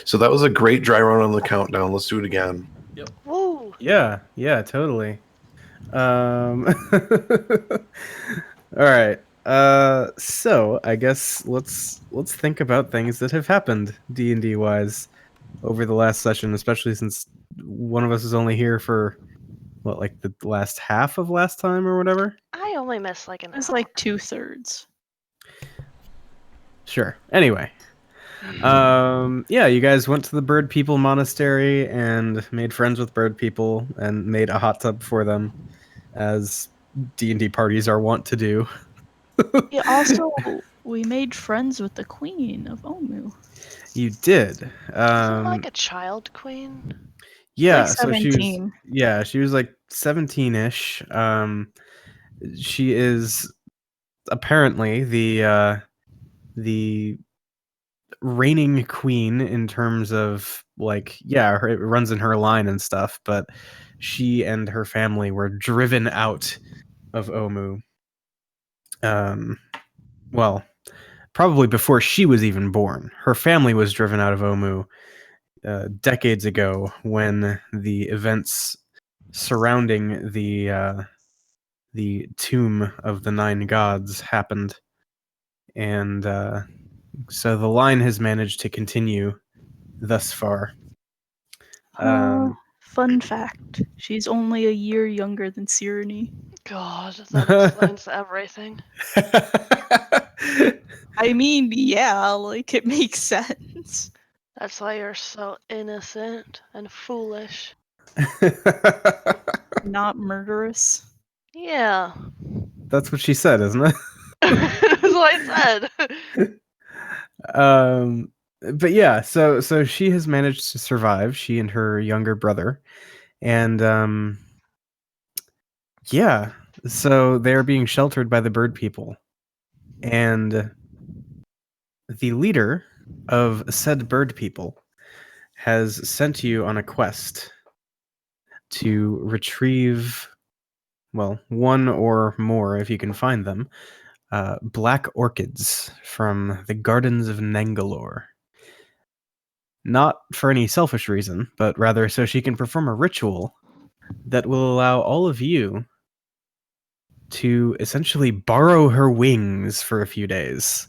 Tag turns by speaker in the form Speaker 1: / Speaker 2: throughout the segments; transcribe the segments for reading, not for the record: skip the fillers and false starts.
Speaker 1: So that was a great dry run on the countdown. Let's do it again.
Speaker 2: Yep.
Speaker 3: Woo!
Speaker 4: Yeah, totally. All right. So I guess let's think about things that have happened D&D wise over the last session, especially since one of us is only here for what, like the last half of last time or whatever.
Speaker 3: I only missed like an
Speaker 5: It was
Speaker 3: hour.
Speaker 5: like 2/3.
Speaker 4: Sure. Anyway. Yeah, you guys went to the Bird People Monastery and made friends with bird people and made a hot tub for them, as D&D parties are wont to do.
Speaker 5: Yeah, also, we made friends with the Queen of Omu.
Speaker 4: You did.
Speaker 3: Isn't like a child queen?
Speaker 4: Yeah,
Speaker 5: like
Speaker 4: so she
Speaker 5: 17.
Speaker 4: she was like 17-ish. She is apparently the reigning queen in terms of like, yeah, it runs in her line and stuff, but she and her family were driven out of Omu. Well, probably before she was even born. Her family was driven out of Omu decades ago when the events surrounding the tomb of the 9 gods happened, and so the line has managed to continue thus far.
Speaker 5: Fun fact, she's only a year younger than Cyrene.
Speaker 3: God, that explains everything.
Speaker 5: I mean, yeah, like, it makes sense.
Speaker 3: That's why you're so innocent and foolish.
Speaker 5: Not murderous.
Speaker 3: Yeah.
Speaker 4: That's what she said, isn't it?
Speaker 3: That's what I said.
Speaker 4: But yeah, so she has managed to survive, she and her younger brother, and yeah, so they're being sheltered by the bird people, and the leader of said bird people has sent you on a quest to retrieve, well, one or more, if you can find them, black orchids from the gardens of Nangalore. Not for any selfish reason, but rather so she can perform a ritual that will allow all of you to essentially borrow her wings for a few days.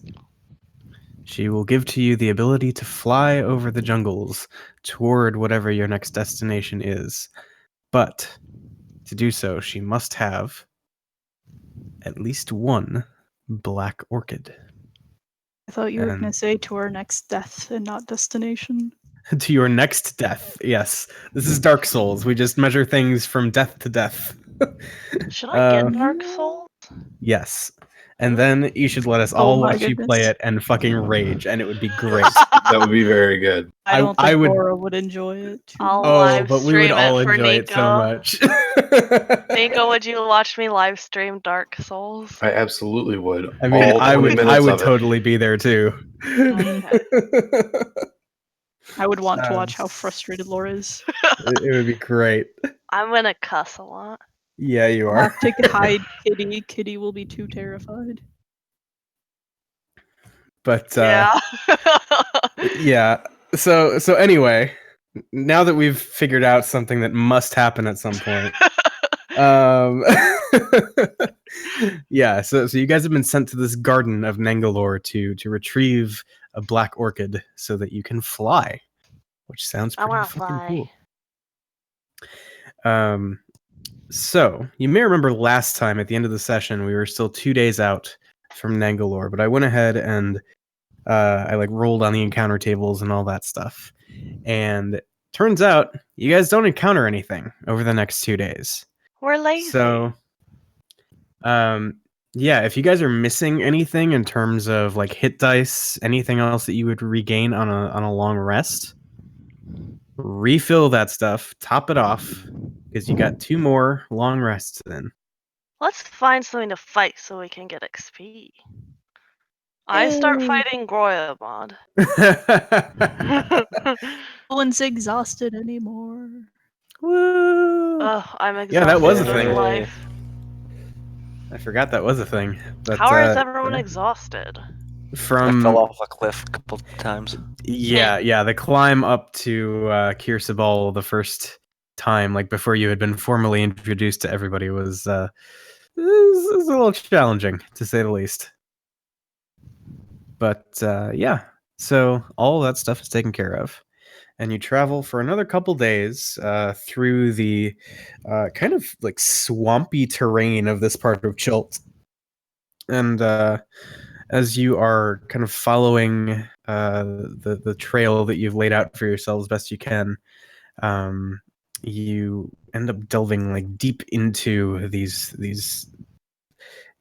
Speaker 4: She will give to you the ability to fly over the jungles toward whatever your next destination is. But to do so, she must have at least one black orchid.
Speaker 5: I thought you were
Speaker 4: And-
Speaker 5: gonna say to our next death and not destination.
Speaker 4: To your next death, yes. This is Dark Souls. We just measure things from death to death.
Speaker 3: Should I get Dark Souls?
Speaker 4: Yes. And then you should let us all
Speaker 5: my
Speaker 4: watch you play
Speaker 5: goodness.
Speaker 4: it and fucking rage, and it would be great.
Speaker 1: That would be very good.
Speaker 5: I don't
Speaker 4: I
Speaker 5: think
Speaker 4: would-
Speaker 5: Laura would enjoy it too
Speaker 3: I'll
Speaker 5: much.
Speaker 4: Oh,
Speaker 3: live
Speaker 4: but we would
Speaker 3: stream
Speaker 4: all
Speaker 3: it for
Speaker 4: enjoy it so
Speaker 3: Nico.
Speaker 4: much.
Speaker 3: Nico, would you watch me live stream Dark Souls?
Speaker 1: I absolutely would.
Speaker 4: I mean,
Speaker 1: All
Speaker 4: I
Speaker 1: 20
Speaker 4: would
Speaker 1: minutes of it.
Speaker 4: totally be there too.
Speaker 3: Okay.
Speaker 5: I would want to watch
Speaker 4: Um,
Speaker 5: how frustrated Laura is.
Speaker 4: It would be great.
Speaker 3: I'm gonna cuss a lot.
Speaker 4: Yeah, you
Speaker 5: I'll
Speaker 4: are.
Speaker 5: have to hide Kitty. Kitty will be too terrified.
Speaker 4: But
Speaker 3: Yeah.
Speaker 4: yeah. So anyway, now that we've figured out something that must happen at some point, yeah. So you guys have been sent to this garden of Nangalore to retrieve a black orchid so that you can fly, which sounds
Speaker 3: I
Speaker 4: pretty
Speaker 3: wanna
Speaker 4: fucking
Speaker 3: fly.
Speaker 4: cool. So you may remember last time at the end of the session we were still 2 days out from Nangalore, but I went ahead and I like rolled on the encounter tables and all that stuff. And turns out you guys don't encounter anything over the next 2 days.
Speaker 3: We're lazy.
Speaker 4: So yeah, if you guys are missing anything in terms of like hit dice, anything else that you would regain on a long rest, refill that stuff, top it off, because you got 2 more long rests in.
Speaker 3: Let's find something to fight so we can get XP. I start
Speaker 5: Yay.
Speaker 3: fighting Groyabond.
Speaker 5: No one's exhausted anymore.
Speaker 4: Woo!
Speaker 3: I'm exhausted.
Speaker 4: Yeah, that was a
Speaker 3: with
Speaker 4: thing.
Speaker 3: Life.
Speaker 4: I forgot that was a thing. But,
Speaker 3: How is everyone exhausted?
Speaker 2: I
Speaker 4: From
Speaker 2: fell off a cliff a couple times.
Speaker 4: yeah, the climb up to Kirsabal the first time, like before you had been formally introduced to everybody, was was a little challenging to say the least. But yeah, so all that stuff is taken care of, and you travel for another couple days through the kind of like swampy terrain of this part of Chilt, and as you are kind of following the trail that you've laid out for yourselves best you can, you end up delving like deep into these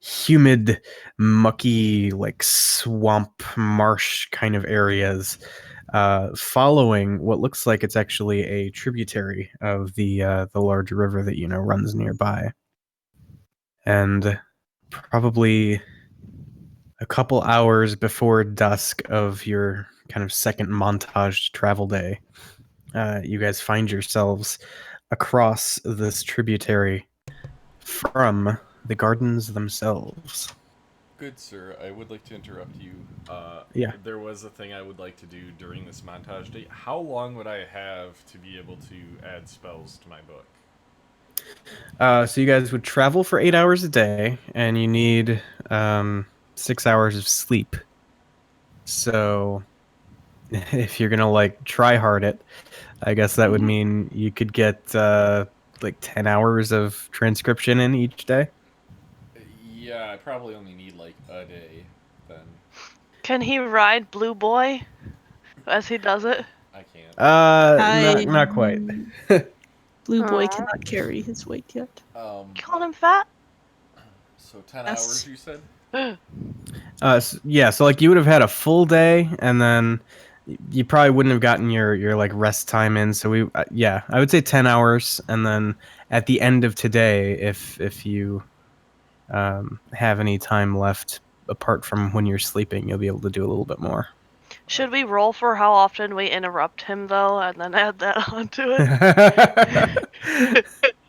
Speaker 4: humid, mucky, like swamp marsh kind of areas, following what looks like it's actually a tributary of the large river that you know runs nearby, and probably a couple hours before dusk of your kind of second montaged travel day, you guys find yourselves across this tributary from the gardens themselves.
Speaker 6: Good sir, I would like to interrupt you.
Speaker 4: Yeah.
Speaker 6: There was a thing I would like to do during this montage day. How long would I have to be able to add spells to my book?
Speaker 4: So you guys would travel for 8 hours a day, and you need 6 hours of sleep. So if you're gonna like try hard it, I guess that would mean you could get like 10 hours of transcription in each day.
Speaker 6: Yeah, I probably only need like a day then.
Speaker 3: Can he ride Blue Boy as he does it?
Speaker 6: I can't.
Speaker 4: Not quite.
Speaker 5: Blue Boy
Speaker 3: Aw.
Speaker 5: cannot carry his weight yet.
Speaker 3: You called him fat?
Speaker 6: So 10
Speaker 5: Yes.
Speaker 6: hours, you said?
Speaker 4: Yeah, so like you would have had a full day, and then you probably wouldn't have gotten your like rest time in. So we yeah, I would say 10 hours, and then at the end of today, if you have any time left apart from when you're sleeping, you'll be able to do a little bit more.
Speaker 3: Should we roll for how often we interrupt him though, and then add that onto it?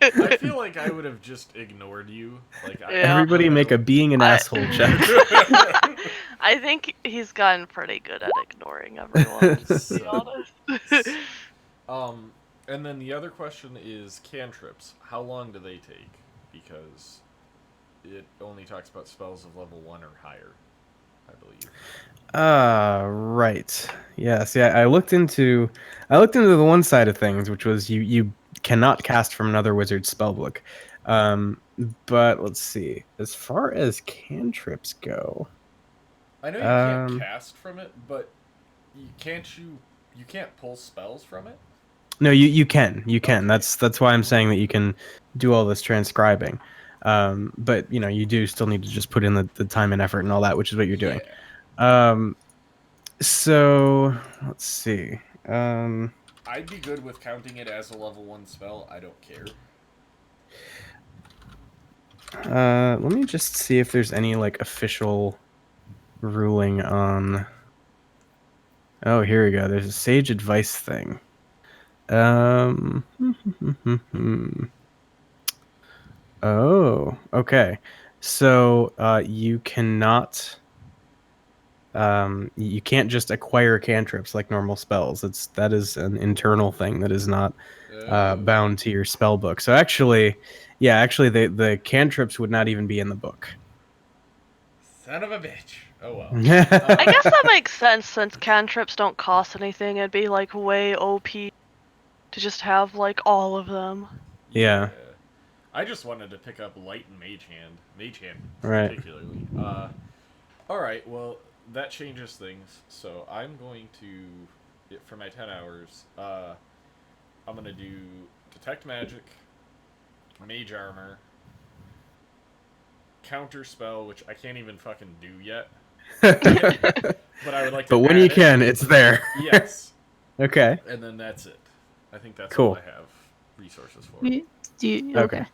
Speaker 6: I feel like I would have just ignored you. Like I,
Speaker 3: Yeah.
Speaker 4: Everybody make a being an
Speaker 3: I-
Speaker 4: asshole check.
Speaker 3: I think he's gotten pretty good at ignoring everyone, to be honest.
Speaker 6: And then the other question is cantrips. How long do they take? Because it only talks about spells of level 1 or higher, I believe.
Speaker 4: Right. Yes. Yeah. I looked into the one side of things, which was you cannot cast from another wizard's spellbook. But let's see. As far as cantrips go,
Speaker 6: I know you can't cast from it, but you can't pull spells from it?
Speaker 4: no, you can.
Speaker 6: Okay.
Speaker 4: That's why I'm saying that you can do all this transcribing. But you know, you do still need to just put in the time and effort and all that, which is what you're doing.
Speaker 6: Yeah.
Speaker 4: So let's see.
Speaker 6: I'd be good with counting it as a level 1 spell. I don't care.
Speaker 4: Let me just see if there's any like official ruling on. Oh, here we go. There's a sage advice thing. Oh, okay. So you cannot. You can't just acquire cantrips like normal spells. That is an internal thing that is not bound to your spell book. So actually, the cantrips would not even be in the book.
Speaker 6: Son of a bitch. Oh well.
Speaker 3: I guess that makes sense since cantrips don't cost anything. It'd be like way OP to just have like all of them.
Speaker 4: Yeah.
Speaker 6: I just wanted to pick up Light and Mage Hand
Speaker 4: Right.
Speaker 6: particularly. Alright, well, that changes things. So I'm going to, for my 10 hours, I'm going to do Detect Magic, Mage Armor, Counter Spell, which I can't even fucking do yet. But I would like to
Speaker 4: But when
Speaker 6: add
Speaker 4: you
Speaker 6: it.
Speaker 4: can, it's there.
Speaker 6: Yes.
Speaker 4: Okay.
Speaker 6: And then that's it. I think that's
Speaker 4: Cool.
Speaker 6: all I have resources for.
Speaker 5: Okay.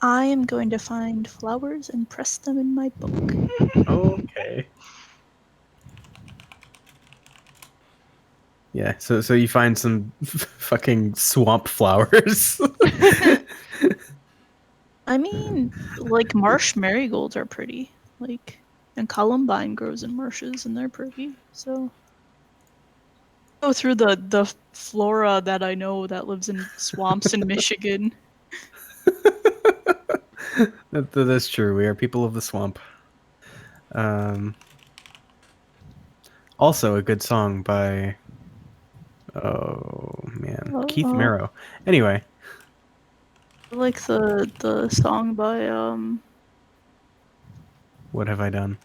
Speaker 5: I am going to find flowers and press them in my book.
Speaker 4: Okay. Yeah, so you find some fucking swamp flowers.
Speaker 5: I mean, like marsh marigolds are pretty. Like, And columbine grows in marshes, and they're pretty. So go through the flora that I know that lives in swamps in Michigan.
Speaker 4: That's true. We are people of the swamp. Also, a good song by Keith Merrow. Anyway,
Speaker 5: I like the song by
Speaker 4: what have I done?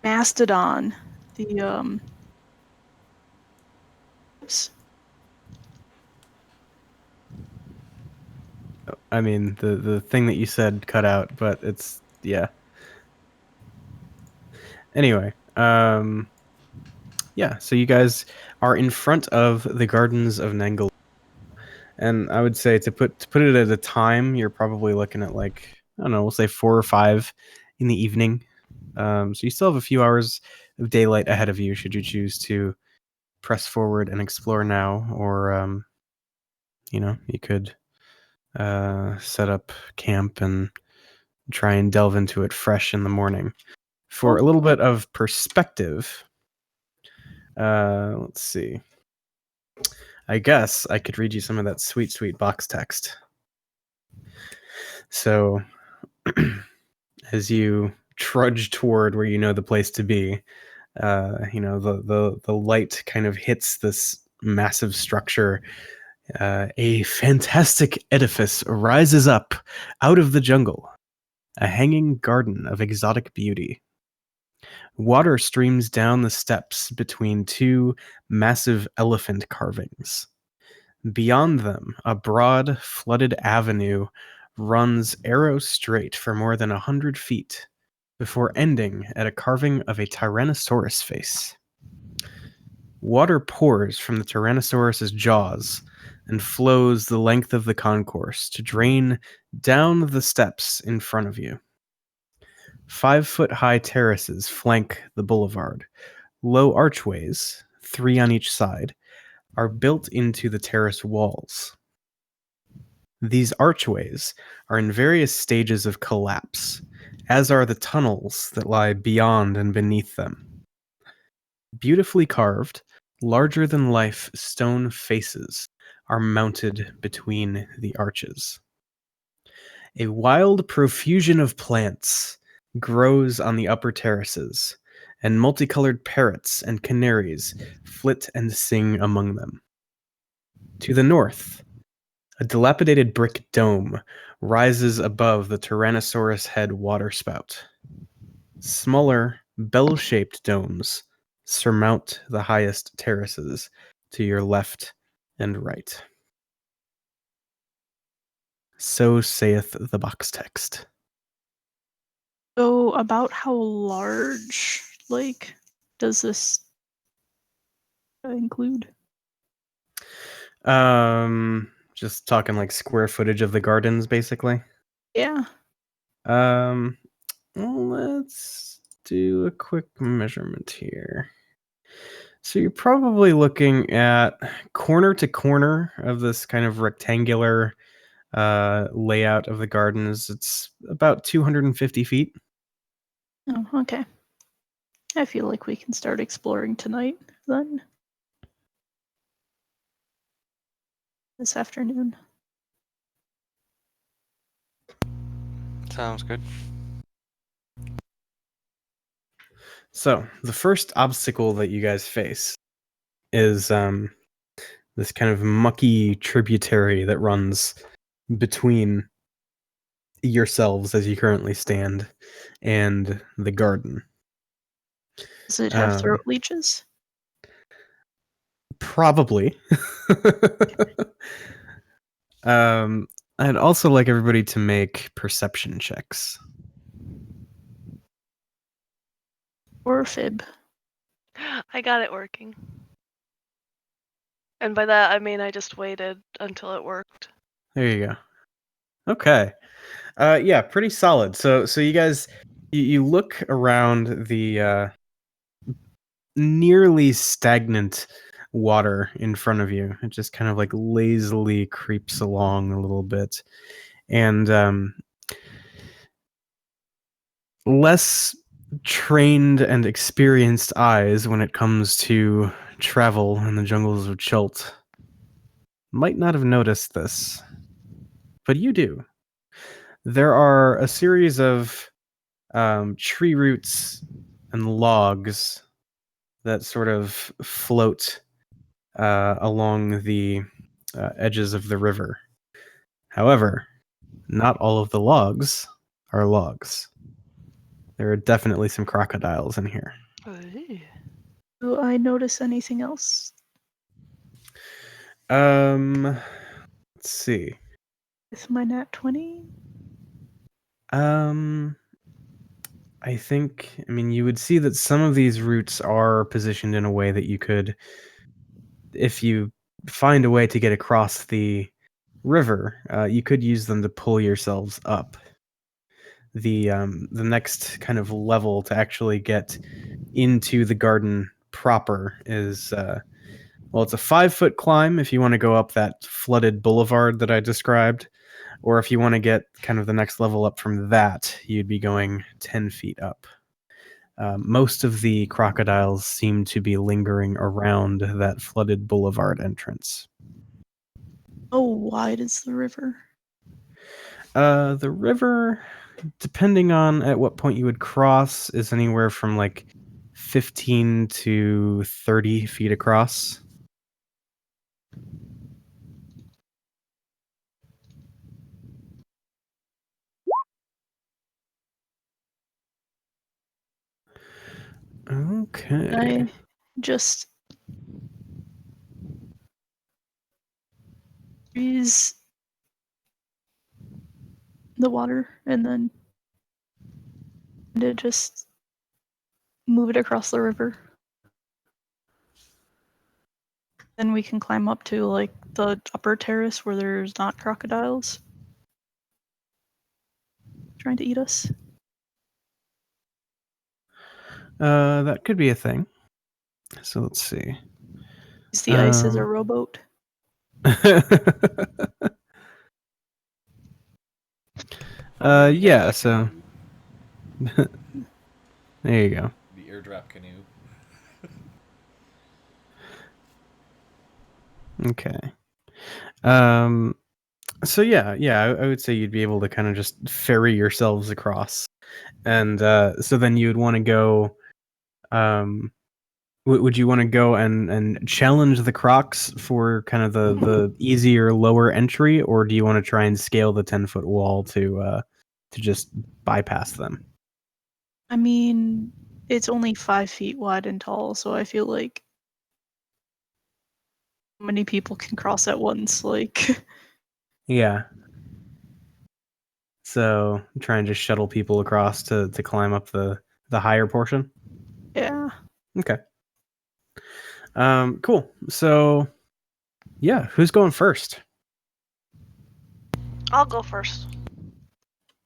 Speaker 5: Mastodon. The
Speaker 4: I mean, the thing that you said cut out, but it's yeah. Anyway, yeah. So you guys are in front of the gardens of Nangal, and I would say to put it at a time, you're probably looking at like I don't know, we'll say 4 or 5 in the evening. So you still have a few hours of daylight ahead of you, should you choose to press forward and explore now, or you could set up camp and try and delve into it fresh in the morning. For a little bit of perspective, let's see. I guess I could read you some of that sweet box text. So, as you trudge toward where you know the place to be, the light kind of hits this massive structure. A fantastic edifice rises up out of the jungle, a hanging garden of exotic beauty. Water streams down the steps between 2 massive elephant carvings. Beyond them, a broad, flooded avenue runs arrow straight for more than 100 feet before ending at a carving of a Tyrannosaurus face. Water pours from the Tyrannosaurus's jaws and flows the length of the concourse to drain down the steps in front of you. 5-foot-high terraces flank the boulevard. Low archways, 3 on each side, are built into the terrace walls. These archways are in various stages of collapse, as are the tunnels that lie beyond and beneath them. Beautifully carved, larger-than-life stone faces are mounted between the arches. A wild profusion of plants grows on the upper terraces, and multicolored parrots and canaries flit and sing among them. To the north, a dilapidated brick dome rises above the Tyrannosaurus head waterspout. Smaller, bell-shaped domes surmount the highest terraces to your left and right. So saith the box text.
Speaker 5: So about how large, like, does this include?
Speaker 4: Just talking like square footage of the gardens, basically.
Speaker 5: Yeah.
Speaker 4: Let's do a quick measurement here. So you're probably looking at corner to corner of this kind of rectangular layout of the gardens. It's about 250 feet.
Speaker 5: Oh, okay. I feel like we can start exploring tonight, then. This afternoon.
Speaker 2: Sounds good.
Speaker 4: So the first obstacle that you guys face is this kind of mucky tributary that runs between yourselves as you currently stand and the garden.
Speaker 5: Does it have throat leeches?
Speaker 4: Probably. I'd also like everybody to make perception checks.
Speaker 5: Or fib?
Speaker 3: I got it working. And by that, I mean I just waited until it worked.
Speaker 4: There you go. Okay. Yeah, pretty solid. So you guys, you look around the nearly stagnant water in front of you. It just kind of like lazily creeps along a little bit. And less trained and experienced eyes when it comes to travel in the jungles of Chult might not have noticed this, but you do. There are a series of tree roots and logs that sort of float along the edges of the river. However, not all of the logs are logs. There are definitely some crocodiles in here.
Speaker 3: Ooh.
Speaker 5: Do I notice anything else?
Speaker 4: Let's see.
Speaker 5: With my nat 20?
Speaker 4: I mean, you would see that some of these routes are positioned in a way that you could, if you find a way to get across the river, you could use them to pull yourselves up. The next kind of level to actually get into the garden proper is well, it's a 5-foot climb if you want to go up that flooded boulevard that I described, or if you want to get kind of the next level up from that, you'd be going 10 feet up. Most of the crocodiles seem to be lingering around that flooded boulevard entrance.
Speaker 5: How wide is the river?
Speaker 4: The river, depending on at what point you would cross, is anywhere from like 15 to 30 feet across. Okay.
Speaker 5: I just freeze the water and then just move it across the river. Then we can climb up to like the upper terrace where there's not crocodiles trying to eat us.
Speaker 4: That could be a thing. So let's see.
Speaker 5: Use the ice as a rowboat.
Speaker 4: Yeah, so there you go.
Speaker 6: The airdrop canoe.
Speaker 4: Okay. So I would say you'd be able to kind of just ferry yourselves across. And so then you would want to go would you want to go and challenge the crocs for kind of the easier lower entry, or do you want to try and scale the 10-foot wall to just bypass them?
Speaker 5: I mean, it's only 5 feet wide and tall, so I feel like many people can cross at once. Like,
Speaker 4: Yeah. So try and just shuttle people across to climb up the higher portion.
Speaker 5: yeah.
Speaker 4: Okay. Cool. So yeah, who's going first?
Speaker 3: I'll go first.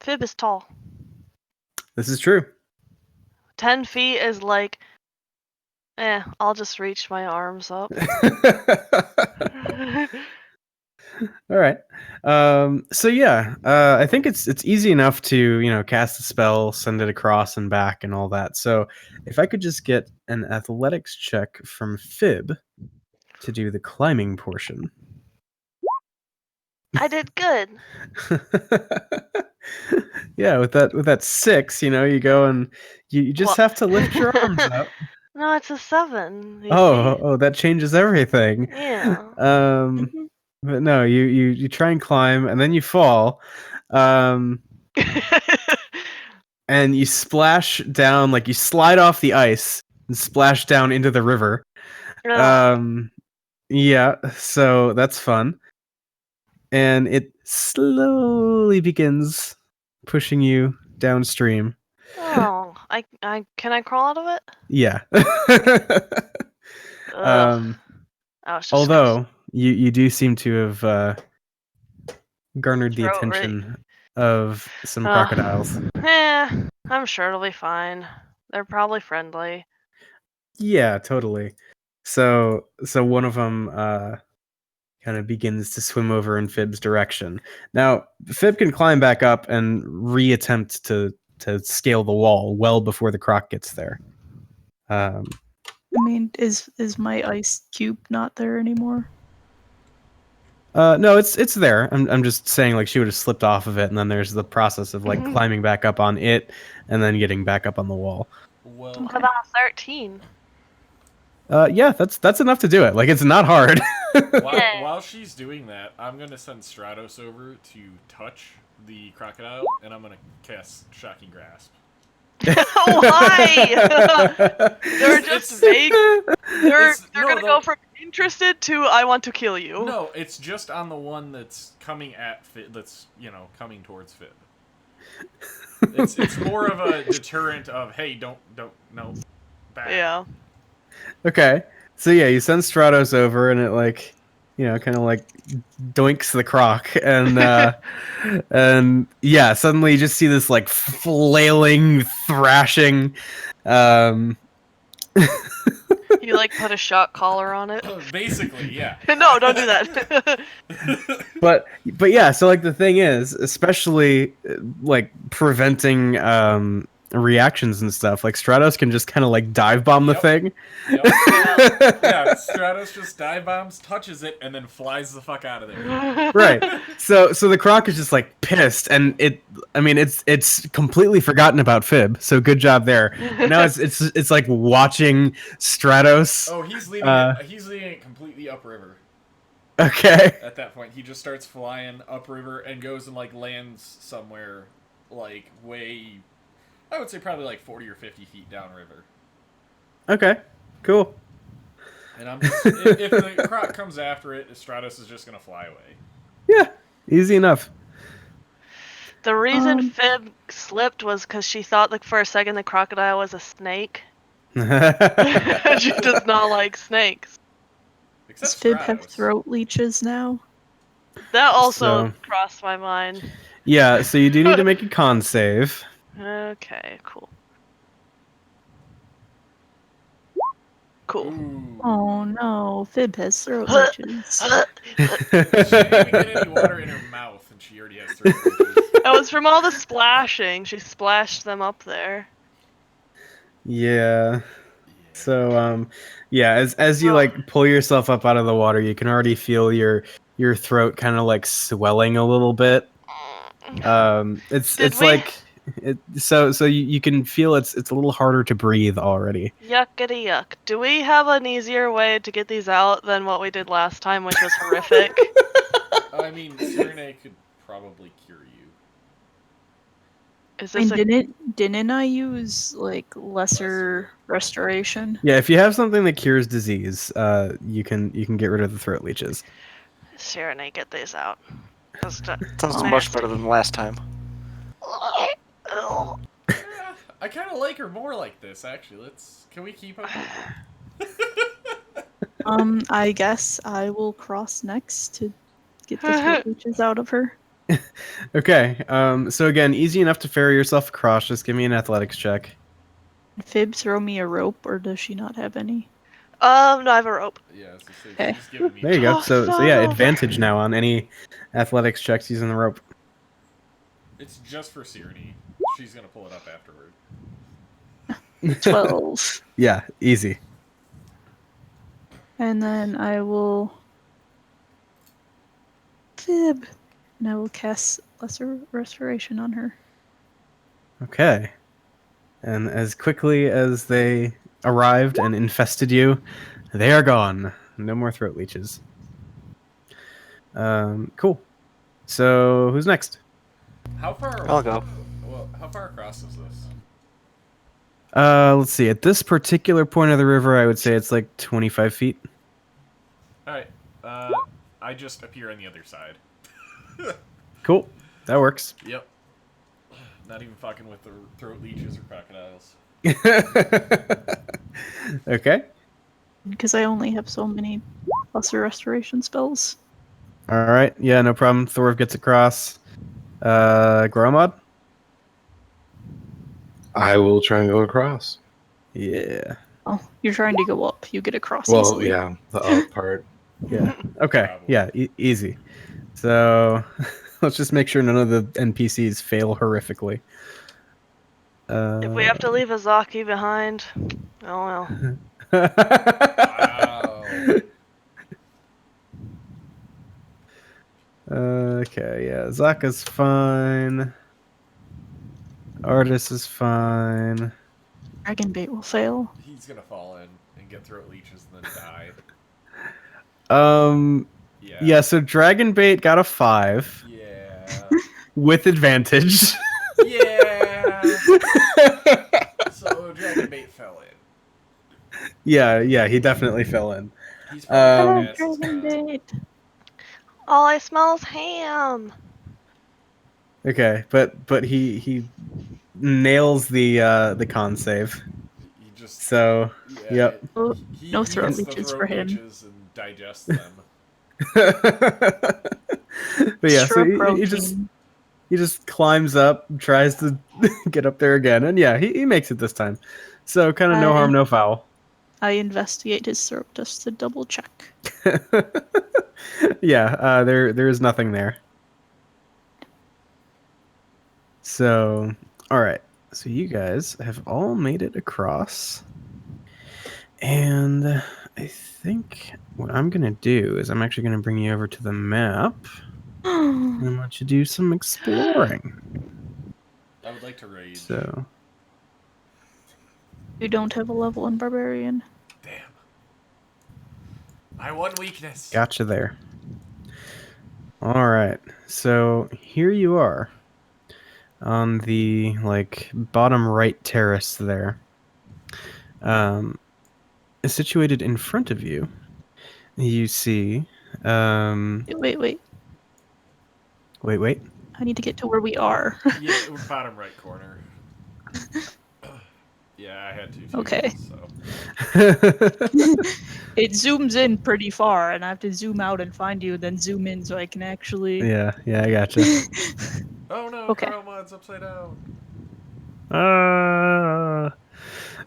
Speaker 3: Fib is tall.
Speaker 4: This is true.
Speaker 3: 10 feet is like, I'll just reach my arms up.
Speaker 4: All right. So yeah, I think it's easy enough to, cast a spell, send it across and back and all that. So if I could just get an athletics check from Fib to do the climbing portion.
Speaker 3: I did good.
Speaker 4: Yeah, with that 6, you go and you just
Speaker 3: Well-
Speaker 4: have to lift your arms up.
Speaker 3: No, it's a 7. you see.
Speaker 4: Oh, that changes everything.
Speaker 3: Yeah.
Speaker 4: But no, you try and climb and then you fall. And you splash down, like you slide off the ice and splash down into the river.
Speaker 3: Ugh.
Speaker 4: Yeah, so that's fun. And it slowly begins pushing you downstream.
Speaker 3: Oh, I can I crawl out of it?
Speaker 4: Yeah.
Speaker 3: Ugh. I was just
Speaker 4: Although you do seem to have garnered the
Speaker 3: Throat
Speaker 4: attention of some
Speaker 3: Ugh.
Speaker 4: crocodiles.
Speaker 3: I'm sure it'll be fine. They're probably friendly.
Speaker 4: Yeah, totally. So one of them kind of begins to swim over in Fib's direction. Now, Fib can climb back up and reattempt to to scale the wall well before the croc gets there.
Speaker 5: I mean, is my ice cube not there anymore?
Speaker 4: No, it's there. I'm just saying, like, she would have slipped off of it, and then there's the process of like climbing back up on it, and then getting back up on the wall.
Speaker 6: Well,
Speaker 3: What about 13?
Speaker 4: Yeah, that's enough to do it. Like, it's not hard.
Speaker 6: while she's doing that, I'm gonna send Stratos over to touch the crocodile, and I'm gonna cast Shocking Grasp.
Speaker 3: Why? They're just vague. They're gonna go from interested to I want to kill you.
Speaker 6: No, it's just on the one that's coming at Fib. That's coming towards Fib. It's more of a deterrent of hey, don't no, back.
Speaker 3: Yeah.
Speaker 4: Okay, so yeah, you send Stratos over, and it like, kind of like doinks the croc, and and yeah, suddenly you just see this like flailing, thrashing.
Speaker 3: You like put a shock collar on it.
Speaker 6: Basically, yeah.
Speaker 3: No, don't do that.
Speaker 4: But yeah, so like the thing is, especially like preventing reactions and stuff, like Stratos can just kind of like dive bomb the
Speaker 6: Yep.
Speaker 4: thing.
Speaker 6: Yep. Yeah, Stratos just dive bombs, touches it, and then flies the fuck out of there.
Speaker 4: Right. So the croc is just like pissed, and it's completely forgotten about Fib. So good job there. Now it's like watching Stratos.
Speaker 6: Oh, he's leading it completely upriver.
Speaker 4: Okay.
Speaker 6: At that point, he just starts flying upriver and goes and like lands somewhere like way, I would say probably like 40 or 50 feet downriver.
Speaker 4: Okay. Cool.
Speaker 6: And I'm just, if the croc comes after it, Stratos is just gonna fly away.
Speaker 4: Yeah. Easy enough.
Speaker 3: The reason Fib slipped was because she thought like for a second the crocodile was a snake. She does not like snakes.
Speaker 5: Does
Speaker 6: Except
Speaker 5: Fib have
Speaker 6: Stratos.
Speaker 5: throat leeches now?
Speaker 3: That also
Speaker 4: So-
Speaker 3: crossed my mind.
Speaker 4: Yeah. So you do need to make a con save.
Speaker 3: Okay, cool. Cool.
Speaker 6: Ooh.
Speaker 5: Oh no, Fib has throat leeches.
Speaker 6: She didn't even get any water in her mouth, and she already has throat leeches.
Speaker 3: That was from all the splashing. She splashed them up there.
Speaker 4: Yeah. So yeah, as you like pull yourself up out of the water, you can already feel your throat kind of like swelling a little bit. It's
Speaker 3: Did
Speaker 4: it's
Speaker 3: we-
Speaker 4: like so you can feel it's a little harder to breathe already.
Speaker 3: Yuckity yuck. Do we have an easier way to get these out than what we did last time, which was horrific?
Speaker 6: I mean, Cyrene could probably cure you.
Speaker 3: Is
Speaker 5: And
Speaker 3: this a...
Speaker 5: didn't I use like lesser restoration?
Speaker 4: Yeah, if you have something that cures disease, you can get rid of the throat leeches.
Speaker 3: Serenade, get these out. Just,
Speaker 2: Sounds much better than last time.
Speaker 3: Ugh.
Speaker 6: I kind of like her more like this, actually. Can we keep up?
Speaker 5: I guess I will cross next to get the throat leeches out of her.
Speaker 4: Okay. So again, easy enough to ferry yourself across. Just give me an athletics check.
Speaker 5: Fib throw me a rope, or does she not have any?
Speaker 3: No, I have a rope.
Speaker 6: Yeah, so
Speaker 5: Okay.
Speaker 6: she's giving me.
Speaker 4: There you go.
Speaker 3: Oh,
Speaker 4: So yeah,
Speaker 3: no.
Speaker 4: advantage now on any athletics checks using the rope.
Speaker 6: It's just for Cyrene. She's gonna pull it up afterward.
Speaker 5: 12.
Speaker 4: Yeah, easy.
Speaker 5: And then I will Fib, and I will cast lesser restoration on her.
Speaker 4: Okay. And as quickly as they arrived and infested you, they are gone. No more throat leeches. Cool. So who's next?
Speaker 6: How far?
Speaker 2: I'll go.
Speaker 6: Well, how far across is this?
Speaker 4: Let's see. At this particular point of the river, I would say it's like 25 feet.
Speaker 6: All right. I just appear on the other side.
Speaker 4: Cool. That works.
Speaker 6: Yep. Not even fucking with the throat leeches or crocodiles.
Speaker 4: Okay.
Speaker 5: Because I only have so many lesser restoration spells.
Speaker 4: All right. Yeah, no problem. Thorv gets across. Gromad?
Speaker 1: I will try and go across.
Speaker 4: Yeah.
Speaker 5: Oh, you're trying to go up. You get across
Speaker 1: Well,
Speaker 5: easily.
Speaker 1: yeah, the up part.
Speaker 4: Yeah. Okay.
Speaker 6: Probably.
Speaker 4: Yeah. Easy. So let's just make sure none of the NPCs fail horrifically.
Speaker 3: If we have to leave Azaki behind, oh well.
Speaker 6: Wow.
Speaker 4: Okay, yeah, Zaka's fine. Artis is fine.
Speaker 5: Dragon bait will fail.
Speaker 6: He's gonna fall in and get throat leeches and then die.
Speaker 4: Yeah, so Dragon Bait got a 5
Speaker 6: Yeah.
Speaker 4: with advantage.
Speaker 6: Yeah. So Dragon Bait fell in.
Speaker 4: Yeah, he definitely fell in.
Speaker 6: He's probably
Speaker 5: Dragon bait.
Speaker 3: All I smell is ham.
Speaker 4: Okay, but he nails the con save.
Speaker 6: He just
Speaker 4: So,
Speaker 6: yeah,
Speaker 4: yep.
Speaker 5: Oh,
Speaker 6: He
Speaker 5: no throat
Speaker 6: eats the
Speaker 5: leeches
Speaker 6: throat
Speaker 5: for him.
Speaker 6: leeches and digests them.
Speaker 4: But yeah, so
Speaker 5: Extra
Speaker 4: he just climbs up, tries to get up there again, and yeah, he makes it this time. So kind of no harm, no foul.
Speaker 5: I investigate his throat just to double check.
Speaker 4: Yeah, there is nothing there. So, all right. So you guys have all made it across, and I think what I'm gonna do is I'm actually gonna bring you over to the map and let you do some exploring.
Speaker 6: I would like to rage.
Speaker 4: So,
Speaker 5: You don't have a level in barbarian.
Speaker 6: Damn. My one weakness.
Speaker 4: gotcha there. All right. So here you are on the bottom right terrace there. Situated in front of you, you see.
Speaker 5: Wait.
Speaker 4: Wait.
Speaker 5: I need to get to where we are.
Speaker 6: Yeah, we're bottom right corner. Yeah, I had to.
Speaker 5: Okay.
Speaker 6: So.
Speaker 5: It zooms in pretty far, and I have to zoom out and find you, then zoom in so I can actually.
Speaker 4: yeah, I gotcha.
Speaker 6: Oh no,
Speaker 5: Okay.
Speaker 6: Carl Mod's upside down.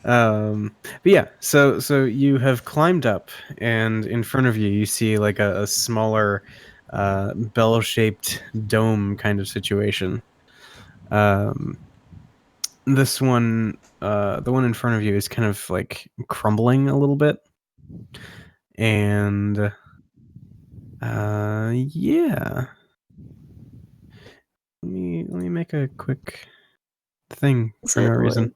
Speaker 4: But yeah, so you have climbed up, and in front of you see like a smaller bell-shaped dome kind of situation. This one, the one in front of you, is kind of like crumbling a little bit, and yeah. Let me make a quick thing for no reason.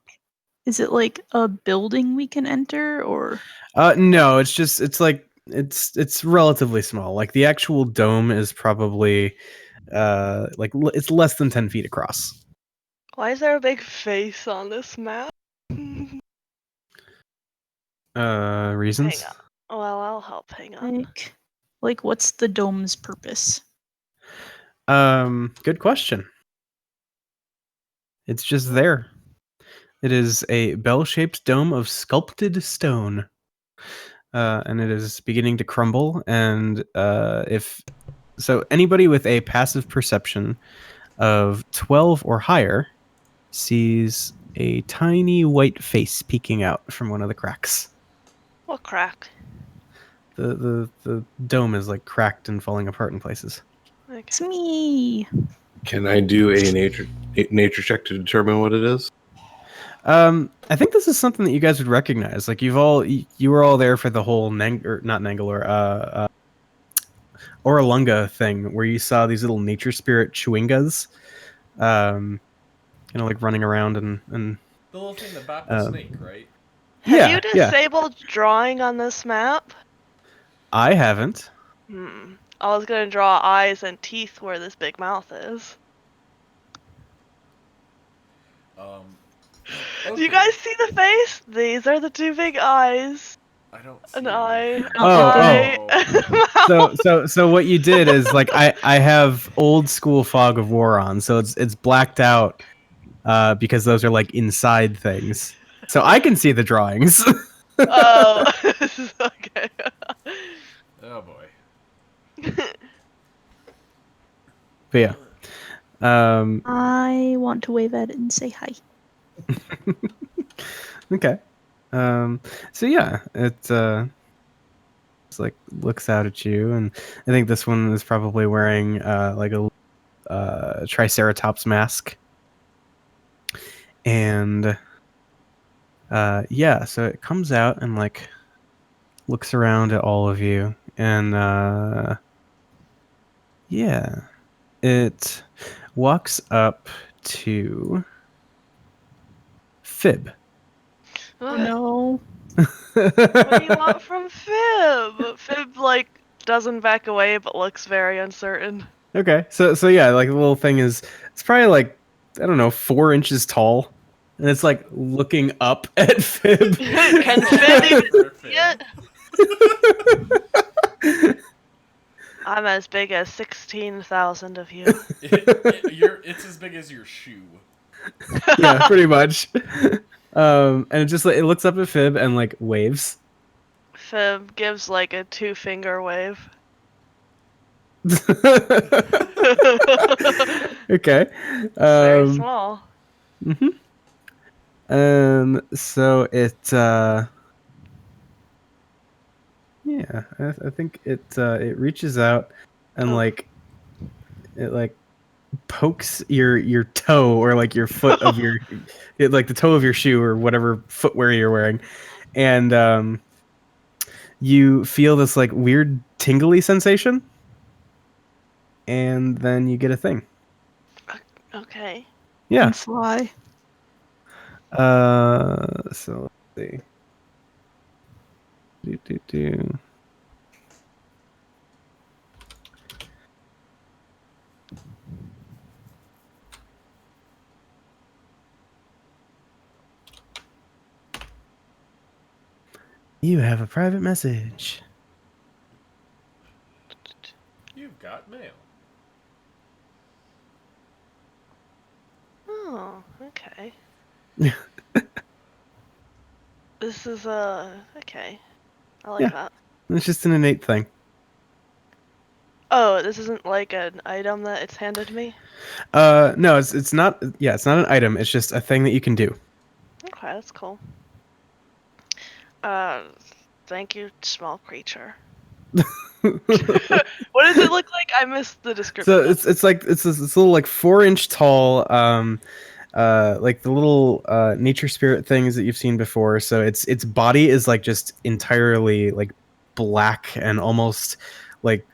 Speaker 5: Is it like a building we can enter, or?
Speaker 4: No, it's relatively small. Like the actual dome is probably it's less than 10 feet across.
Speaker 3: Why is there a big face on this map?
Speaker 4: Reasons?
Speaker 3: Hang on. Well, I'll help. Hang on.
Speaker 5: Like what's the dome's purpose?
Speaker 4: Good question. It's just there. It is a bell-shaped dome of sculpted stone. And it is beginning to crumble, and anybody with a passive perception of 12 or higher sees a tiny white face peeking out from one of the cracks.
Speaker 3: What crack?
Speaker 4: The dome is like cracked and falling apart in places.
Speaker 5: It's me.
Speaker 1: Can I do a nature check to determine what it is?
Speaker 4: I think this is something that you guys would recognize. Like you were all there for the whole Oralunga thing, where you saw these little nature spirit chewingas, like running around and
Speaker 6: The little thing that bopped the snake, right?
Speaker 3: Have you disabled drawing on this map?
Speaker 4: I haven't.
Speaker 3: I was gonna draw eyes and teeth where this big mouth is.
Speaker 6: Okay.
Speaker 3: Do you guys see the face? These are the two big eyes.
Speaker 6: I don't see
Speaker 3: An
Speaker 6: it.
Speaker 3: eye.
Speaker 4: So what you did is like I have old school Fog of War on, so it's blacked out because those are like inside things. So I can see the drawings.
Speaker 3: Oh, okay.
Speaker 6: Oh boy.
Speaker 4: But yeah.
Speaker 5: I want to wave at it and say hi.
Speaker 4: Okay. So yeah, it's like looks out at you, and I think this one is probably wearing like a Triceratops mask. And yeah, so it comes out and like looks around at all of you, and yeah, it walks up to Fib.
Speaker 5: Oh no.
Speaker 3: What do you want from Fib? Fib like doesn't back away but looks very uncertain.
Speaker 4: Okay, so yeah, like the little thing is, it's probably like, I don't know, 4 inches tall, and it's like looking up at Fib.
Speaker 3: Can Fib even see it? I'm as big as 16,000 of you.
Speaker 6: It's as big as your shoe.
Speaker 4: Yeah, pretty much. And it just it looks up at Fib and like waves.
Speaker 3: Fib gives like a 2-finger wave.
Speaker 4: Okay.
Speaker 3: It's very small.
Speaker 4: So it yeah, I think it reaches out and
Speaker 3: Oh.
Speaker 4: like it like pokes your toe or like your foot of your like the toe of your shoe or whatever footwear you're wearing, and you feel this like weird tingly sensation, and then you get a thing.
Speaker 3: Okay.
Speaker 4: Yeah.
Speaker 5: And fly.
Speaker 4: So let's see. Do. You have a private message.
Speaker 6: You've got mail.
Speaker 3: Oh, okay. This is okay. I like
Speaker 4: Yeah.
Speaker 3: that.
Speaker 4: It's just an innate thing.
Speaker 3: Oh, this isn't like an item that it's handed me?
Speaker 4: No, it's not. Yeah, it's not an item. It's just a thing that you can do.
Speaker 3: Okay, that's cool. Thank you, small creature. What does it look like? I missed the description.
Speaker 4: So it's like it's this little like 4-inch tall like the little nature spirit things that you've seen before. So its body is like just entirely like black and almost like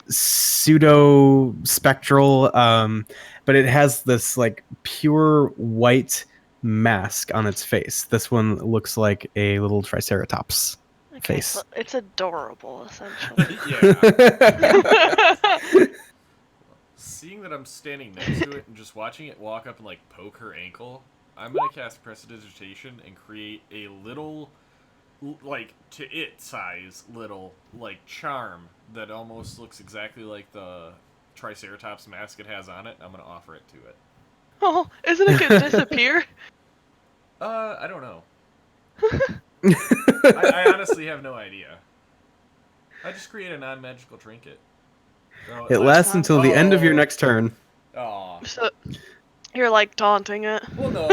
Speaker 4: pseudo spectral, but it has this like pure white mask on its face. This one looks like a little triceratops
Speaker 3: Okay,
Speaker 4: face.
Speaker 3: so it's adorable, essentially.
Speaker 6: Yeah. Seeing that I'm standing next to it and just watching it walk up and like poke her ankle, I'm gonna cast Prestidigitation and create a little, like to it size little like charm that almost looks exactly like the Triceratops mask it has on it. I'm gonna offer it to it.
Speaker 3: Oh, isn't it gonna disappear?
Speaker 6: I don't know. I honestly have no idea. I just create a non-magical trinket. So
Speaker 4: It lasts until the end of your next turn.
Speaker 6: Aw.
Speaker 3: So you're like taunting it.
Speaker 6: Well, no.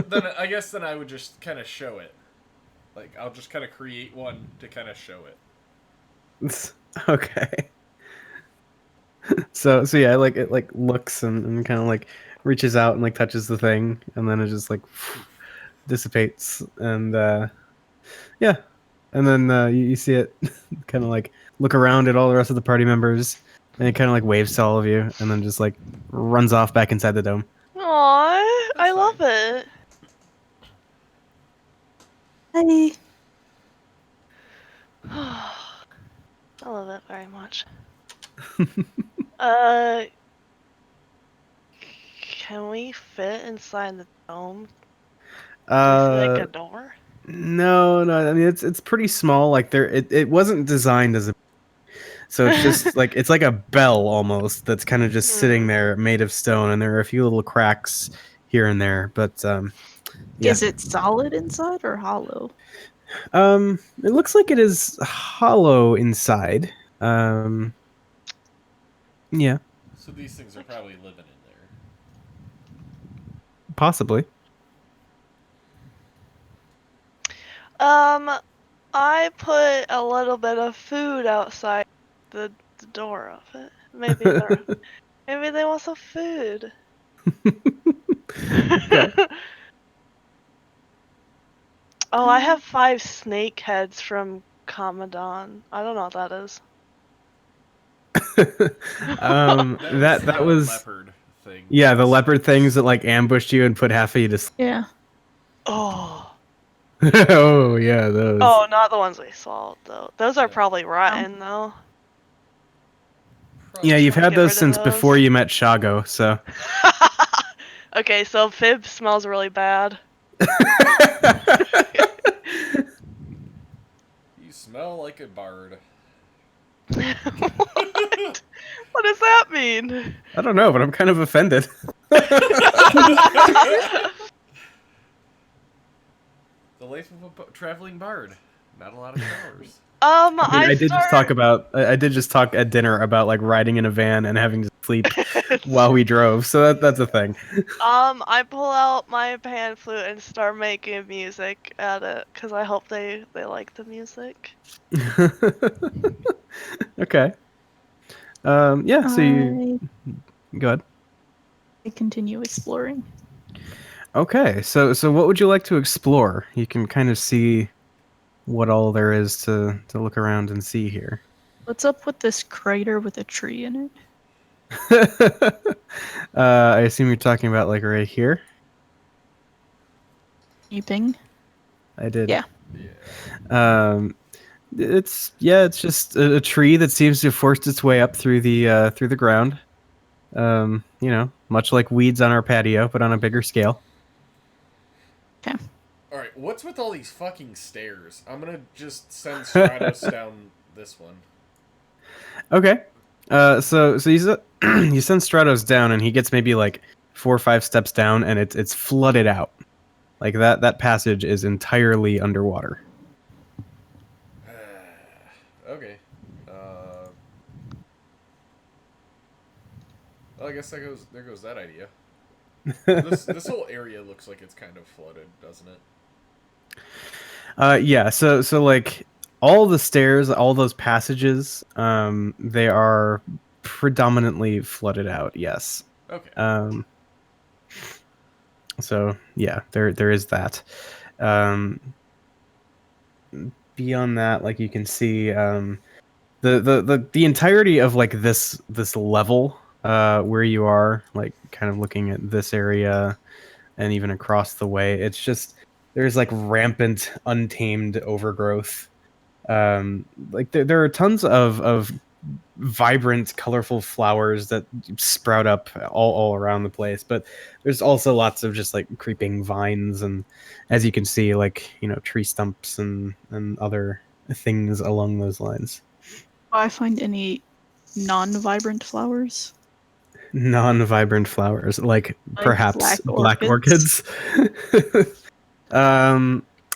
Speaker 6: Then I guess I would just kind of show it. Like I'll just kind of create one to kind of show it.
Speaker 4: Okay. So yeah, like it like looks and kind of like reaches out and like touches the thing, and then it just like dissipates, and yeah, and then you see it kind of like look around at all the rest of the party members, and it kind of like waves to all of you, and then just like runs off back inside the dome.
Speaker 3: Aww, I love it.
Speaker 5: Hey.
Speaker 3: I love it very much. Can we fit inside the dome? Do we see, like a door?
Speaker 4: No, I mean it's pretty small. Like it wasn't designed as a, so it's just like it's like a bell almost that's kind of just sitting there, made of stone, and there are a few little cracks here and there. But yeah.
Speaker 5: Is it solid inside or hollow?
Speaker 4: It looks like it is hollow inside. Yeah,
Speaker 6: So these things are probably living in there.
Speaker 4: possibly.
Speaker 3: I put a little bit of food outside the door of it. Maybe maybe they want some food. Oh, I have 5 snake heads from Commandant. I don't know what that is.
Speaker 4: That
Speaker 6: the
Speaker 4: was
Speaker 6: leopard thing.
Speaker 4: yeah, the leopard things that like ambushed you and put half of you to sleep.
Speaker 5: Yeah.
Speaker 3: Oh.
Speaker 4: Oh yeah, those.
Speaker 3: Oh, not the ones we saw though. Those are
Speaker 6: Yeah.
Speaker 3: probably rotten though.
Speaker 4: Yeah, you've
Speaker 3: Try to
Speaker 4: had
Speaker 3: get
Speaker 4: those
Speaker 3: rid of
Speaker 4: since
Speaker 3: those.
Speaker 4: before you met Shago, so.
Speaker 3: Okay, so Fib smells really bad.
Speaker 6: You smell like a bard.
Speaker 3: What? What does that mean?
Speaker 4: I don't know, but I'm kind of offended.
Speaker 6: The life of a traveling bard. Not a lot of flowers.
Speaker 4: I did just talk about. I did just talk at dinner about like riding in a van and having to sleep while we drove. So that's a thing.
Speaker 3: I pull out my pan flute and start making music at it because I hope they like the music.
Speaker 4: Okay. Yeah. So you go ahead.
Speaker 5: I continue exploring.
Speaker 4: Okay. So what would you like to explore? You can kind of see what all there is to look around and see here.
Speaker 5: What's up with this crater with a tree in it?
Speaker 4: I assume you're talking about like right here.
Speaker 5: Keeping.
Speaker 4: I did.
Speaker 5: Yeah.
Speaker 6: Yeah.
Speaker 4: It's just a tree that seems to have forced its way up through the ground. You know, much like weeds on our patio, but on a bigger scale.
Speaker 6: Alright, what's with all these fucking stairs? I'm gonna just send Stratos down this one.
Speaker 4: Okay. So you you send Stratos down, and he gets maybe like 4 or 5 steps down, and it's flooded out. Like that passage is entirely underwater.
Speaker 6: Okay. Well, I guess there goes that idea. This whole area looks like it's kind of flooded, doesn't it?
Speaker 4: Yeah. So like all the stairs, all those passages, they are predominantly flooded out. Yes.
Speaker 6: Okay.
Speaker 4: So yeah, there is that. Beyond that, like you can see, the entirety of like this level, where you are, like kind of looking at this area, and even across the way, it's just there's like rampant, untamed overgrowth. Like there are tons of vibrant, colorful flowers that sprout up all around the place, but there's also lots of just like creeping vines, and as you can see, like, you know, tree stumps and other things along those lines.
Speaker 5: Do I find any non-vibrant flowers?
Speaker 4: Non-vibrant flowers, like perhaps
Speaker 5: black
Speaker 4: black orchids.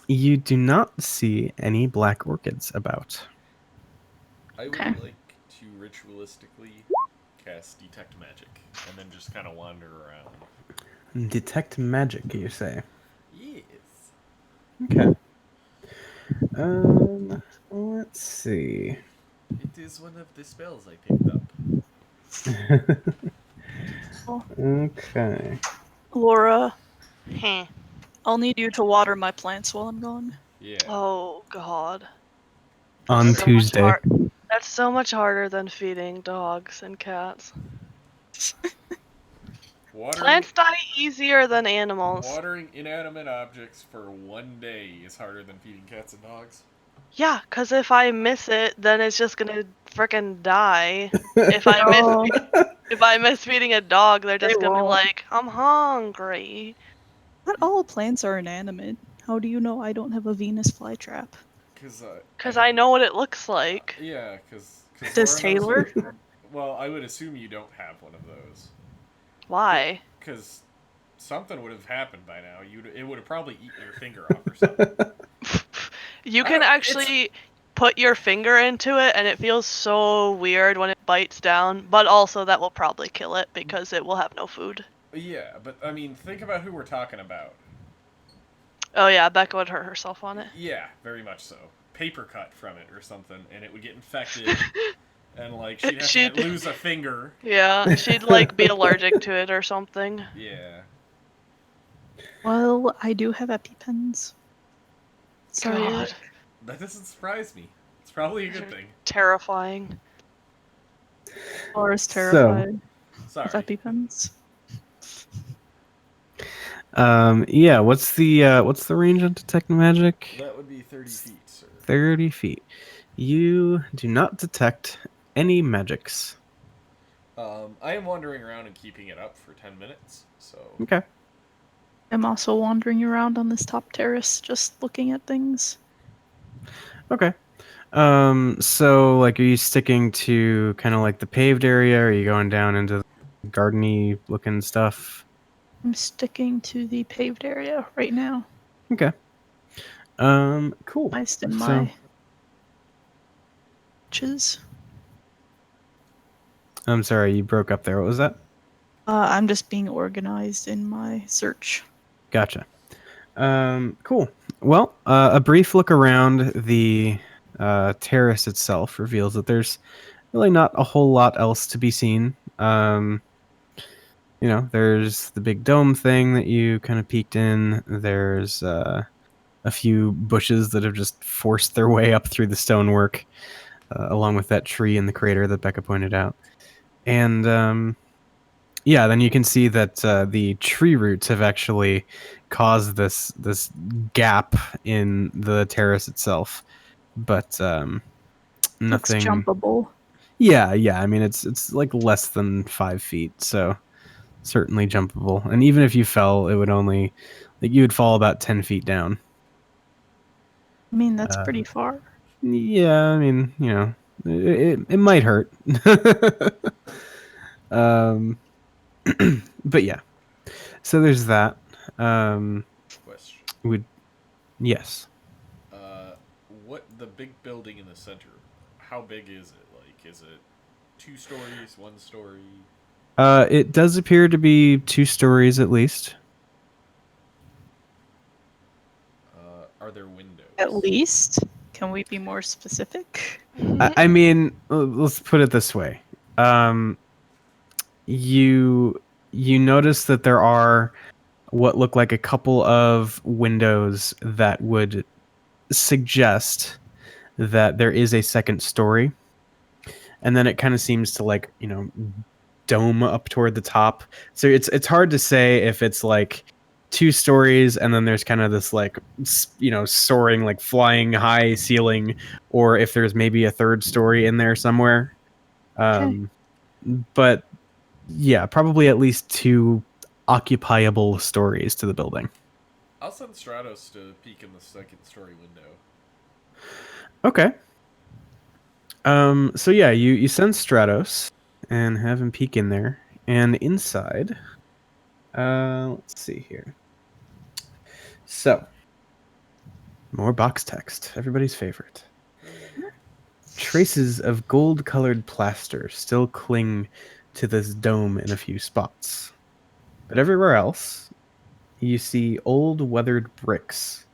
Speaker 4: You do not see any black orchids about.
Speaker 6: I would
Speaker 5: Okay.
Speaker 6: like to ritualistically cast Detect Magic, and then just kind of wander around.
Speaker 4: Detect magic, you say?
Speaker 6: Yes.
Speaker 4: Okay. Let's see.
Speaker 6: It is one of the spells I picked up.
Speaker 4: Okay.
Speaker 5: Laura,
Speaker 3: Heh.
Speaker 5: I'll need you to water my plants while I'm gone.
Speaker 6: Yeah.
Speaker 3: Oh god.
Speaker 4: On
Speaker 3: So much
Speaker 4: Tuesday.
Speaker 3: That's so much harder than feeding dogs and cats. Plants die easier than animals.
Speaker 6: Watering inanimate objects for 1 day is harder than feeding cats and dogs.
Speaker 3: Yeah, cause if I miss it, then it's just gonna frickin' die. If I miss feeding a dog, they're just
Speaker 5: They
Speaker 3: gonna be
Speaker 5: won't.
Speaker 3: like, I'm hungry.
Speaker 5: Not all plants are inanimate. How do you know I don't have a Venus flytrap?
Speaker 3: Cause I know what it looks like.
Speaker 6: Yeah, because...
Speaker 5: Does Taylor?
Speaker 6: Well, I would assume you don't have one of those.
Speaker 3: Why?
Speaker 6: Because something would have happened by now. It would have probably eaten your finger off or something.
Speaker 3: You can actually put your finger into it, and it feels so weird when it bites down, but also that will probably kill it because it will have no food.
Speaker 6: Yeah, but I mean, think about who we're talking about.
Speaker 3: Oh yeah, Becca would hurt herself on it.
Speaker 6: Yeah, very much so. Paper cut from it or something, and it would get infected, and like she'd have to lose a finger.
Speaker 3: Yeah, she'd like be allergic to it or something.
Speaker 6: Yeah.
Speaker 5: Well, I do have EpiPens. Sorry,
Speaker 3: God.
Speaker 5: Eric.
Speaker 6: That doesn't surprise me. It's probably a good thing.
Speaker 3: Terrifying.
Speaker 5: Or is
Speaker 4: So-
Speaker 5: terrified.
Speaker 6: Sorry.
Speaker 5: That depends.
Speaker 4: Yeah. What's the range on detect magic?
Speaker 6: That would be 30 feet, sir.
Speaker 4: 30 feet. You do not detect any magics.
Speaker 6: I am wandering around and keeping it up for 10 minutes, so...
Speaker 4: Okay.
Speaker 5: I'm also wandering around on this top terrace, just looking at things.
Speaker 4: Okay. So like, are you sticking to kind of like the paved area? Or are you going down into the gardeny looking stuff?
Speaker 5: I'm sticking to the paved area right now.
Speaker 4: Okay. Cool.
Speaker 5: Iced in
Speaker 4: So-
Speaker 5: my witches.
Speaker 4: I'm sorry, you broke up there. What was that?
Speaker 5: I'm just being organized in my search.
Speaker 4: Gotcha. Cool. Well, a brief look around the terrace itself reveals that there's really not a whole lot else to be seen. There's the big dome thing that you kind of peeked in. There's a few bushes that have just forced their way up through the stonework, along with that tree in the crater that Becca pointed out. And then you can see that the tree roots have actually caused this gap in the terrace itself, but nothing.
Speaker 5: Looks jumpable.
Speaker 4: Yeah. I mean, it's like less than 5 feet, so certainly jumpable. And even if you fell, it would only you would fall about 10 feet down.
Speaker 5: I mean, that's pretty far.
Speaker 4: Yeah, I mean, it might hurt. But yeah. So there's that.
Speaker 6: Question.
Speaker 4: Yes.
Speaker 6: What the big building in the center, how big is it? Like, is it 2 stories, 1 story?
Speaker 4: It does appear to be 2 stories at least.
Speaker 6: Are there windows?
Speaker 5: At least. Can we be more specific?
Speaker 4: I mean, let's put it this way. You notice that there are what look like a couple of windows that would suggest that there is a second story. And then it kind of seems to dome up toward the top. So it's hard to say if it's like 2 stories and then there's kind of this soaring, like flying high ceiling, or if there's maybe a 3rd story in there somewhere. But yeah, probably at least 2 occupiable stories to the building.
Speaker 6: I'll send Stratos to peek in the 2nd story window.
Speaker 4: Okay. So yeah, you send Stratos and have him peek in there. And inside, let's see here. So, more box text, everybody's favorite. Traces of gold-colored plaster still cling to this dome in a few spots. But everywhere else, you see old weathered bricks,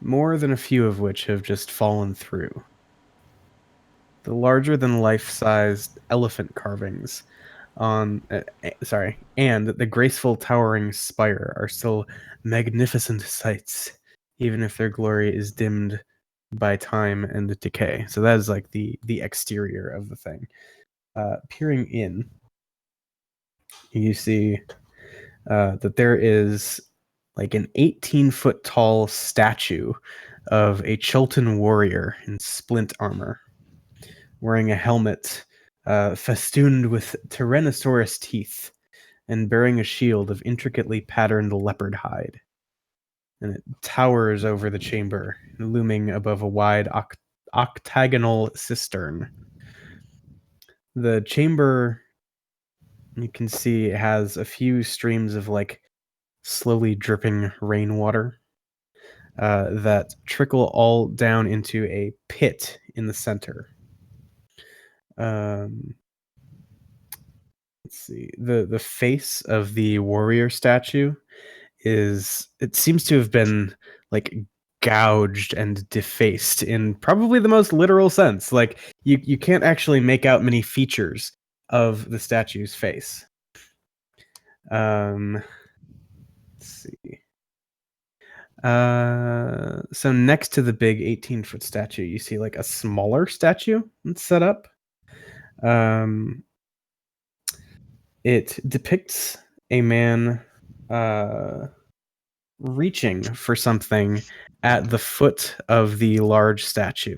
Speaker 4: more than a few of which have just fallen through. The larger-than-life-sized elephant carvings and the graceful towering spire are still magnificent sights, even if their glory is dimmed by time and decay. So that is like the exterior of the thing. Peering in, you see that there is like an 18-foot tall statue of a Chilton warrior in splint armor, wearing a helmet festooned with Tyrannosaurus teeth and bearing a shield of intricately patterned leopard hide. And it towers over the chamber, looming above a wide octagonal cistern. The chamber, you can see, has a few streams of slowly dripping rainwater that trickle all down into a pit in the center. Let's see. The face of the warrior statue it seems to have been gouged and defaced in probably the most literal sense. Like you can't actually make out many features of the statue's face. Let's see. So next to the big 18-foot statue, you see like a smaller statue that's set up. It depicts a man reaching for something at the foot of the large statue.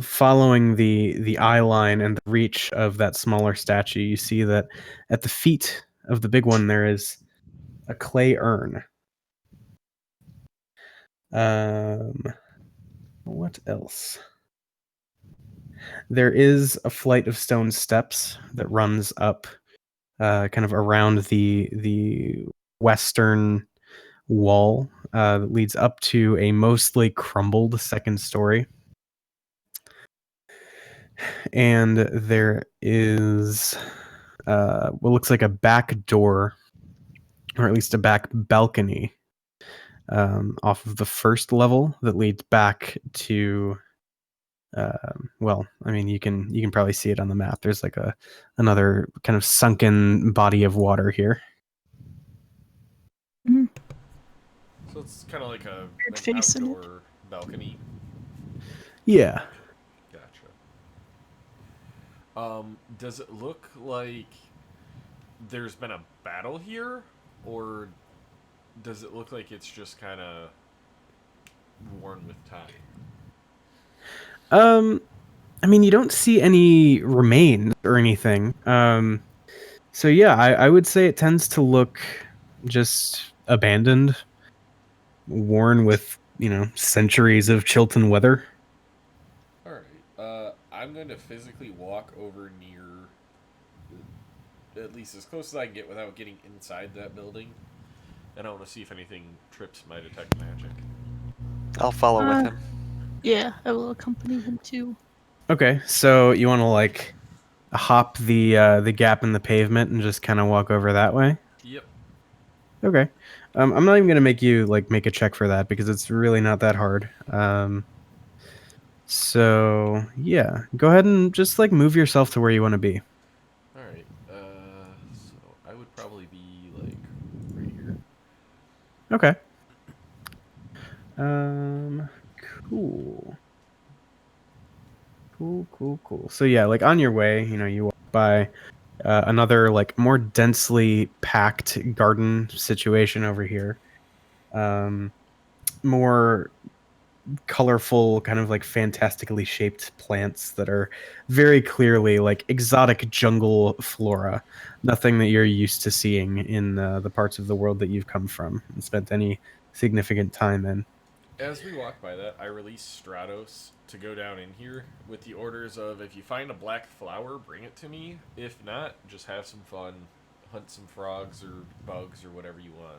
Speaker 4: Following the eye line and the reach of that smaller statue, you see that at the feet of the big one there is a clay urn. What else? There is a flight of stone steps that runs up, kind of around the western wall, that leads up to a mostly crumbled second story. And there is what looks like a back door, or at least a back balcony, off of the first level that leads back to. Well, I mean, you can probably see it on the map. There's like another kind of sunken body of water here.
Speaker 6: So it's kind of like an
Speaker 5: Facing it.
Speaker 6: outdoor balcony.
Speaker 4: Yeah.
Speaker 6: Gotcha. Does it look like there's been a battle here, or does it look like it's just kind of worn with time?
Speaker 4: I mean, you don't see any remains or anything. So yeah, I would say it tends to look just abandoned, worn with, centuries of Chilton weather.
Speaker 6: Alright, I'm going to physically walk over near, at least as close as I can get without getting inside that building, and I want to see if anything trips my detect magic.
Speaker 2: I'll follow with him.
Speaker 5: Yeah, I will accompany him too.
Speaker 4: Okay, so you want to like hop the gap in the pavement and just kind of walk over that way?
Speaker 6: Yep.
Speaker 4: Okay. I'm not even gonna make you make a check for that because it's really not that hard. So yeah, go ahead and just move yourself to where you want to be.
Speaker 6: Alright, so I would probably be right here.
Speaker 4: Okay. Cool. So yeah, on your way, you walk by another more densely packed garden situation over here. More colorful, kind of fantastically shaped plants that are very clearly exotic jungle flora. Nothing that you're used to seeing in the parts of the world that you've come from and spent any significant time in.
Speaker 6: As we walk by that, I release Stratos to go down in here with the orders of, if you find a black flower, bring it to me. If not, just have some fun, hunt some frogs or bugs or whatever you want.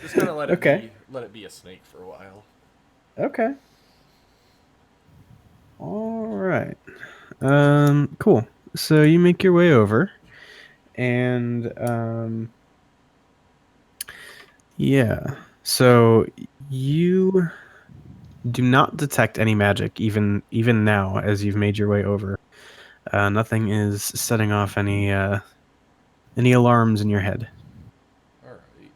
Speaker 6: Just kind of let it be a snake for a while.
Speaker 4: Okay. All right. Cool. So you make your way over, and yeah. So you do not detect any magic, even now, as you've made your way over. Nothing is setting off any alarms in your head.
Speaker 6: All right.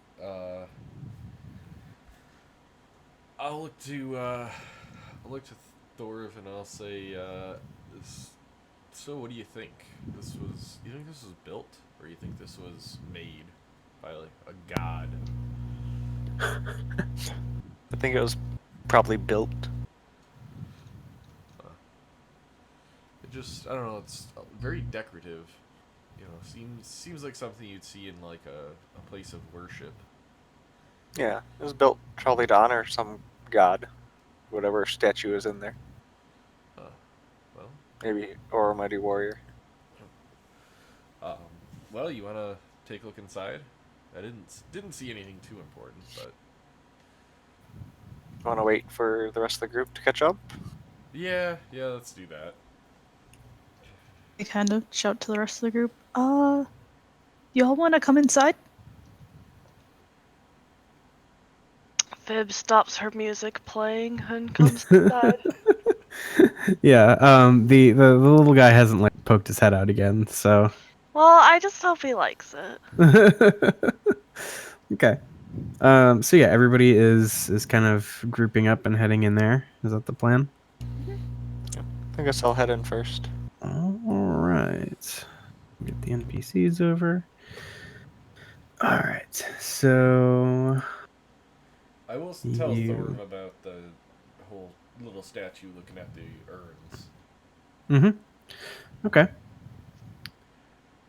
Speaker 6: I'll look to Thorv and I'll say, so what do you think? You think this was built, or you think this was made by a god?
Speaker 2: I think it was probably built.
Speaker 6: I don't know, it's very decorative. Seems like something you'd see in a place of worship.
Speaker 2: Yeah, it was built probably to honor some god, whatever statue is in there.
Speaker 6: Well,
Speaker 2: maybe, or a mighty warrior.
Speaker 6: Well, you wanna take a look inside? I didn't see anything too important, but
Speaker 2: Want to wait for the rest of the group to catch up?
Speaker 6: yeah, let's do that.
Speaker 5: I kind of shout to the rest of the group, y'all want to come inside?
Speaker 3: Fib stops her music playing and comes inside.
Speaker 4: Yeah, the little guy hasn't poked his head out again, so.
Speaker 3: Well, I just hope he likes it.
Speaker 4: Okay. So yeah, everybody is kind of grouping up and heading in there. Is that the plan?
Speaker 2: I guess I'll head in first.
Speaker 4: All right. Get the NPCs over. All right. So
Speaker 6: I will tell
Speaker 4: You-
Speaker 6: Thorm about the whole little statue looking at the urns.
Speaker 4: okay.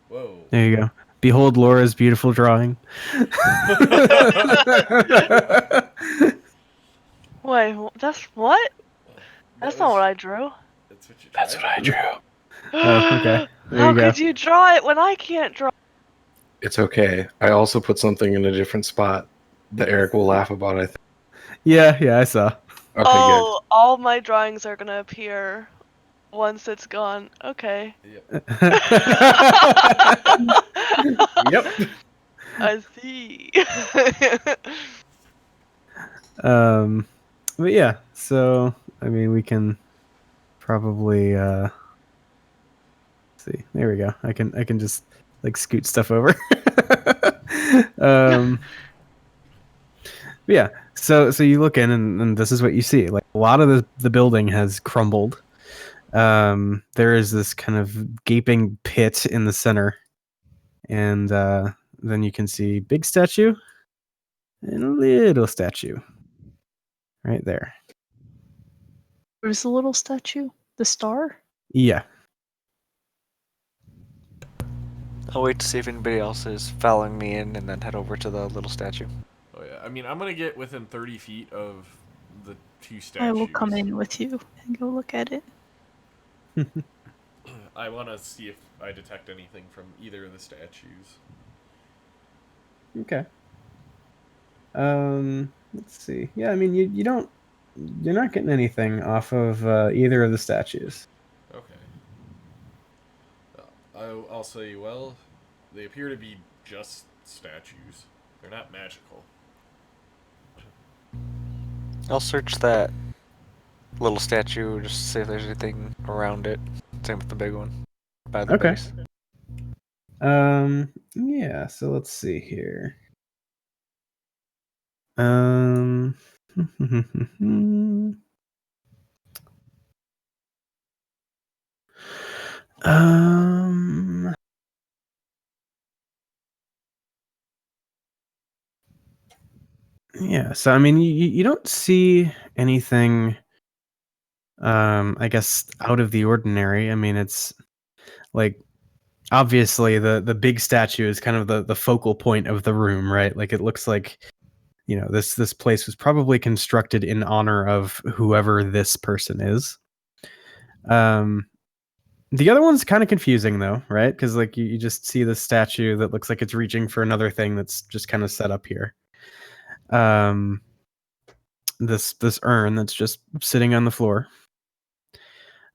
Speaker 6: Whoa.
Speaker 4: There you go. Behold Laura's beautiful drawing.
Speaker 3: Wait, that's what? That's not what I drew.
Speaker 6: That's what you
Speaker 1: That's what I drew.
Speaker 4: Oh, okay. There
Speaker 3: How
Speaker 4: you go.
Speaker 3: could you draw it when I can't draw?
Speaker 1: It's okay. I also put something in a different spot that Eric will laugh about, I think.
Speaker 4: Yeah, I saw.
Speaker 1: Okay,
Speaker 3: Oh, all my drawings are gonna appear once it's gone. Okay.
Speaker 6: Yep.
Speaker 4: Yep.
Speaker 3: I see.
Speaker 4: But yeah, so I mean we can probably see. There we go. I can just like scoot stuff over. But yeah, so you look in and this is what you see. Like a lot of the building has crumbled. There is this kind of gaping pit in the center, and then you can see big statue and a little statue right there.
Speaker 5: Where's the little statue? The star?
Speaker 4: Yeah.
Speaker 2: I'll wait to see if anybody else is following me in, and then head over to the little statue.
Speaker 6: Oh yeah. I mean, I'm gonna get within 30 feet of the two statues.
Speaker 5: I will come in with you and go look at it.
Speaker 6: I want to see if I detect anything from either of the statues.
Speaker 4: Okay. Let's see. Yeah, I mean, you're not getting anything off of either of the statues.
Speaker 6: Okay. I'll say, well, they appear to be just statues. They're not magical.
Speaker 2: I'll search that little statue just to see if there's anything around it. Same with the big one. By the
Speaker 4: Okay.
Speaker 2: base.
Speaker 4: Yeah, so let's see here. Um, um, yeah, so I mean, you don't see anything, I guess, out of the ordinary. I mean, it's like obviously the big statue is kind of the focal point of the room, right? Like it looks like, you know, this place was probably constructed in honor of whoever this person is. The other one's kind of confusing though, right? Because like you just see this statue that looks like it's reaching for another thing that's just kind of set up here. This urn that's just sitting on the floor.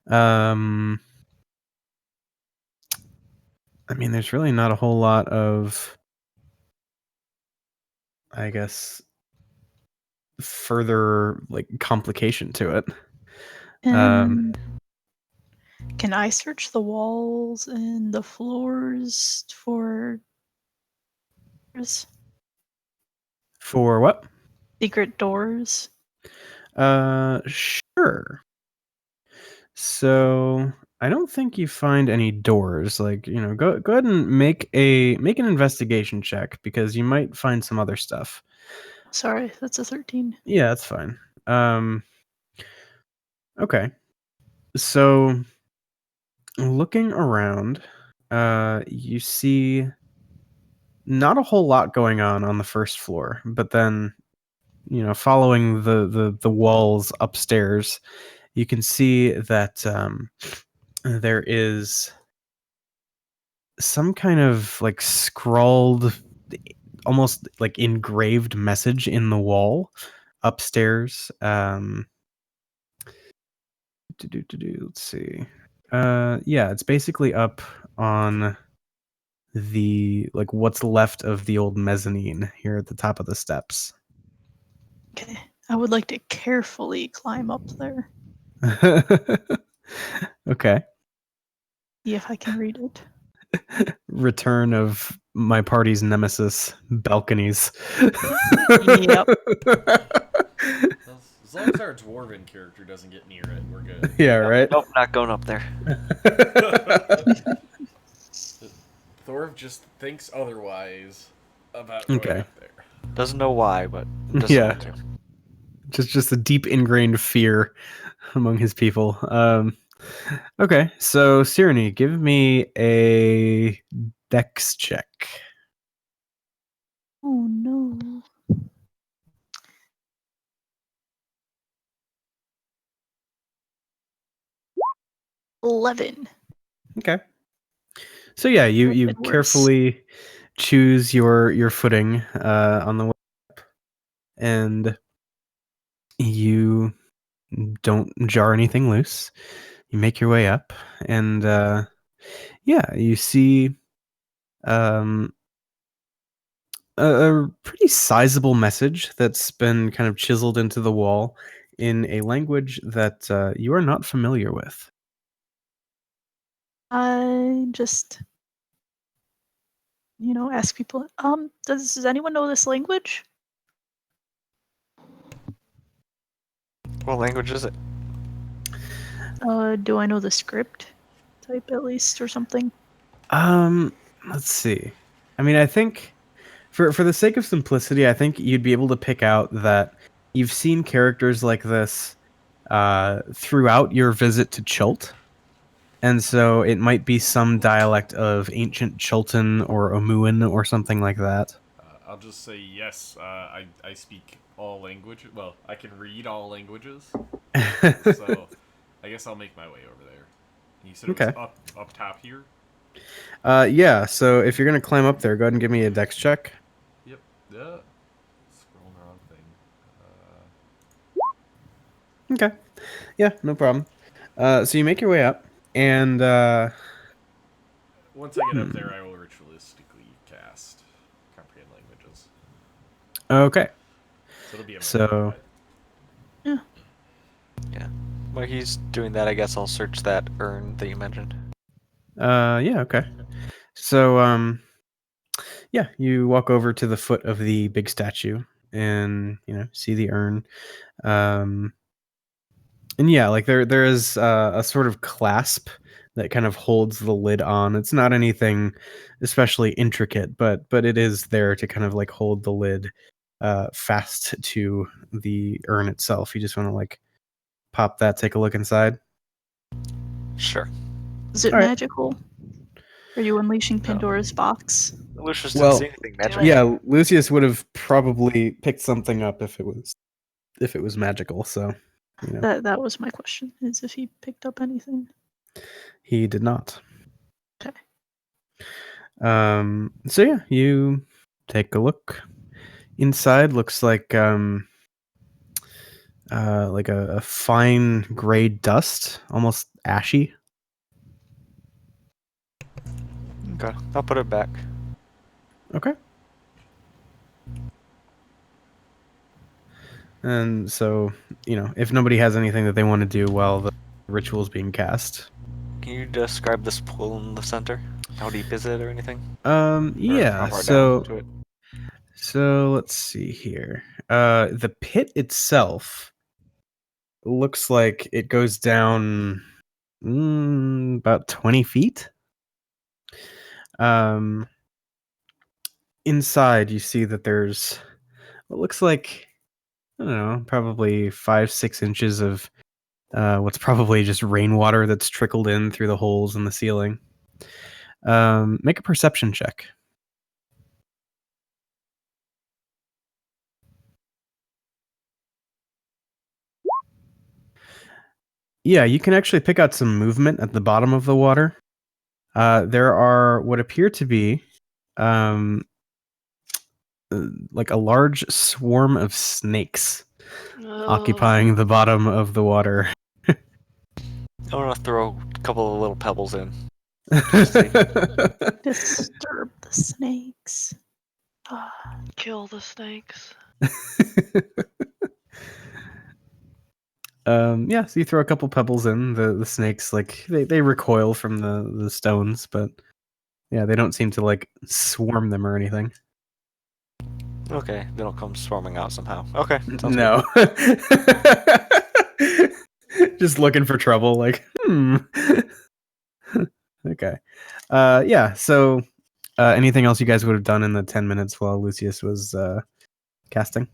Speaker 4: I mean, there's really not a whole lot of, I guess, further like complication to it.
Speaker 5: Can I search the walls and the floors for
Speaker 4: For what?
Speaker 5: secret doors?
Speaker 4: Sure. So I don't think you find any doors. Like, you know, go ahead and make an investigation check because you might find some other stuff.
Speaker 5: Sorry, that's a 13.
Speaker 4: Yeah, that's fine. Okay. So looking around, you see not a whole lot going on the first floor, but then, you know, following the walls upstairs, you can see that there is some kind of like scrawled, almost like engraved message in the wall upstairs. Let's see. Yeah, it's basically up on the like what's left of the old mezzanine here at the top of the steps.
Speaker 5: Okay, I would like to carefully climb up there.
Speaker 4: Okay.
Speaker 5: See if I can read it.
Speaker 4: Return of my party's nemesis, balconies.
Speaker 5: Yep.
Speaker 6: As long as our dwarven character doesn't get near it, we're good.
Speaker 4: Yeah, right.
Speaker 2: Nope, not going up there.
Speaker 6: Thorv just thinks otherwise about going
Speaker 4: Okay.
Speaker 6: up there.
Speaker 2: Doesn't know why, but doesn't
Speaker 4: Yeah.
Speaker 2: want to.
Speaker 4: Just a deep ingrained fear among his people. Okay, so Cyrene, give me a dex check.
Speaker 5: Oh no. $11.
Speaker 4: Okay. So yeah, you
Speaker 5: Could've been worse.
Speaker 4: carefully choose your footing on the way up, and you don't jar anything loose. You make your way up, and yeah, you see um, a pretty sizable message that's been kind of chiseled into the wall in a language that you are not familiar with.
Speaker 5: I just, ask people, does anyone know this language?
Speaker 2: What language is it?
Speaker 5: Do I know the script type at least or something?
Speaker 4: Let's see. I mean, I think for the sake of simplicity, I think you'd be able to pick out that you've seen characters like this throughout your visit to Chult. And so it might be some dialect of ancient Chultan or Omuan or something like that.
Speaker 6: I'll just say yes. I speak all languages. Well, I can read all languages. So I guess I'll make my way over there. You said it was
Speaker 4: Okay.
Speaker 6: up top here?
Speaker 4: Yeah, so if you're going to climb up there, go ahead and give me a dex check.
Speaker 6: Yep. Scrolling the wrong thing.
Speaker 4: Okay. Yeah, no problem. So you make your way up, and
Speaker 6: Once I get up there, I will ritualistically cast Comprehend Languages.
Speaker 4: okay.
Speaker 6: So it'll be a
Speaker 4: So-
Speaker 6: minute,
Speaker 2: While he's doing that, I guess I'll search that urn that you mentioned.
Speaker 4: Yeah, okay. So, yeah, you walk over to the foot of the big statue and, see the urn. And yeah, like there is a sort of clasp that kind of holds the lid on. It's not anything especially intricate, but it is there to kind of like hold the lid fast to the urn itself. You just want to like pop that, take a look inside.
Speaker 2: Sure.
Speaker 5: Is it
Speaker 4: All right.
Speaker 5: magical? Are you unleashing Pandora's box?
Speaker 2: Lucius
Speaker 4: Well,
Speaker 2: didn't see anything
Speaker 3: do
Speaker 2: magical.
Speaker 3: it.
Speaker 4: Yeah, Lucius would have probably picked something up if it was magical. So,
Speaker 5: That was my question, is if he picked up anything.
Speaker 4: he did not.
Speaker 5: Okay.
Speaker 4: So yeah, you take a look inside. Looks like a fine gray dust, almost ashy.
Speaker 2: Okay, I'll put it back.
Speaker 4: Okay. And so, if nobody has anything that they want to do while the ritual's being cast.
Speaker 2: Can you describe this pool in the center? How deep is it or anything? Or
Speaker 4: Yeah,
Speaker 2: how far
Speaker 4: so
Speaker 2: down to it?
Speaker 4: So let's see here. The pit itself looks like it goes down about 20 feet. Inside, you see that there's what looks like, I don't know, probably 5-6 inches of what's probably just rainwater that's trickled in through the holes in the ceiling. Make a perception check. Yeah, you can actually pick out some movement at the bottom of the water. There are what appear to be like a large swarm of snakes occupying the bottom of the water.
Speaker 2: I want to throw a couple of little pebbles in.
Speaker 5: Disturb the snakes.
Speaker 3: Kill the snakes.
Speaker 4: Yeah, so you throw a couple pebbles in. The snakes, like, they recoil from the stones, but Yeah, they don't seem to like swarm them or anything.
Speaker 2: Okay, they don't come swarming out somehow. Okay, sounds
Speaker 4: No. Just looking for trouble, like, Okay. Yeah, so anything else you guys would have done in the 10 minutes while Lucius was casting?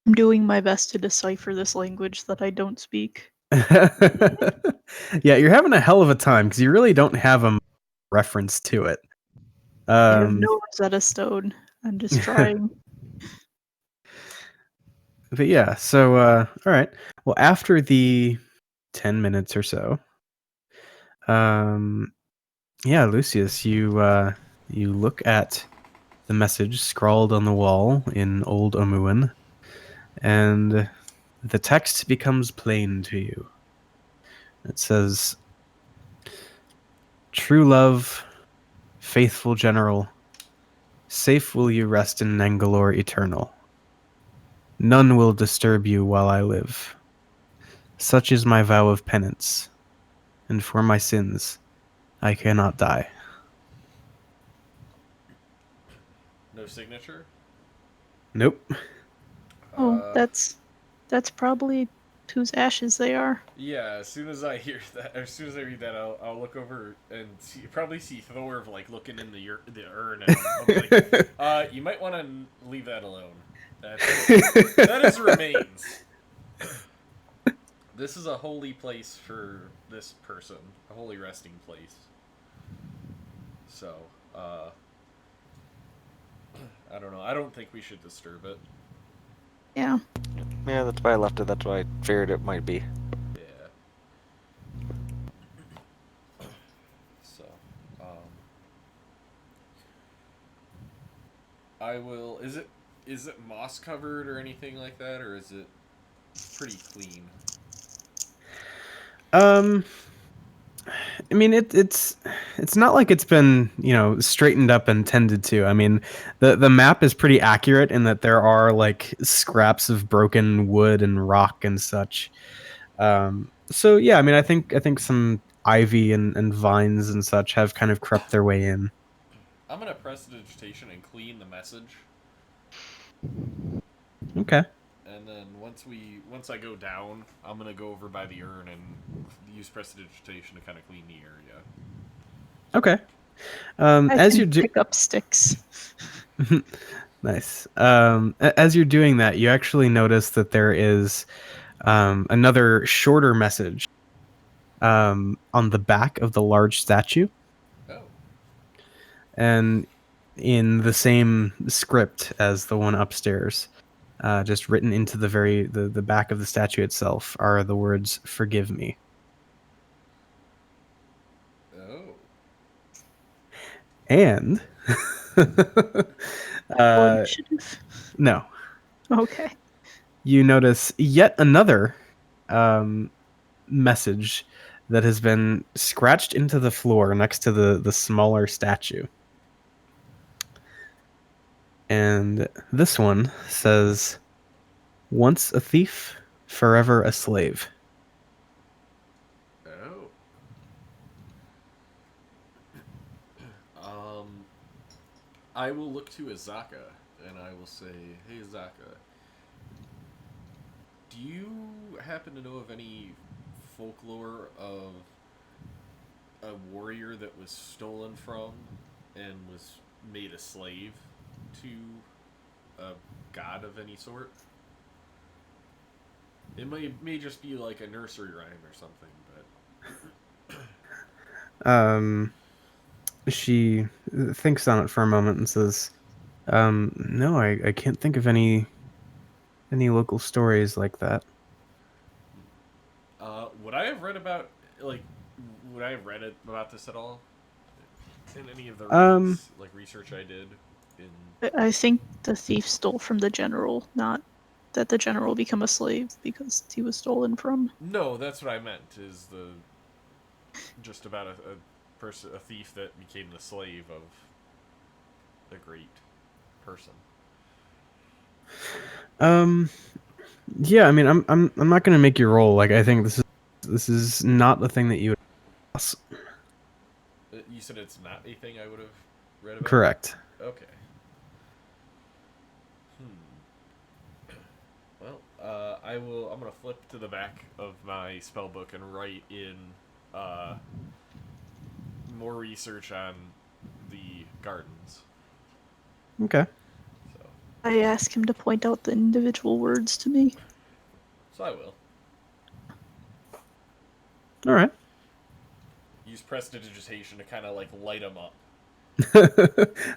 Speaker 5: I'm doing my best to decipher this language that I don't speak.
Speaker 4: Yeah, you're having a hell of a time because you really don't have a reference to it.
Speaker 5: I have no Rosetta Stone. I'm just trying.
Speaker 4: But yeah, so all right. Well, after the 10 minutes or so, yeah, Lucius, you look at the message scrawled on the wall in Old Omuan, and the text becomes plain to you. It says, "True love, faithful general, safe will you rest in Nangalore eternal. None will disturb you while I live. Such is my vow of penance, and for my sins I cannot die."
Speaker 6: No signature?
Speaker 4: Nope.
Speaker 5: Oh, that's probably whose ashes they are.
Speaker 6: Yeah, as soon as I hear that, as soon as I read that, I'll look over and probably see Thor like looking in the urn, and I'll be like, you might want to leave that alone. That is remains. This is a holy place for this person, a holy resting place. So, I don't know. I don't think we should disturb it.
Speaker 5: Yeah.
Speaker 2: Yeah, that's why I left it. That's why I figured it might be.
Speaker 6: Yeah. So, I will. Is it moss covered or anything like that, or is it pretty clean?
Speaker 4: I mean, it's not like it's been, straightened up and tended to. I mean, the map is pretty accurate in that there are like scraps of broken wood and rock and such. So yeah, I mean, I think some ivy and vines and such have kind of crept their way in.
Speaker 6: I'm gonna prestidigitation and clean the message,
Speaker 4: Okay.
Speaker 6: and then once I go down, I'm gonna go over by the urn and use prestidigitation to kind of clean the area.
Speaker 4: Okay.
Speaker 5: I
Speaker 4: As
Speaker 5: can
Speaker 4: you're
Speaker 5: pick up sticks.
Speaker 4: Nice. As you're doing that, you actually notice that there is another shorter message on the back of the large statue,
Speaker 6: Oh.
Speaker 4: and in the same script as the one upstairs, just written into the back of the statue itself are the words "Forgive me."
Speaker 6: Oh.
Speaker 4: And
Speaker 5: Initiative?
Speaker 4: no,
Speaker 5: Okay.
Speaker 4: you notice yet another message that has been scratched into the floor next to the smaller statue. And this one says, "Once a thief, forever a slave."
Speaker 6: Oh. I will look to Azaka and I will say, "Hey Azaka, do you happen to know of any folklore of a warrior that was stolen from and was made a slave to a god of any sort? It may just be like a nursery rhyme or something, but
Speaker 4: She thinks on it for a moment and says, "No, I can't think of any local stories like that."
Speaker 6: would I have read about about this at all in any of the research I did in?
Speaker 5: I think the thief stole from the general, not that the general become a slave because he was stolen from.
Speaker 6: No, that's what I meant. Is just about a thief that became the slave of a great person.
Speaker 4: Yeah, I mean, I'm not gonna make you roll. Like, I think this is not the thing that you would.
Speaker 6: You said it's not a thing I would have read about?
Speaker 4: Correct.
Speaker 6: Okay. Well, I'm gonna flip to the back of my spell book and write in more research on the gardens.
Speaker 4: Okay.
Speaker 6: So,
Speaker 5: I ask him to point out the individual words to me.
Speaker 6: so I will
Speaker 4: All right.
Speaker 6: use prestidigitation to kind of like light them up.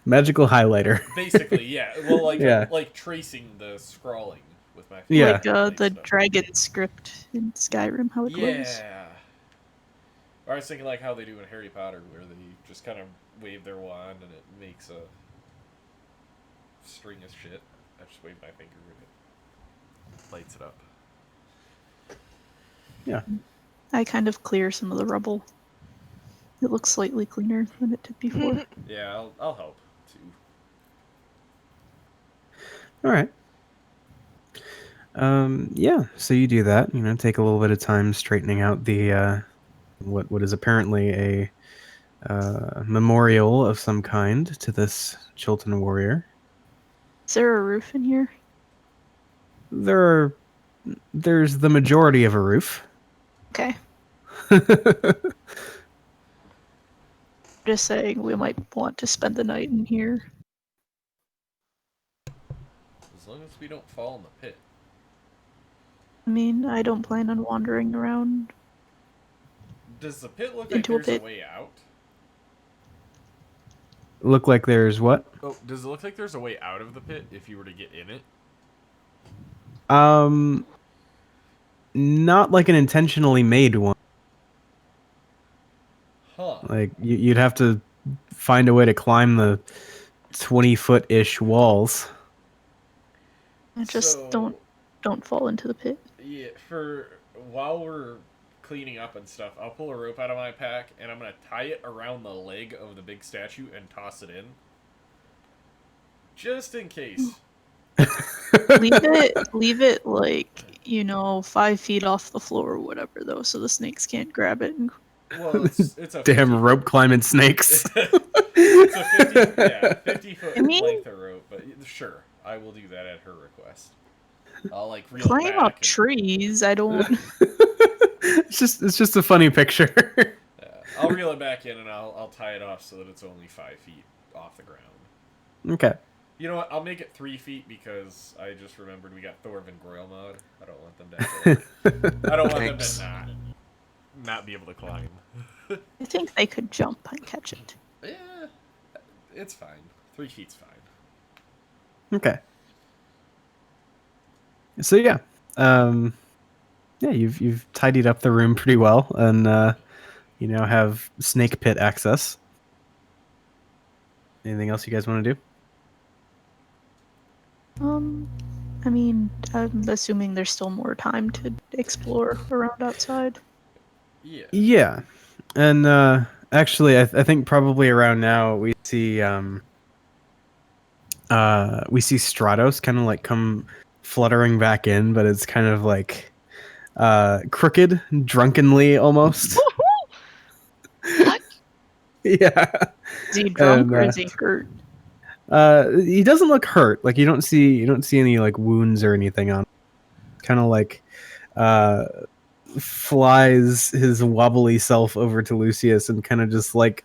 Speaker 4: Magical highlighter.
Speaker 6: Basically, yeah. Well, like
Speaker 4: Yeah.
Speaker 6: like tracing the scrawling with my
Speaker 4: Yeah.
Speaker 5: Like the dragon script in Skyrim, how it goes.
Speaker 6: Yeah. Or I was thinking like how they do in Harry Potter, where they just kind of wave their wand and it makes a string of shit. I just wave my finger and it lights it up.
Speaker 4: Yeah.
Speaker 5: I kind of clear some of the rubble. It looks slightly cleaner than it did before.
Speaker 6: Yeah, I'll help too.
Speaker 4: All right. Yeah. So you do that. Take a little bit of time straightening out the what is apparently a memorial of some kind to this Chilton warrior.
Speaker 5: Is there a roof in here?
Speaker 4: There's the majority of a roof.
Speaker 5: Okay. Just saying we might want to spend the night in here.
Speaker 6: As long as we don't fall in the pit.
Speaker 5: I mean, I don't plan on wandering around.
Speaker 6: Does the pit look like
Speaker 5: Into a
Speaker 6: there's a
Speaker 5: pit.
Speaker 6: way out?
Speaker 4: Look like there's what?
Speaker 6: Oh, does it look like there's a way out of the pit if you were to get in it?
Speaker 4: Not like an intentionally made one.
Speaker 6: Huh.
Speaker 4: Like you'd have to find a way to climb the 20-foot-ish walls.
Speaker 5: Just
Speaker 6: So-
Speaker 5: don't fall into the pit.
Speaker 6: Yeah, while we're cleaning up and stuff, I'll pull a rope out of my pack and I'm gonna tie it around the leg of the big statue and toss it in. Just in case.
Speaker 5: Leave it like, 5 feet off the floor or whatever though, so the snakes can't grab it. And
Speaker 6: Well, it's a
Speaker 4: Damn
Speaker 6: 50
Speaker 4: rope climbing snakes.
Speaker 6: it's a 50 foot
Speaker 5: I mean-
Speaker 6: length of rope, but sure, I will do that at her request. I'll like reel it
Speaker 5: climb
Speaker 6: back
Speaker 5: up
Speaker 6: and-
Speaker 5: trees. I don't.
Speaker 4: it's just a funny picture.
Speaker 6: Yeah, I'll reel it back in and I'll tie it off so that it's only 5 feet off the ground.
Speaker 4: Okay.
Speaker 6: You know what? I'll make it 3 feet because I just remembered we got Thorvin Groilmod. I don't want them to. I don't want them
Speaker 2: Thanks.
Speaker 6: to not be able to climb.
Speaker 5: I think they could jump and catch it.
Speaker 6: Yeah, it's fine. 3 feet's fine.
Speaker 4: Okay. So yeah, you've tidied up the room pretty well, and you now have snake pit access. Anything else you guys want to do?
Speaker 5: I mean, I'm assuming there's still more time to explore around outside.
Speaker 6: Yeah.
Speaker 4: Yeah, and actually, I think probably around now we see Stratos kind of like come fluttering back in, but it's kind of like crooked, drunkenly almost.
Speaker 3: What?
Speaker 4: Yeah.
Speaker 5: Is he drunk
Speaker 4: And,
Speaker 5: or is he hurt?
Speaker 4: He doesn't look hurt. Like you don't see any like wounds or anything on. Kind of like flies his wobbly self over to Lucius and kind of just like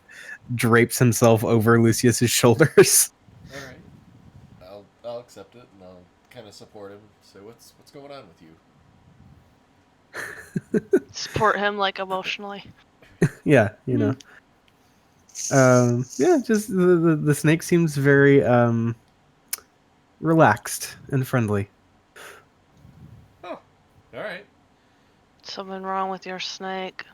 Speaker 4: drapes himself over Lucius's shoulders.
Speaker 6: All right. I'll accept it and I'll kind of support him. So what's going on with you?
Speaker 3: Support him like emotionally.
Speaker 4: Yeah, yeah, just the snake seems very relaxed and friendly.
Speaker 6: Oh, all right.
Speaker 3: Something wrong with your snake.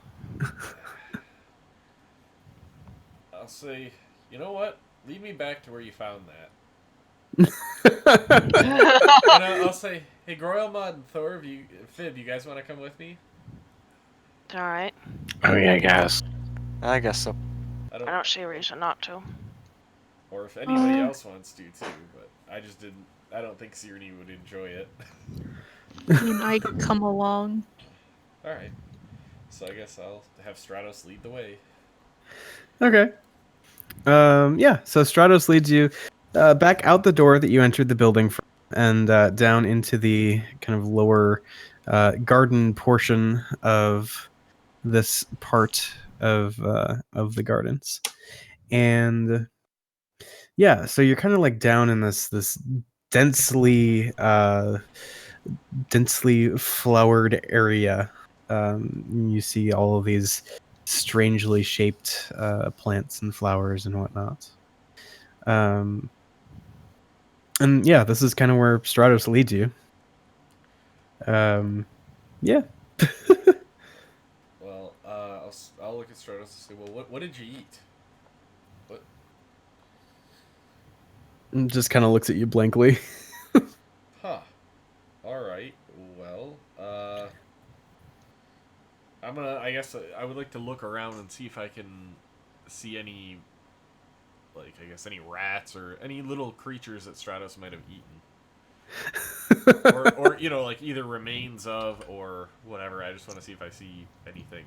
Speaker 6: I'll say, you know what? Lead me back to where you found that. And I'll say, hey, Groilmod and Thor, Fib, you guys want to come with me?
Speaker 3: Alright.
Speaker 1: I mean, I guess.
Speaker 2: I guess so.
Speaker 6: I
Speaker 3: I
Speaker 6: don't,
Speaker 3: don't see a reason not to.
Speaker 6: or if anybody else wants to too, but I just didn't. I don't think Sierne would enjoy it.
Speaker 5: I mean, I could come along.
Speaker 6: All right. So I guess I'll have Stratos lead the way.
Speaker 4: Okay. Yeah. So Stratos leads you back out the door that you entered the building from, and down into the kind of lower garden portion of this part of the gardens. And yeah, so you're kind of like down in this densely densely flowered area. You see all of these strangely shaped plants and flowers and whatnot. And yeah, this is kind of where Stratos leads you. Yeah.
Speaker 6: Well, I'll look at Stratos and say, well, what did you eat? What?
Speaker 4: And just kind of looks at you blankly.
Speaker 6: Huh. All right. Well, I guess I would like to look around and see if I can see any, like, I guess any rats or any little creatures that Stratos might have eaten. or you know, like either remains of or whatever. I just want to see if I see anything.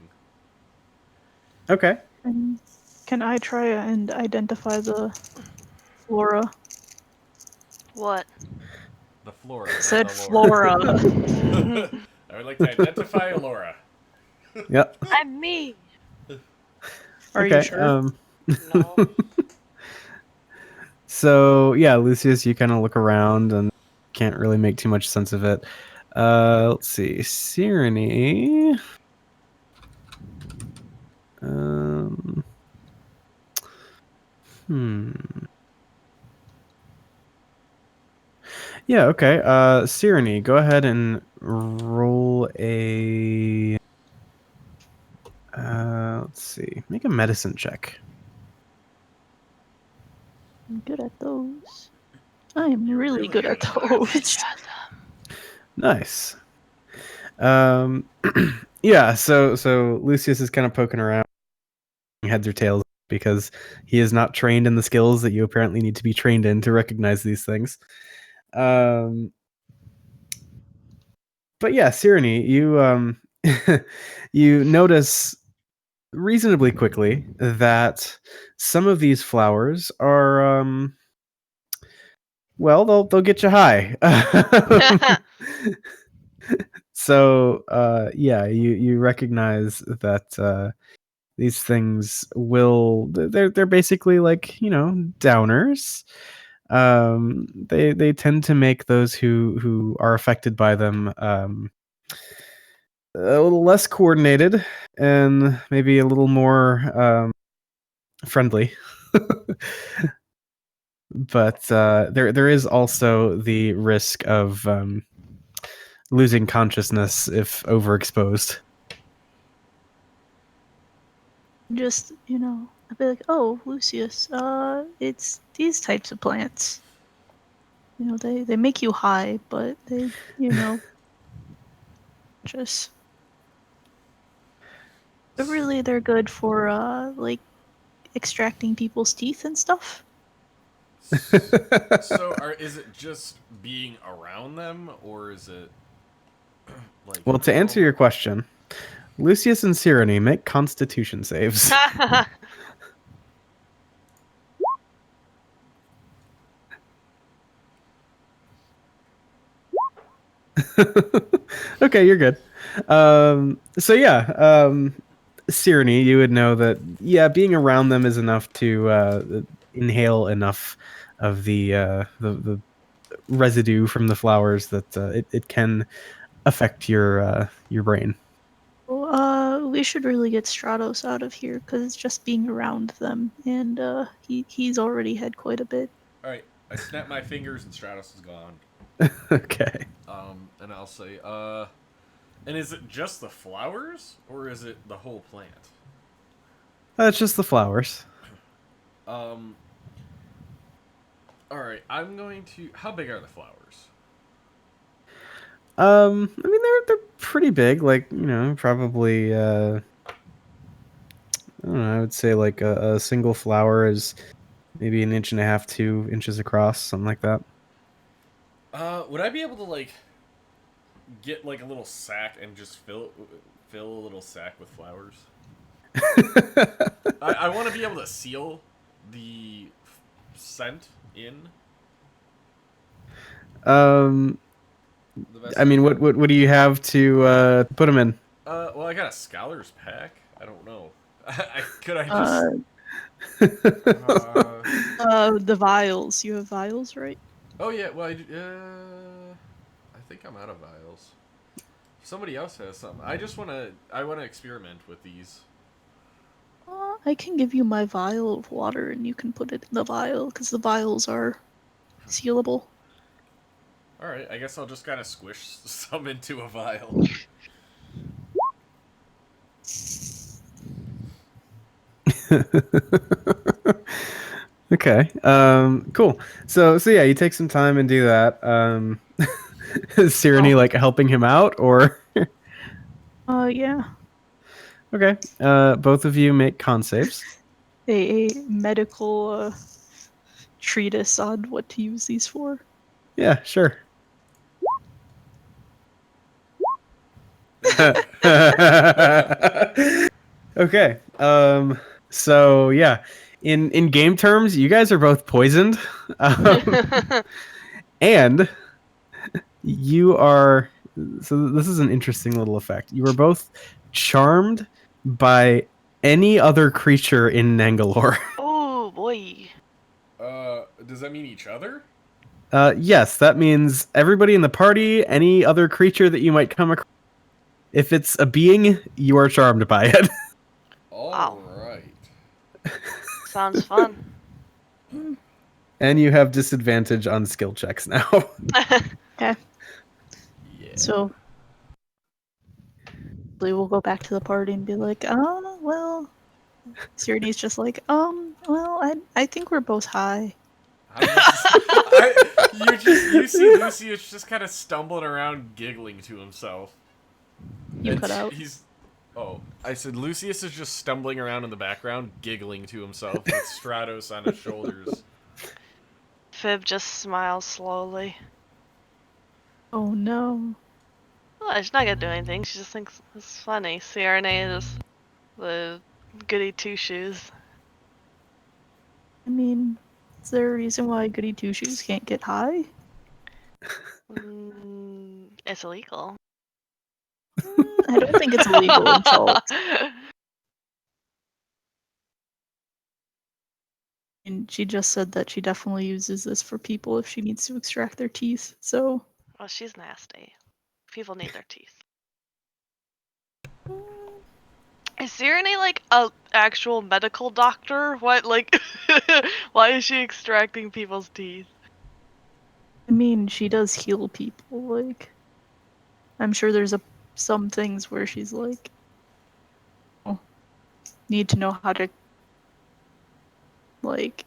Speaker 4: Okay.
Speaker 5: And can I try and identify the flora?
Speaker 3: What?
Speaker 6: The flora. not
Speaker 5: Said
Speaker 6: the Laura.
Speaker 5: flora.
Speaker 6: I would like to identify Laura.
Speaker 4: Yep.
Speaker 3: I'm me.
Speaker 5: Are
Speaker 4: Okay.
Speaker 5: you sure?
Speaker 3: No.
Speaker 4: So yeah, Lucius, you kind of look around and can't really make too much sense of it. Let's see, Cyrenny. Um. Hmm. Yeah. Okay. Cyrenny, go ahead and roll a. Let's see. Make a medicine check.
Speaker 5: I'm good at those. I am really
Speaker 6: really
Speaker 5: good
Speaker 6: good
Speaker 5: at
Speaker 6: at that.
Speaker 5: those.
Speaker 4: Nice. Yeah, so Lucius is kind of poking around, heads or tails, because he is not trained in the skills that you apparently need to be trained in to recognize these things. But yeah, Cyrenny, you you notice reasonably quickly that some of these flowers are well, they'll get you high. So yeah, you recognize that these things they're basically like, you know, downers. They tend to make those who are affected by them a little less coordinated and maybe a little more friendly. But there is also the risk of losing consciousness if overexposed.
Speaker 5: Just, I'd be like, oh, Lucius, it's these types of plants. They make you high, but they, just. But really, they're good for, like, extracting people's teeth and stuff.
Speaker 6: So, is it just being around them, or is it like?
Speaker 4: Well, to answer your question, Lucius and Cyrenny make Constitution saves. Okay, you're good. So yeah, Cyrenny, you would know that yeah, being around them is enough to inhale enough of the residue from the flowers that it can affect your brain.
Speaker 5: Well, we should really get Stratos out of here because it's just being around them, and he's already had quite a bit.
Speaker 6: All right, I snap my fingers and Stratos is gone.
Speaker 4: Okay.
Speaker 6: And I'll say, and is it just the flowers, or is it the whole plant?
Speaker 4: It's just the flowers.
Speaker 6: All right, I'm going to. How big are the flowers?
Speaker 4: I mean they're pretty big, like, you know, probably I don't know, I would say like a single flower is maybe 1.5 to 2 inches across, something like that.
Speaker 6: Would I be able to like get like a little sack and just fill a little sack with flowers? I want to be able to seal the scent in.
Speaker 4: Um,
Speaker 6: The best
Speaker 4: I mean, what do you have to put them in?
Speaker 6: Well, I got a scholar's pack. I don't know. Could I
Speaker 5: Uh,
Speaker 6: just?
Speaker 5: the vials. You have vials, right?
Speaker 6: Oh yeah. Well, I think I'm out of vials. Somebody else has some. I wanna experiment with these.
Speaker 5: I can give you my vial of water, and you can put it in the vial because the vials are sealable.
Speaker 6: All right. I guess I'll just kind of squish some into a vial.
Speaker 4: Okay. Cool. So yeah, you take some time and do that. Is Sirenny like helping him out, or?
Speaker 5: Yeah.
Speaker 4: Okay. Both of you make con saves.
Speaker 5: A medical treatise on what to use these for.
Speaker 4: Yeah, sure. Okay. So yeah, in game terms, you guys are both poisoned, and you are. So this is an interesting little effect. You are both charmed by any other creature in Nangalore.
Speaker 3: Oh boy.
Speaker 6: Does that mean each other?
Speaker 4: Yes, that means everybody in the party, any other creature that you might come across. If it's a being, you are charmed by it.
Speaker 6: All right.
Speaker 3: Sounds fun.
Speaker 4: And you have disadvantage on skill checks now.
Speaker 6: Yeah.
Speaker 5: So we will go back to the party and be like, oh, well. Sirine's just like, well, I think we're both high.
Speaker 6: You see Lucius just kind of stumbling around, giggling to himself.
Speaker 5: You
Speaker 6: And
Speaker 5: cut out.
Speaker 6: Oh, I said Lucius is just stumbling around in the background, giggling to himself with Stratos on his shoulders.
Speaker 3: Fib just smiles slowly.
Speaker 5: Oh no.
Speaker 3: Well, she's not gonna do anything. She just thinks it's funny. CRNA is the goody two shoes.
Speaker 5: I mean, is there a reason why goody two shoes can't get high?
Speaker 3: It's illegal.
Speaker 5: I don't think it's illegal in Salt. And she just said that she definitely uses this for people if she needs to extract their teeth. So
Speaker 3: Well, she's nasty. People need their teeth. Is Sirene like a actual medical doctor? What like why is she extracting people's teeth?
Speaker 5: I mean, she does heal people. Like, I'm sure there's some things where she's like, oh, need to know how to like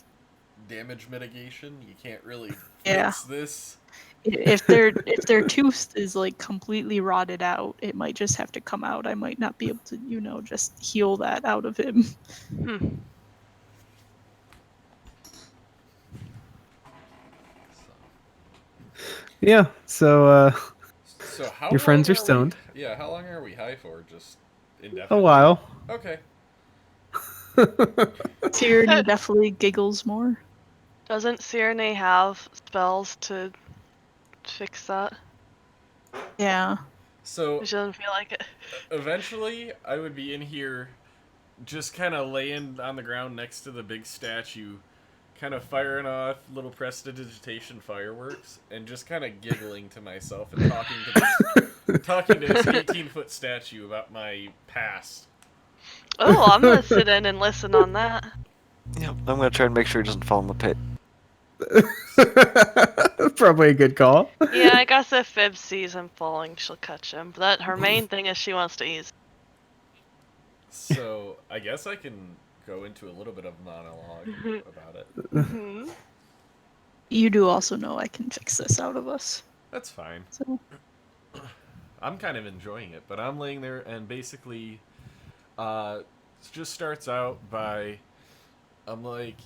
Speaker 6: Damage mitigation? You can't really
Speaker 5: Yeah.
Speaker 6: fix this.
Speaker 5: if their tooth is like completely rotted out, it might just have to come out. I might not be able to, just heal that out of him.
Speaker 4: Yeah, so
Speaker 6: So how
Speaker 4: your friends
Speaker 6: long
Speaker 4: are stoned.
Speaker 6: Yeah, how long are we high for? Just
Speaker 4: A
Speaker 6: indefinitely?
Speaker 4: while.
Speaker 6: Okay.
Speaker 5: Tyranny definitely giggles more.
Speaker 3: Doesn't Sirene have spells to fix that?
Speaker 6: So
Speaker 5: Yeah.
Speaker 3: She doesn't feel like it.
Speaker 6: eventually, I would be in here, just kind of laying on the ground next to the big statue, kind of firing off little prestidigitation fireworks, and just kind of giggling to myself and talking to this 18-foot statue about my past.
Speaker 3: Oh, I'm gonna sit in and listen on that.
Speaker 2: Yep, I'm gonna try and make sure he doesn't fall in the pit.
Speaker 4: Probably a good call.
Speaker 3: Yeah, I guess if Fib sees him falling, she'll catch him. But her main thing is she wants to ease.
Speaker 6: So I guess I can go into a little bit of monologue about it.
Speaker 5: You do also know I can fix this out of us.
Speaker 6: That's fine.
Speaker 5: So
Speaker 6: I'm kind of enjoying it, but I'm laying there and basically, it just starts out by, I'm like,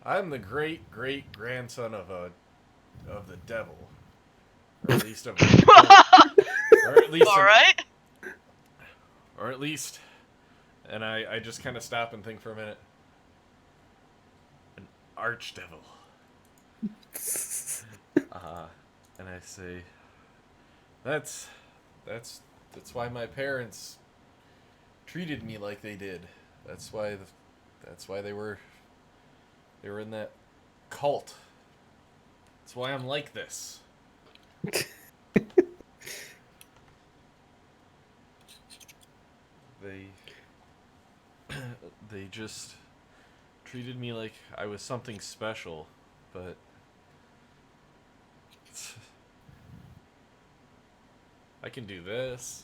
Speaker 6: I'm the great great grandson of the devil, or at least of, or at least,
Speaker 3: All right.
Speaker 6: Or at least, and I just kind of stop and think for a minute. An archdevil. And I say, that's why my parents treated me like they did. That's why they were in that cult. That's why I'm like this. They just treated me like I was something special, but I can do this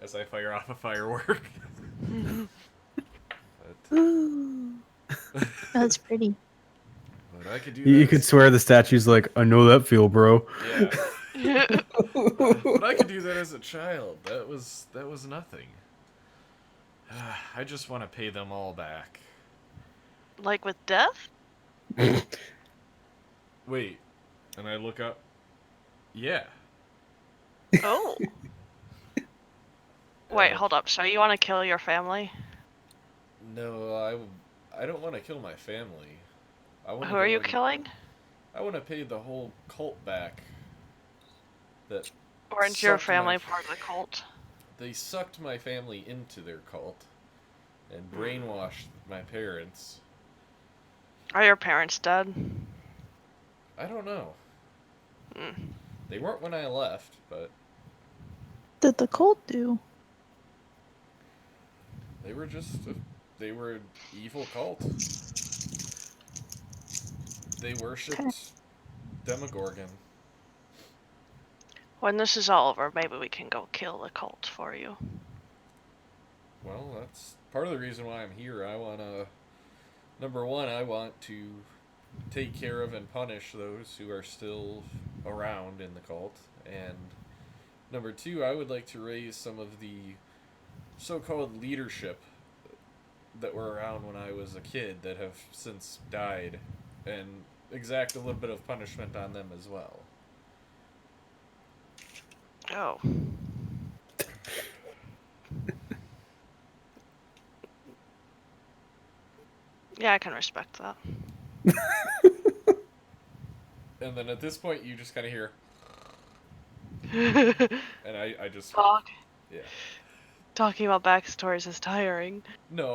Speaker 6: as I fire off a firework.
Speaker 5: Ooh, that's pretty.
Speaker 6: But I could do
Speaker 4: You
Speaker 6: this.
Speaker 4: could swear the statue's like, I know that feel, bro.
Speaker 6: Yeah. But I could do that as a child. That was nothing. I just want to pay them all back.
Speaker 3: Like with death?
Speaker 6: Wait, and I look up. Yeah.
Speaker 3: Oh. Wait, hold up. So you want to kill your family?
Speaker 6: No, I don't want to kill my family.
Speaker 3: Who are you killing?
Speaker 6: I want to pay the whole cult back. That
Speaker 3: Or is your
Speaker 6: sucked my
Speaker 3: family
Speaker 6: f-
Speaker 3: part of the cult?
Speaker 6: They sucked my family into their cult and brainwashed my parents.
Speaker 3: Are your parents dead?
Speaker 6: I don't know.
Speaker 3: Mm.
Speaker 6: They weren't when I left, but
Speaker 5: Did the cult do?
Speaker 6: they were they were an evil cult. They worshipped Demogorgon.
Speaker 3: When this is all over, maybe we can go kill the cult for you.
Speaker 6: Well, that's part of the reason why I'm here. Number one, I want to take care of and punish those who are still around in the cult. And number two, I would like to raise some of the so-called leadership that were around when I was a kid that have since died and exact a little bit of punishment on them as well.
Speaker 3: Oh. Yeah, I can respect that.
Speaker 6: And then at this point, you just kind of hear, and I just,
Speaker 3: Talk.
Speaker 6: yeah.
Speaker 3: Talking about backstories is tiring.
Speaker 6: No,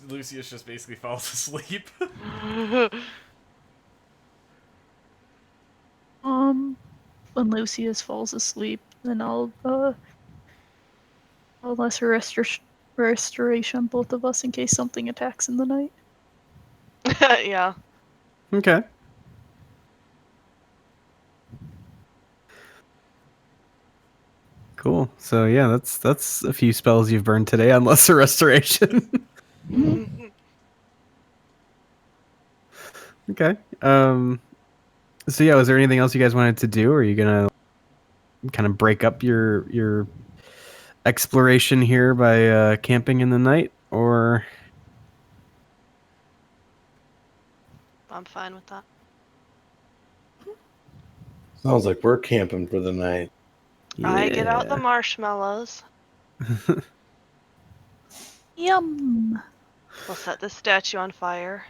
Speaker 6: Lucius just basically falls asleep.
Speaker 5: When Lucius falls asleep, then I'll lesser restoration both of us in case something attacks in the night.
Speaker 3: Yeah.
Speaker 4: Okay. Cool. So yeah, that's a few spells you've burned today on lesser restoration. Okay. So yeah, was there anything else you guys wanted to do, or are you gonna kind of break up your exploration here by camping in the night, or?
Speaker 3: I'm fine with that.
Speaker 1: Sounds like we're camping for the night.
Speaker 3: I get out the marshmallows.
Speaker 5: Yum!
Speaker 3: We'll set the statue on fire.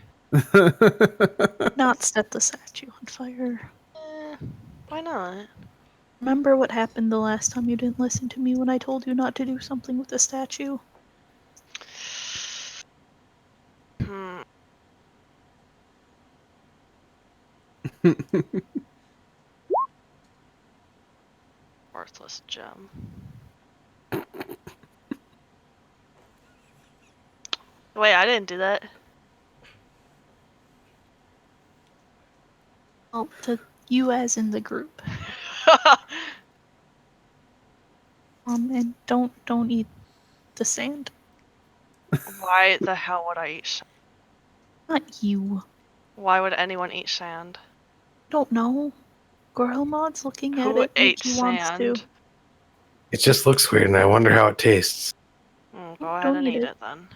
Speaker 5: Not set the statue on fire.
Speaker 3: Why not?
Speaker 5: Remember what happened the last time you didn't listen to me when I told you not to do something with the statue?
Speaker 3: Worthless gem. Wait, I didn't do that.
Speaker 5: Oh, to you as in the group. And don't eat the sand.
Speaker 3: Why the hell would I eat sand?
Speaker 5: Not you.
Speaker 3: Why would anyone eat sand?
Speaker 5: Don't know. Gorhelmod's looking at
Speaker 3: Who
Speaker 5: it
Speaker 3: ate
Speaker 5: like he wants to.
Speaker 3: sand?
Speaker 1: It just looks weird, and I wonder how it tastes.
Speaker 3: Go
Speaker 5: Don't
Speaker 3: ahead and
Speaker 5: eat
Speaker 3: eat
Speaker 5: it.
Speaker 3: it then.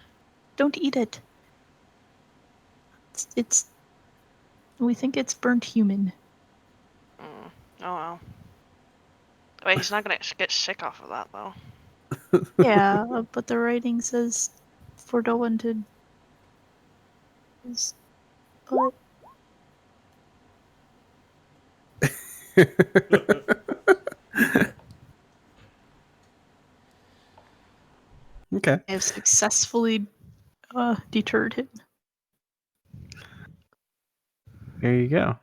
Speaker 5: Don't eat it. It's we think it's burnt human.
Speaker 3: Oh well. Wait, he's not gonna get sick off of that though.
Speaker 5: Yeah, but the writing says for no one to. But
Speaker 4: Okay.
Speaker 5: I have successfully deterred him.
Speaker 4: There you go.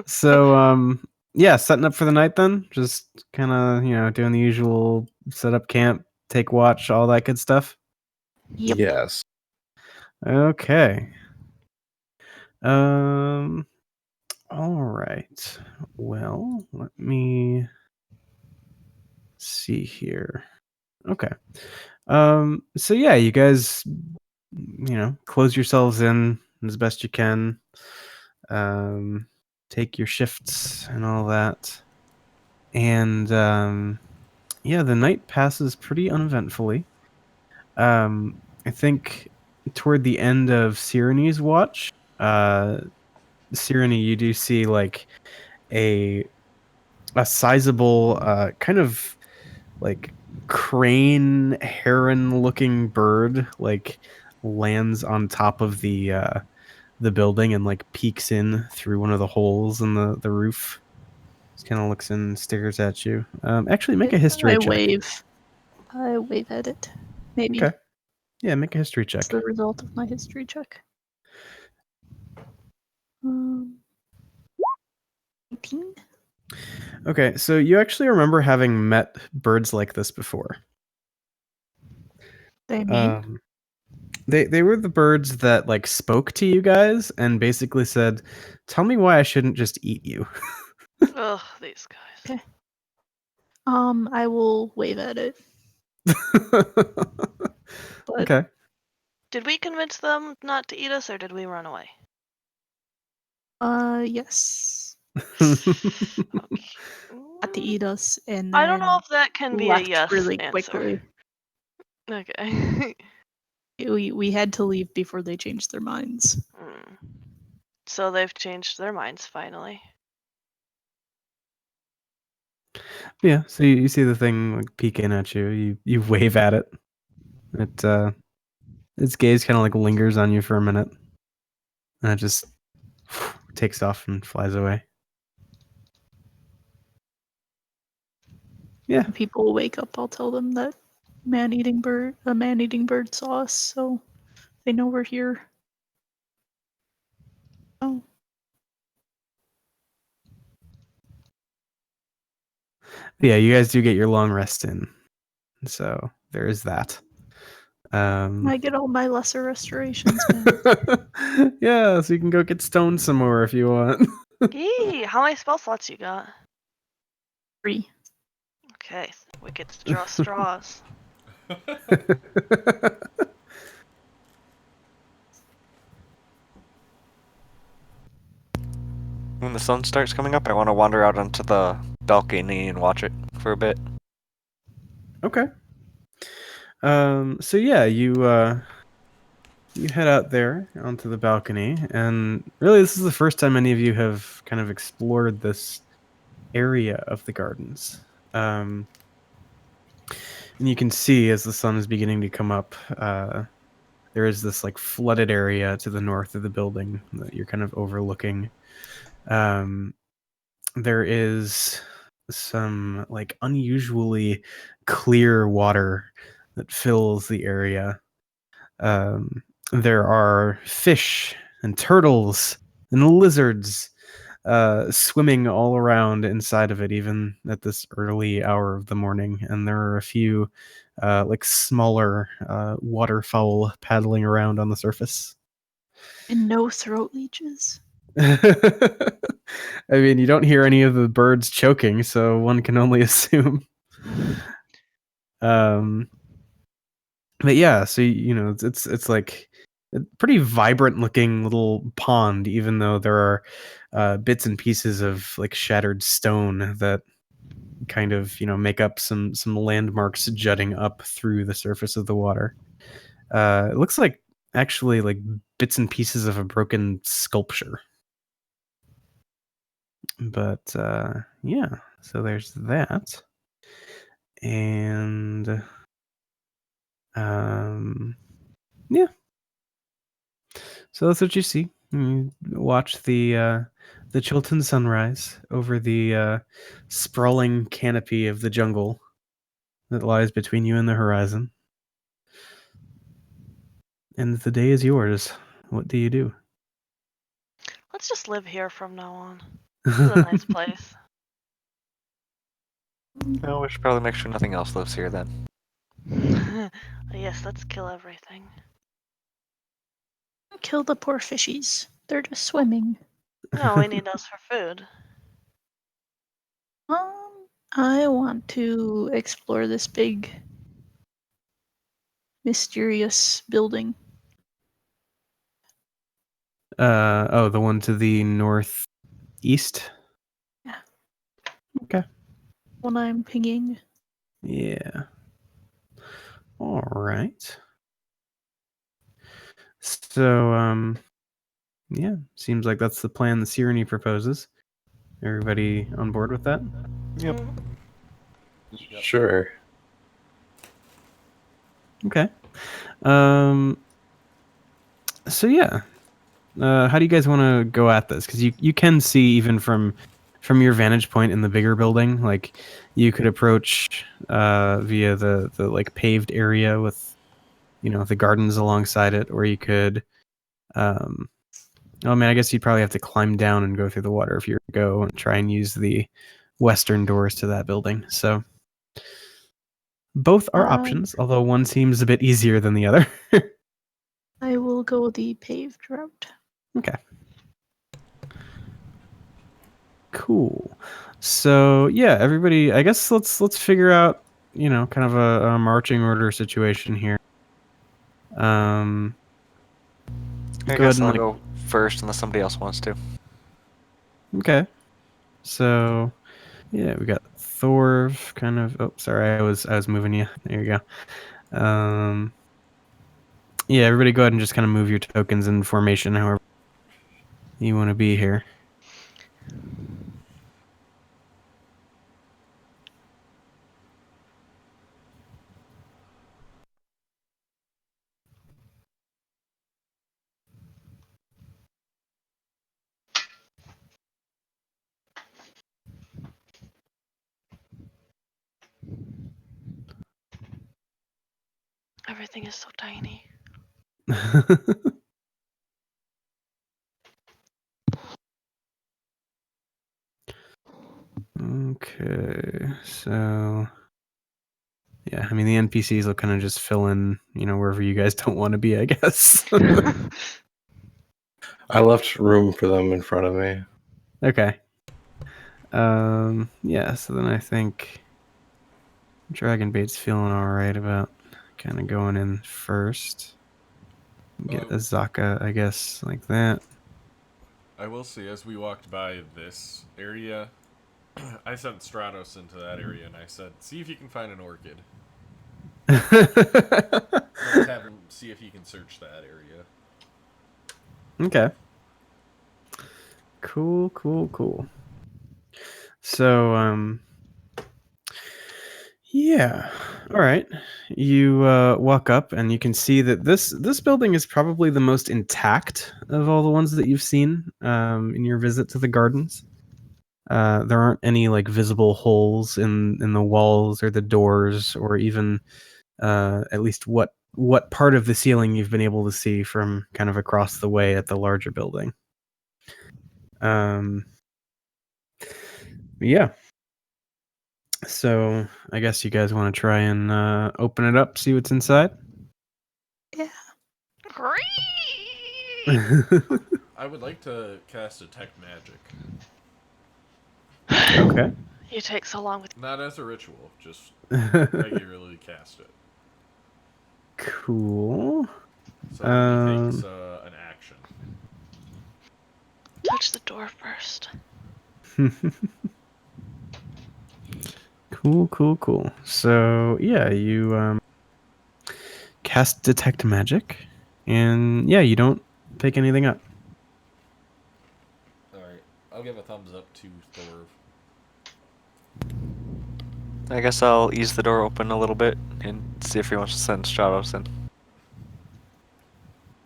Speaker 4: So, yeah, setting up for the night then. Just kind of, doing the usual setup camp, take watch, all that good stuff.
Speaker 5: Yep.
Speaker 1: Yes.
Speaker 4: Okay. All right. Well, let me see here. Okay. So yeah, you guys, close yourselves in as best you can. Take your shifts and all that. And yeah, the night passes pretty uneventfully. I think toward the end of Cyrene's watch, Cyrene, you do see like a sizable kind of like crane heron looking bird like lands on top of the building and like peeks in through one of the holes in the roof. Just kind of looks and stares at you. Actually, make a history
Speaker 5: I
Speaker 4: check.
Speaker 5: I wave at it. Maybe
Speaker 4: Okay. Yeah, make a history
Speaker 5: it's
Speaker 4: check.
Speaker 5: the result of my history check. 18?
Speaker 4: Okay, so you actually remember having met birds like this before.
Speaker 5: They mean?
Speaker 4: They were the birds that like spoke to you guys and basically said, "Tell me why I shouldn't just eat you."
Speaker 3: Ugh, these guys.
Speaker 5: Okay. I will wave at it. But
Speaker 4: Okay.
Speaker 3: Did we convince them not to eat us, or did we run away?
Speaker 5: yes.
Speaker 3: Okay.
Speaker 5: Not to eat us, and
Speaker 3: I don't know
Speaker 5: then
Speaker 3: if that can be a
Speaker 5: left
Speaker 3: yes
Speaker 5: really
Speaker 3: answer.
Speaker 5: quickly.
Speaker 3: Okay.
Speaker 5: We had to leave before they changed their minds.
Speaker 3: So they've changed their minds finally.
Speaker 4: Yeah, so you see the thing like peeking at you. You wave at it. Its gaze kind of like lingers on you for a minute, and it just takes off and flies away. Yeah.
Speaker 5: When people wake up, I'll tell them that a man-eating bird saw us, so they know we're here. Oh.
Speaker 4: Yeah, you guys do get your long rest in, so there is that.
Speaker 5: I get all my lesser restorations, man.
Speaker 4: Yeah, so you can go get stoned some more if you want.
Speaker 3: Yee, how many spell slots you got?
Speaker 5: 3.
Speaker 3: Okay, we get to draw straws.
Speaker 2: When the sun starts coming up, I want to wander out onto the balcony and watch it for a bit.
Speaker 4: Okay. So yeah, you head out there onto the balcony, and really this is the first time any of you have kind of explored this area of the gardens. And you can see as the sun is beginning to come up, there is this like flooded area to the north of the building that you're kind of overlooking. There is some like unusually clear water that fills the area. There are fish and turtles and lizards swimming all around inside of it, even at this early hour of the morning. And there are a few like smaller waterfowl paddling around on the surface.
Speaker 5: And no throat leeches.
Speaker 4: I mean, you don't hear any of the birds choking, so one can only assume. But yeah, so it's like a pretty vibrant looking little pond, even though there are bits and pieces of like shattered stone that kind of make up some landmarks jutting up through the surface of the water. It looks like actually like bits and pieces of a broken sculpture. But yeah, so there's that. And Yeah. So that's what you see. You watch the Chilton sunrise over the sprawling canopy of the jungle that lies between you and the horizon. And the day is yours. What do you do?
Speaker 3: Let's just live here from now on. This is a nice place.
Speaker 2: No, we should probably make sure nothing else lives here then.
Speaker 3: Yes, let's kill everything.
Speaker 5: Kill the poor fishies. They're just swimming.
Speaker 3: No, we need those for food.
Speaker 5: I want to explore this big, mysterious building.
Speaker 4: Oh, the one to the northeast?
Speaker 5: Yeah.
Speaker 4: Okay.
Speaker 5: When I'm pinging.
Speaker 4: Yeah. All right. So, yeah, seems like that's the plan the Sirenny proposes. Everybody on board with that?
Speaker 2: Yep.
Speaker 1: Sure.
Speaker 4: Okay. So yeah. How do you guys want to go at this? Because you can see even from your vantage point in the bigger building, like you could approach via the like paved area with the gardens alongside it, or you could oh man, I guess you'd probably have to climb down and go through the water if you were to go and try and use the western doors to that building. So both are options, although one seems a bit easier than the other.
Speaker 5: I will go the paved route.
Speaker 4: Okay. Cool. So yeah, everybody, I guess let's figure out, kind of a marching order situation here.
Speaker 2: I
Speaker 4: Go
Speaker 2: guess
Speaker 4: ahead
Speaker 2: I'll
Speaker 4: and
Speaker 2: go first unless somebody else wants to.
Speaker 4: okay. So yeah, we got Thorv kind of. Oh, sorry, I was moving you. There you go. Yeah, everybody go ahead and just kind of move your tokens in formation however you want to be here.
Speaker 3: Everything is so tiny.
Speaker 4: Okay, so yeah, I mean the NPCs will kind of just fill in, wherever you guys don't want to be, I guess.
Speaker 1: I left room for them in front of me.
Speaker 4: Okay. Yeah, so then I think Dragonbait's feeling alright about kind of going in first. Get Azaka, I guess, like that.
Speaker 6: I will say, as we walked by this area, I sent Stratos into that area and I said, see if you can find an orchid. Let's have him see if he can search that area.
Speaker 4: Okay. Cool. So, yeah. All right. You walk up and you can see that this building is probably the most intact of all the ones that you've seen in your visit to the gardens. There aren't any like visible holes in the walls or the doors, or even at least what part of the ceiling you've been able to see from kind of across the way at the larger building. Yeah. So I guess you guys want to try and open it up, see what's inside.
Speaker 5: Yeah.
Speaker 3: Great.
Speaker 6: I would like to cast Detect Magic.
Speaker 4: Okay.
Speaker 3: You take so long with.
Speaker 6: Not as a ritual, just regularly cast it.
Speaker 4: Cool.
Speaker 6: So it only takes an action.
Speaker 3: Touch the door first.
Speaker 4: Cool. So yeah, you cast Detect Magic, and yeah, you don't pick anything up.
Speaker 6: Alright, I'll give a thumbs up to Thorv.
Speaker 2: I guess I'll ease the door open a little bit and see if he wants to send Stratos in.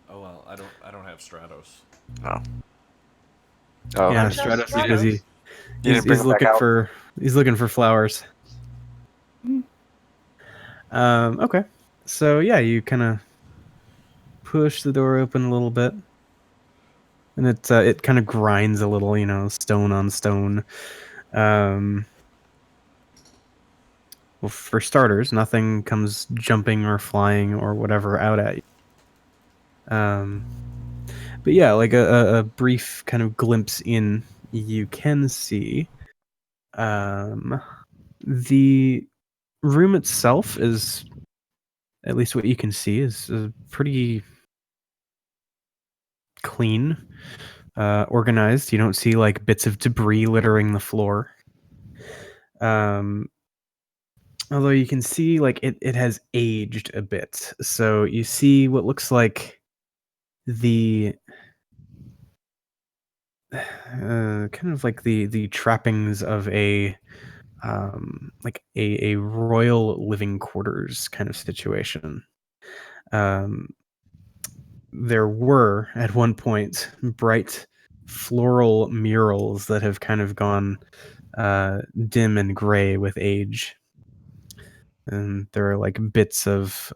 Speaker 6: Oh well, I don't have Stratos.
Speaker 2: No. Oh,
Speaker 4: Yeah,
Speaker 2: okay.
Speaker 3: Just
Speaker 4: Stratos is
Speaker 3: Stratos.
Speaker 4: busy.
Speaker 2: You didn't bring
Speaker 4: He's
Speaker 2: him back
Speaker 4: looking
Speaker 2: out?
Speaker 4: for flowers.
Speaker 5: Mm.
Speaker 4: Okay. So yeah, you kind of push the door open a little bit, and it kind of grinds a little, stone on stone. Well, for starters, nothing comes jumping or flying or whatever out at you. But yeah, like a brief kind of glimpse in, you can see the room itself is, at least what you can see, is pretty clean, organized. You don't see like bits of debris littering the floor. Although you can see like it has aged a bit. So you see what looks like the kind of like the trappings of a like a royal living quarters kind of situation. There were at one point bright floral murals that have kind of gone dim and gray with age, and there are like bits of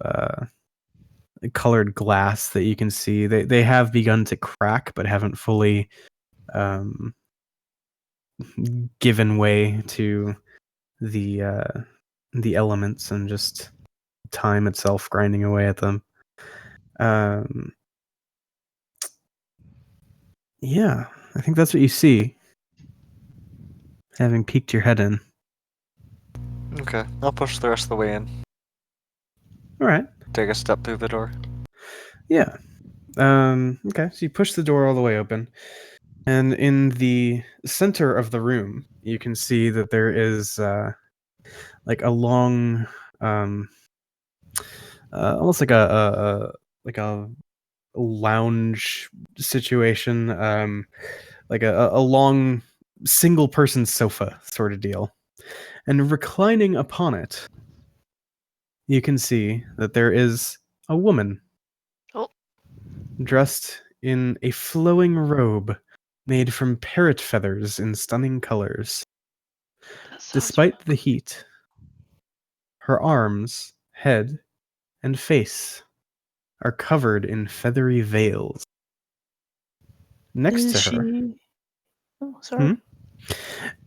Speaker 4: colored glass that you can see. They have begun to crack, but haven't fully given way to the elements and just time itself grinding away at them. Yeah, I think that's what you see, having peeked your head in.
Speaker 2: Okay, I'll push the rest of the way in.
Speaker 4: All right.
Speaker 2: Take a step through the door.
Speaker 4: Yeah. Okay, so you push the door all the way open, and in the center of the room, you can see that there is like a long, almost like a lounge situation, like a long single person sofa sort of deal, and reclining upon it, you can see that there is a woman.
Speaker 3: Oh.
Speaker 4: Dressed in a flowing robe made from parrot feathers in stunning colors.
Speaker 3: That sounds
Speaker 4: Despite the heat, her arms, head, and face are covered in feathery veils. Next
Speaker 5: Is
Speaker 4: to her,
Speaker 5: she? Oh, sorry.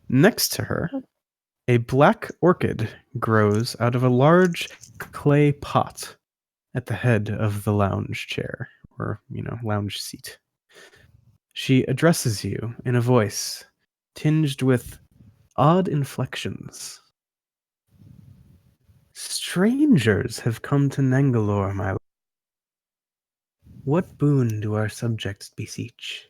Speaker 4: next to her, a black orchid grows out of a large clay pot at the head of the lounge chair, or, lounge seat. She addresses you in a voice tinged with odd inflections. Strangers have come to Nangalore, my lord. What boon do our subjects beseech?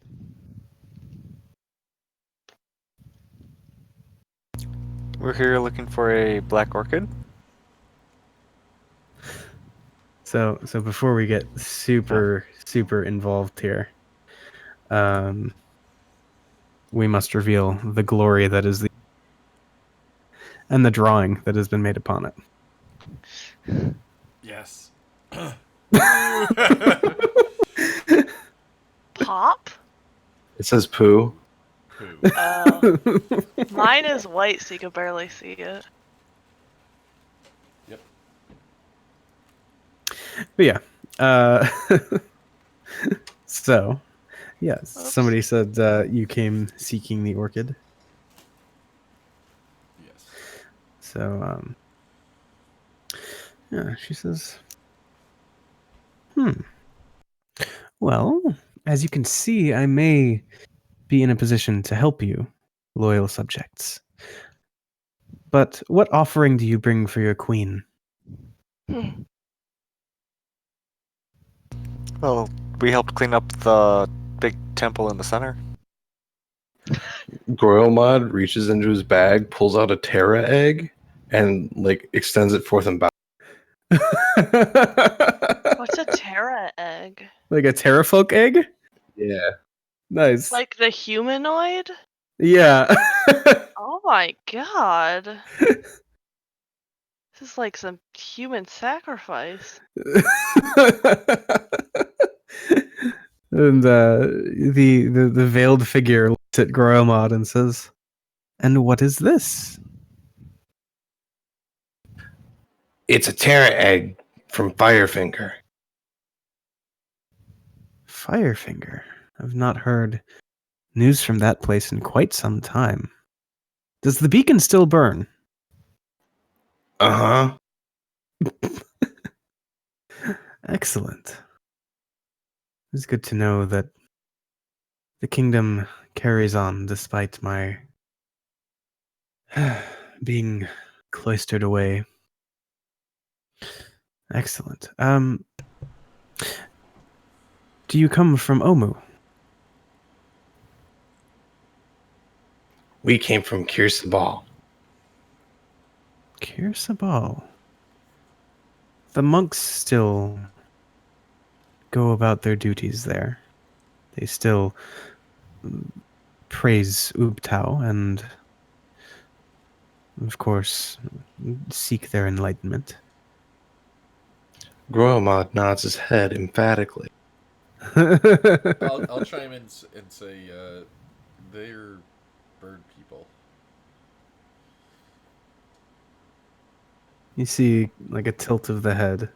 Speaker 2: We're here looking for a black orchid.
Speaker 4: So before we get super involved here, we must reveal the glory that is and the drawing that has been made upon it.
Speaker 6: Yes.
Speaker 3: Pop?
Speaker 1: It says poo.
Speaker 6: Poo.
Speaker 3: Oh. Mine is white, so you can barely see it.
Speaker 6: Yep.
Speaker 4: But yeah, so yes,
Speaker 3: Oops.
Speaker 4: somebody said you came seeking the orchid.
Speaker 6: Yes.
Speaker 4: So yeah, she says, well, as you can see, I may be in a position to help you, loyal subjects. But what offering do you bring for your queen?
Speaker 2: Well, we helped clean up the big temple in the center.
Speaker 1: Groilmod reaches into his bag, pulls out a Terra egg, and like extends it forth and back.
Speaker 3: What's a Terra egg?
Speaker 4: Like a Terrafolk egg?
Speaker 1: Yeah.
Speaker 4: Nice.
Speaker 3: Like the humanoid?
Speaker 4: Yeah.
Speaker 3: Oh my god. is like some human sacrifice.
Speaker 4: And the veiled figure looks at Groemod and says, "And what is this?"
Speaker 1: It's a Terra egg from Firefinger.
Speaker 4: Firefinger. I've not heard news from that place in quite some time. Does the beacon still burn?
Speaker 1: Uh-huh.
Speaker 4: Excellent. It's good to know that the kingdom carries on despite my being cloistered away. Excellent. Do you come from Omu?
Speaker 1: We came from Kirsabal.
Speaker 4: Kir Sabal. The monks still go about their duties there. They still praise Ubtao and, of course, seek their enlightenment.
Speaker 1: Groemod nods his head emphatically.
Speaker 6: I'll chime in and say they're bird people.
Speaker 4: You see, like, a tilt of the head.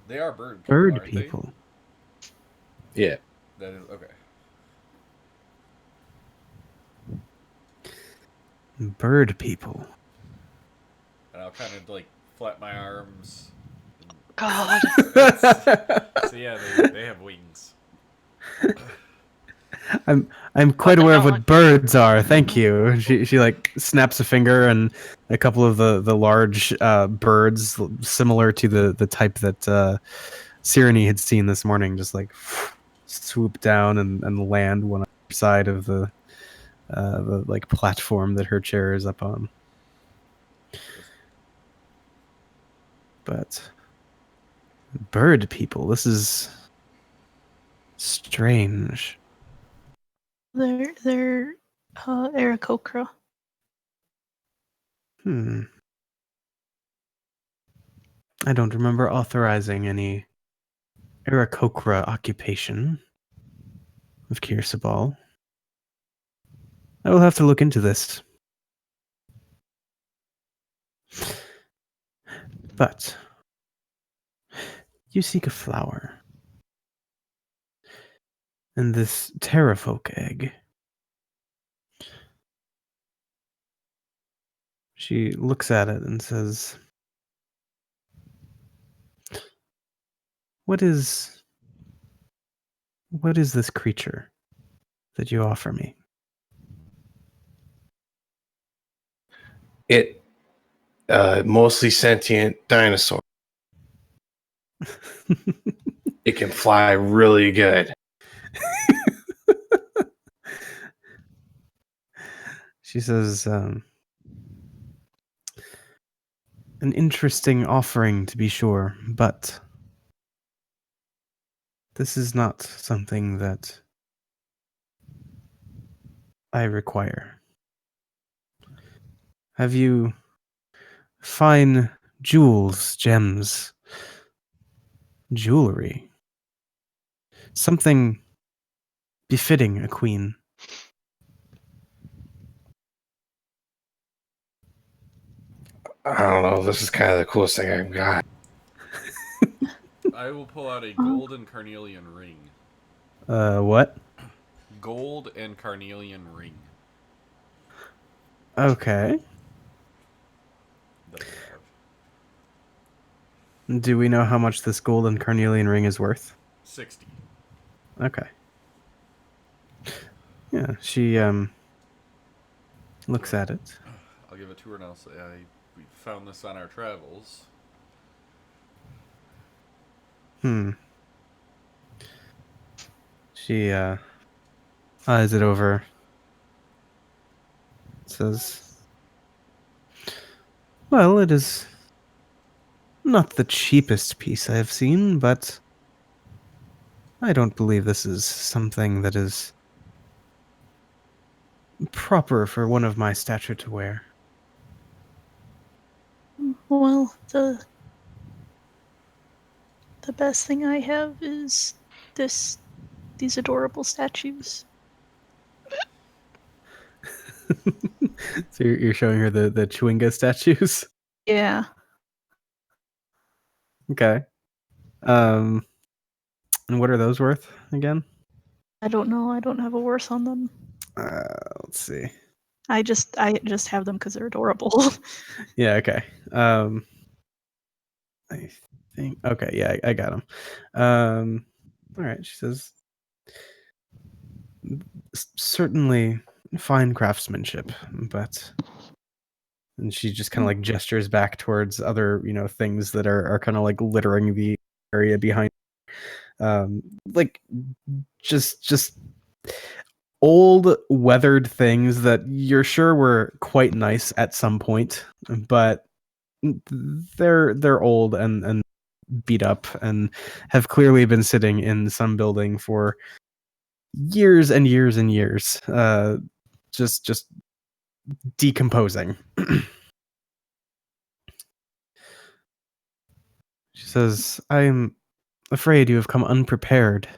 Speaker 6: They are bird people.
Speaker 4: Bird
Speaker 6: aren't
Speaker 4: people.
Speaker 1: Yeah.
Speaker 6: They? That is okay.
Speaker 4: Bird people.
Speaker 6: And I'll kind of like flap my arms.
Speaker 3: God.
Speaker 6: So yeah, they have wings.
Speaker 4: I'm quite aware of
Speaker 3: hell?
Speaker 4: what birds are. Thank you. She like snaps a finger, and a couple of the large birds, similar to the type that Cyrene had seen this morning, just like swoop down and land one on the side of the like platform that her chair is up on. But bird people, this is strange.
Speaker 5: They're Aarakocra.
Speaker 4: I don't remember authorizing any Aarakocra occupation of Kir Sabal. I will have to look into this. But you seek a flower. And this Terrafolk egg. She looks at it and says, What is this creature that you offer me?
Speaker 1: It mostly sentient dinosaur. It can fly really good.
Speaker 4: She says, an interesting offering to be sure, but this is not something that I require. Have you fine jewels, gems, jewelry? Something befitting a queen?
Speaker 1: I don't know. This is kind of the coolest thing I've got.
Speaker 6: I will pull out a gold and carnelian ring.
Speaker 4: What?
Speaker 6: Gold and carnelian ring.
Speaker 4: Okay.
Speaker 6: That I have.
Speaker 4: Do we know how much this gold and carnelian ring is worth?
Speaker 6: 60.
Speaker 4: Okay. Yeah, she looks at it.
Speaker 6: I'll give it to her and I'll say we found this on our travels.
Speaker 4: She eyes it over. Says, well, it is not the cheapest piece I have seen, but I don't believe this is something that is proper for one of my stature to wear.
Speaker 5: Well, the best thing I have is these adorable statues.
Speaker 4: So you're showing her the Chewinga statues.
Speaker 5: Yeah.
Speaker 4: Okay. And what are those worth again?
Speaker 5: I don't know. I don't have a worth on them.
Speaker 4: Let's see.
Speaker 5: I just have them because they're adorable.
Speaker 4: Yeah. Okay. I think. Okay. Yeah, I got them. All right. She says, certainly fine craftsmanship, but. And she just kind of like gestures back towards other, things that are kind of like littering the area behind. Like just old weathered things that you're sure were quite nice at some point, but they're old and beat up and have clearly been sitting in some building for years and years and years. Just decomposing. She says, I'm afraid you have come unprepared,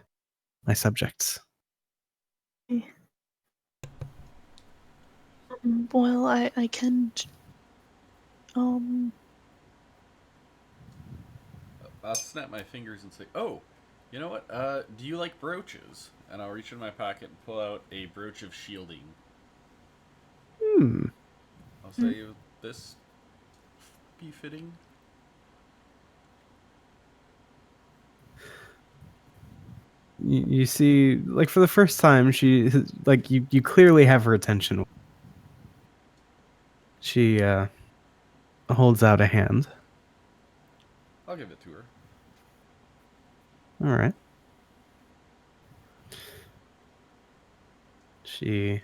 Speaker 4: my subjects.
Speaker 5: Well, I can.
Speaker 6: I'll snap my fingers and say, "Oh, you know what? Do you like brooches?" And I'll reach in my pocket and pull out a brooch of shielding. I'll say, "Would this be fitting?"
Speaker 4: You see, like for the first time, she like you clearly have her attention. She holds out a hand.
Speaker 6: I'll give it to her.
Speaker 4: All right. She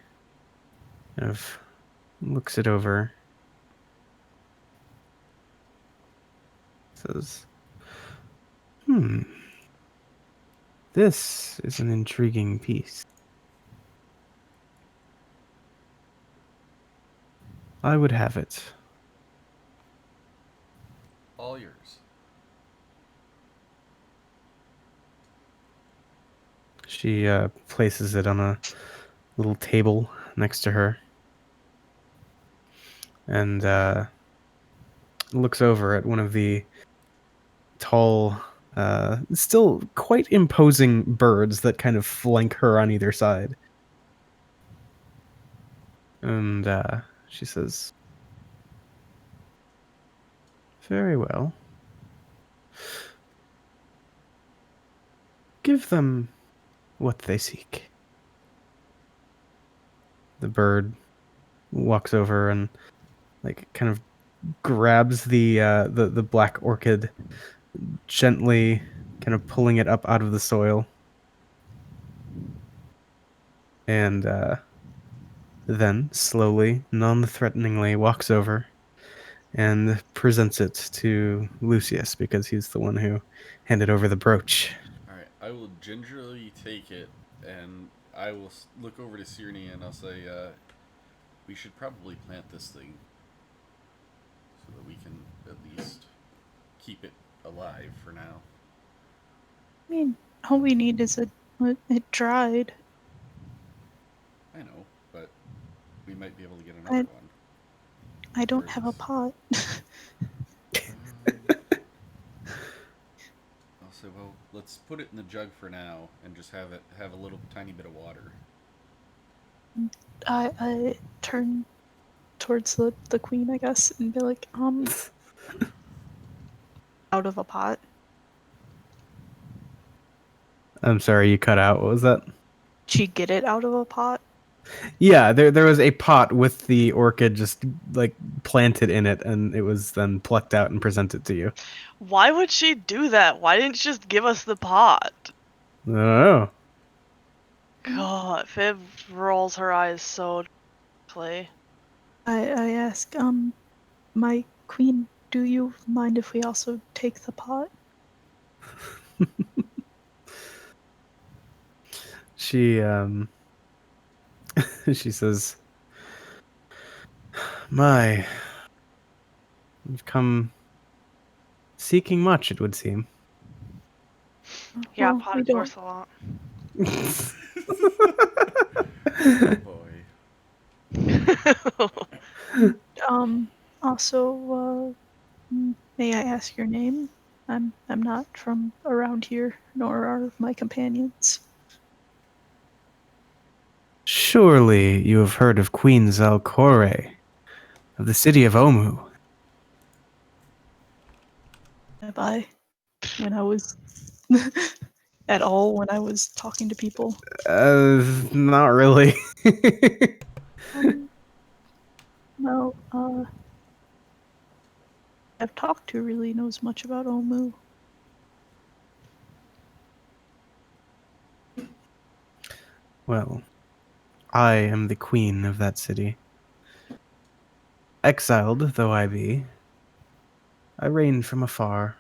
Speaker 4: kind of looks it over. Says, this is an intriguing piece. I would have it.
Speaker 6: All yours.
Speaker 4: She places it on a little table next to her and looks over at one of the tall, still quite imposing birds that kind of flank her on either side. And she says, very well. Give them what they seek. The bird walks over and like kind of grabs the black orchid, gently kind of pulling it up out of the soil, and then slowly, non-threateningly walks over and presents it to Lucius because he's the one who handed over the brooch.
Speaker 6: Alright, I will gingerly take it, and I will look over to Sierne and I'll say, we should probably plant this thing so that we can at least keep it alive for now.
Speaker 5: I mean, all we need is it dried.
Speaker 6: I know, but we might be able to get another one.
Speaker 5: I don't have a pot.
Speaker 6: I'll say, well, let's put it in the jug for now and just have a little tiny bit of water.
Speaker 5: I turn towards the queen, I guess, and be like, out of a pot.
Speaker 4: I'm sorry, you cut out. What was that?
Speaker 5: Did she get it out of a pot?
Speaker 4: Yeah, there was a pot with the orchid just like planted in it, and it was then plucked out and presented to you.
Speaker 3: Why would she do that? Why didn't she just give us the pot?
Speaker 4: I don't know.
Speaker 3: God, Fib rolls her eyes so deeply.
Speaker 5: I ask, my queen, do you mind if we also take the pot?
Speaker 4: She she says, "My, you've come seeking much, it would seem.
Speaker 3: Yeah,
Speaker 5: Well, we
Speaker 3: potted
Speaker 5: don't.
Speaker 3: horse a lot.
Speaker 6: Oh boy.
Speaker 5: Also, may I ask your name? I'm not from around here, nor are my companions.
Speaker 4: Surely you have heard of Queen Zalcore of the city of Omu.
Speaker 5: Have I? When I was at all when I was talking to people.
Speaker 4: Not really.
Speaker 5: No, I've talked to really knows much about Omu.
Speaker 4: Well, I am the queen of that city. Exiled though I be, I reign from afar.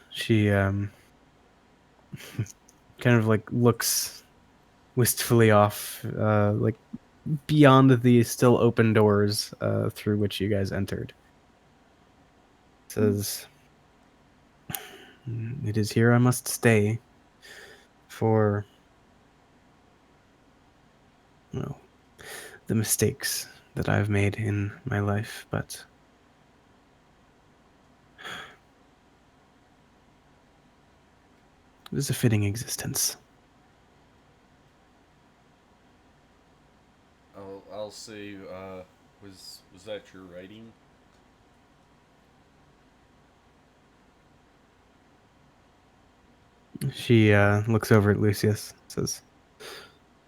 Speaker 4: She, kind of like looks wistfully off, like beyond the still open doors, through which you guys entered. Says, "It is here I must stay for, well, the mistakes that I've made in my life, but it is a fitting existence."
Speaker 6: I'll say, was that your writing?
Speaker 4: She looks over at Lucius, says,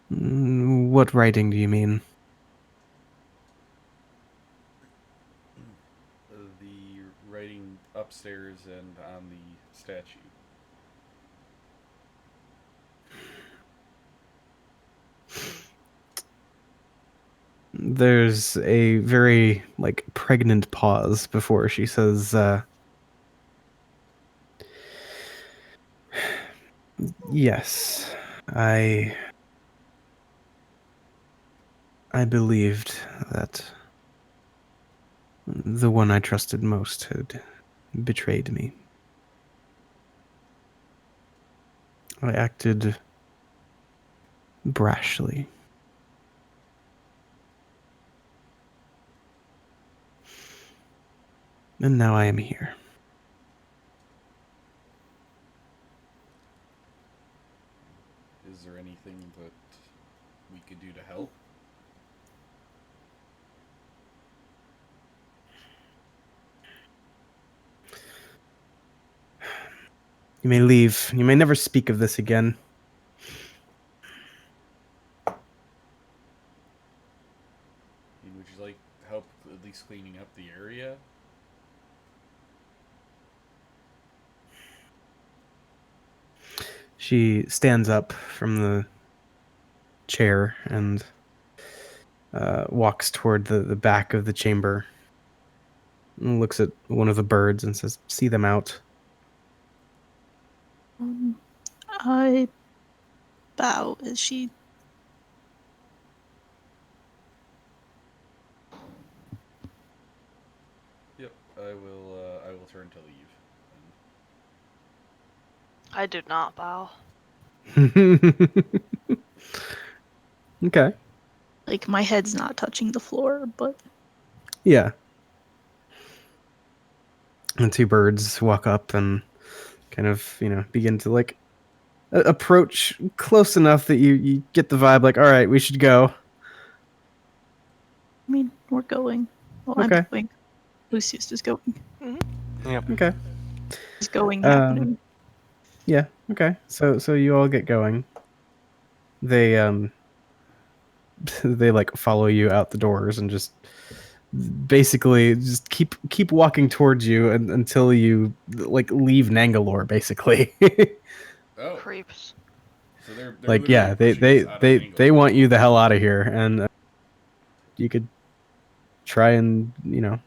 Speaker 4: "What writing do you mean?"
Speaker 6: The writing upstairs and on the statue.
Speaker 4: There's a very, like, pregnant pause before she says, "Yes, I believed that the one I trusted most had betrayed me. I acted brashly. And now I am here."
Speaker 6: Is there anything that we could do to help?
Speaker 4: You may leave. You may never speak of this again.
Speaker 6: Would you like help at least cleaning up the area?
Speaker 4: She stands up from the chair and walks toward the back of the chamber and looks at one of the birds and says, "See them out."
Speaker 5: I bow as she.
Speaker 6: Yep, I will turn to leave.
Speaker 3: I do not bow.
Speaker 4: Okay.
Speaker 5: Like, my head's not touching the floor, but
Speaker 4: Yeah. And two birds walk up and kind of, begin to, like, approach close enough that you get the vibe, like, all right, we should go.
Speaker 5: I mean, we're going. Well,
Speaker 4: Okay.
Speaker 5: I'm going. Lucius is going.
Speaker 2: Yep.
Speaker 4: Okay.
Speaker 5: It's going
Speaker 4: Um,
Speaker 5: happening.
Speaker 4: Yeah. Okay. So you all get going. They they like follow you out the doors and just basically just keep walking towards you until you like leave Nangalore, basically.
Speaker 6: Oh,
Speaker 3: Creeps.
Speaker 6: so they're
Speaker 4: Like,
Speaker 6: literally
Speaker 4: yeah,
Speaker 6: pushing us out of
Speaker 4: they
Speaker 6: Bangalore.
Speaker 4: want you the hell out of here, and you could try and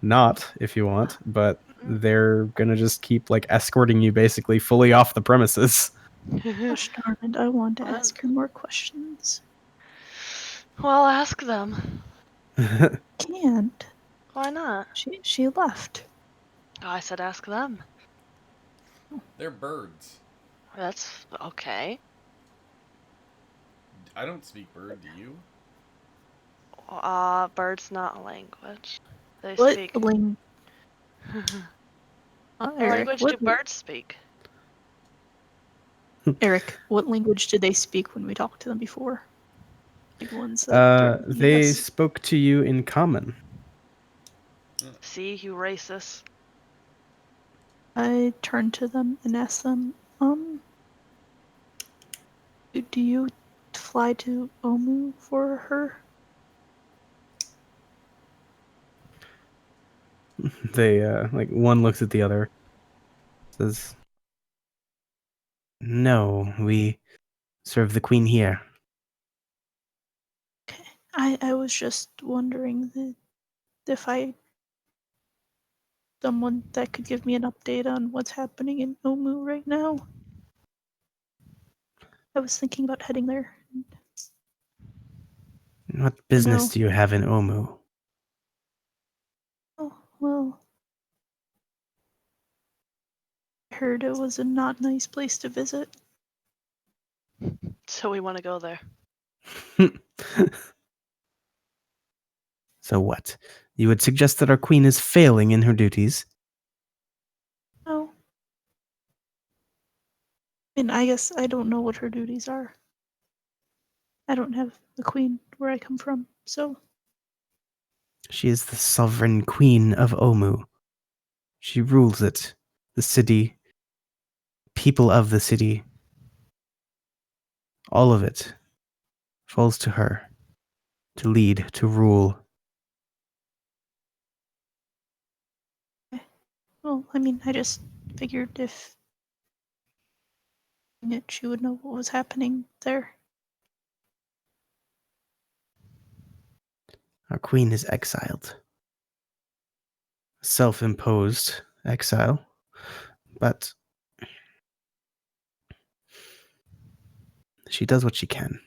Speaker 4: not if you want, but they're gonna just keep like escorting you basically fully off the premises.
Speaker 5: Gosh darn it, I want to
Speaker 3: What?
Speaker 5: ask her more questions.
Speaker 3: Well, ask them.
Speaker 5: Can't.
Speaker 3: Why not?
Speaker 5: She left.
Speaker 3: Oh, I said ask them.
Speaker 6: They're birds.
Speaker 3: That's okay.
Speaker 6: I don't speak bird, do you?
Speaker 3: Bird's not a language. They
Speaker 5: What
Speaker 3: speak. What
Speaker 5: Eric?
Speaker 3: language
Speaker 5: What
Speaker 3: do birds speak?
Speaker 5: Eric? What language did they speak when we talked to them before? Like ones that didn't
Speaker 4: They
Speaker 5: us.
Speaker 4: spoke to you in common.
Speaker 3: See, you racist.
Speaker 5: I turned to them and asked them, do you fly to Omu for her?
Speaker 4: They like one looks at the other, says, "No, we serve the queen here."
Speaker 5: Okay. I was just wondering if someone that could give me an update on what's happening in Omu right now. I was thinking about heading there.
Speaker 4: What business
Speaker 5: No.
Speaker 4: do you have in Omu?
Speaker 5: Oh, well. I heard it was a not nice place to visit.
Speaker 3: So we want to go there.
Speaker 4: So what? You would suggest that our queen is failing in her duties?
Speaker 5: No. And I guess I don't know what her duties are. I don't have the queen where I come from, so
Speaker 4: She is the sovereign queen of Omu. She rules it, the city, people of the city. All of it falls to her to lead, to rule.
Speaker 5: well, I mean, I just figured if she would know what was happening there.
Speaker 4: Our queen is exiled. Self-imposed exile, but she does what she can.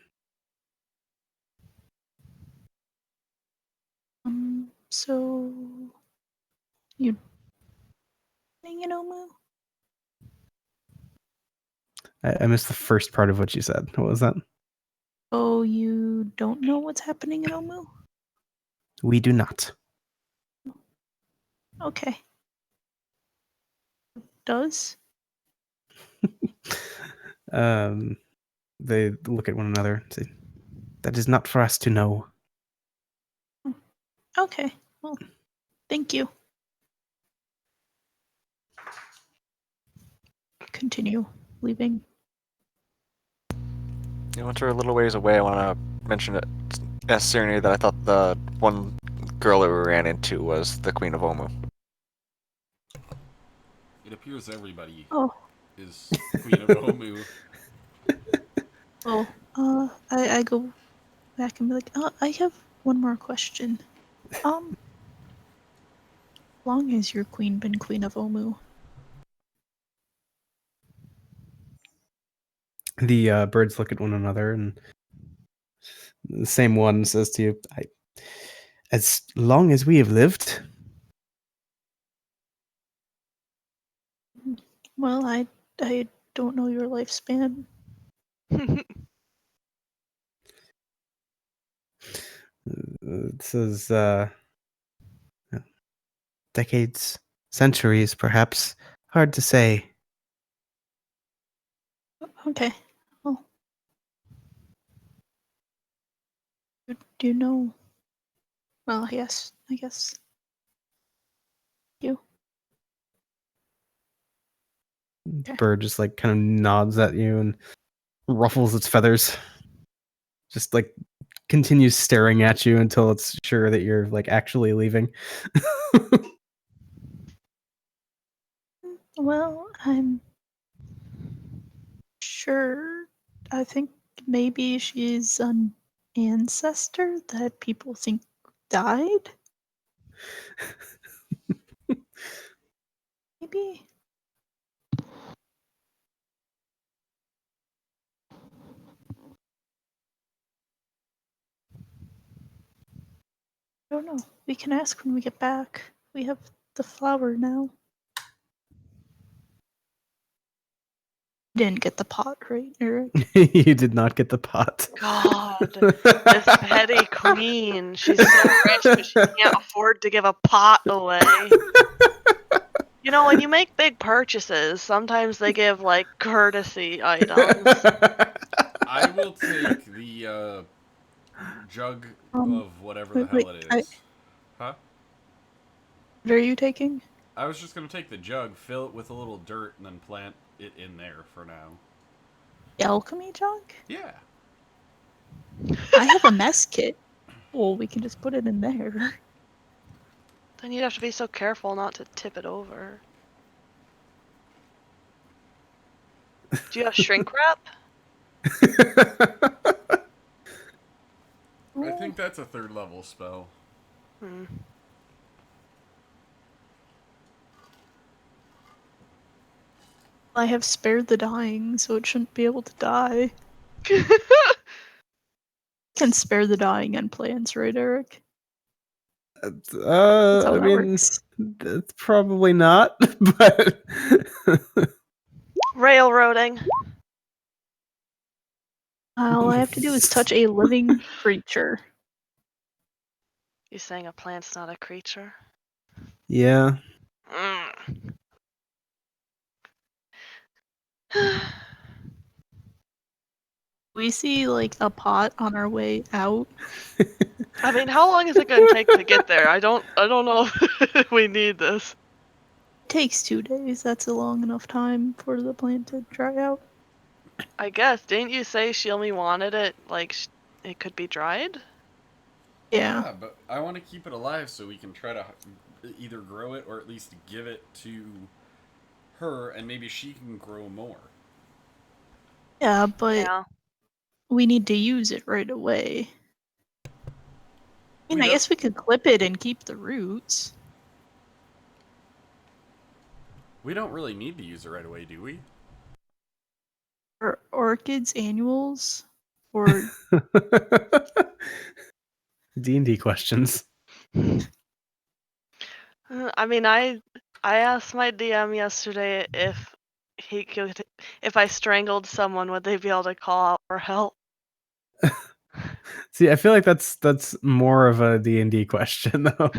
Speaker 5: So you being in Omu?
Speaker 4: I missed the first part of what you said. What was that?
Speaker 5: Oh, you don't know what's happening in Omu?
Speaker 4: We do not.
Speaker 5: Okay. Does?
Speaker 4: They look at one another and say, "That is not for us to know."
Speaker 5: Okay. Well, thank you. Continue leaving.
Speaker 2: Once we're a little ways away, I want to mention it. Ask Serenity that I thought the one girl that we ran into was the Queen of Omu.
Speaker 6: It appears everybody
Speaker 5: Oh.
Speaker 6: is Queen of Omu.
Speaker 5: Oh. I go back and be like, I have one more question. How long has your queen been Queen of Omu?
Speaker 4: The birds look at one another, and the same one says to you, "As long as we have lived."
Speaker 5: Well, I don't know your lifespan.
Speaker 4: It says, decades, centuries, perhaps. Hard to say.
Speaker 5: Okay. Well, do you know? Well, yes. I guess you.
Speaker 4: The bird just like kind of nods at you and ruffles its feathers. Just like continues staring at you until it's sure that you're like actually leaving.
Speaker 5: Well, I'm sure. I think maybe she's an ancestor that people think died. Maybe. I don't know. We can ask when we get back. We have the flower now. Didn't get the pot, right, Eric?
Speaker 4: You did not get the pot.
Speaker 3: God, this petty queen. She's so rich, but she can't afford to give a pot away. You know, when you make big purchases, sometimes they give, like, courtesy items.
Speaker 6: I will take the jug of whatever the
Speaker 5: wait,
Speaker 6: hell it
Speaker 5: I-
Speaker 6: is. Huh?
Speaker 5: What are you taking?
Speaker 6: I was just gonna take the jug, fill it with a little dirt, and then plant it in there for now.
Speaker 5: The alchemy jug?
Speaker 6: Yeah.
Speaker 5: I have a mess kit. Well, we can just put it in there.
Speaker 3: Then you'd have to be so careful not to tip it over. Do you have shrink wrap?
Speaker 6: I think that's a 3rd level spell.
Speaker 3: Hmm.
Speaker 5: I have spared the dying, so it shouldn't be able to die. Can spare the dying and plants, right, Eric? That's how
Speaker 4: I
Speaker 5: that
Speaker 4: mean,
Speaker 5: works.
Speaker 4: that's probably not, but
Speaker 3: Railroading.
Speaker 5: All I have to do is touch a living creature.
Speaker 3: You saying a plant's not a creature?
Speaker 4: yeah.
Speaker 3: Mm.
Speaker 5: We see like a pot on our way out.
Speaker 3: I mean, how long is it gonna take to get there? I don't know if we need this.
Speaker 5: It takes 2 days. That's a long enough time for the plant to dry out.
Speaker 3: I guess. Didn't you say she only wanted it like it could be dried?
Speaker 5: Yeah.
Speaker 6: But I want to keep it alive so we can try to either grow it or at least give it to her, and maybe she can grow more.
Speaker 5: Yeah, but
Speaker 3: Yeah.
Speaker 5: we need to use it right away. I mean,
Speaker 6: We
Speaker 5: I
Speaker 6: don't-
Speaker 5: guess we could clip it and keep the roots.
Speaker 6: We don't really need to use it right away, do we?
Speaker 5: Or orchids annuals? Or
Speaker 4: D&D questions.
Speaker 3: I mean, I asked my DM yesterday if if I strangled someone, would they be able to call out for help?
Speaker 4: See, I feel like that's more of a D&D question though.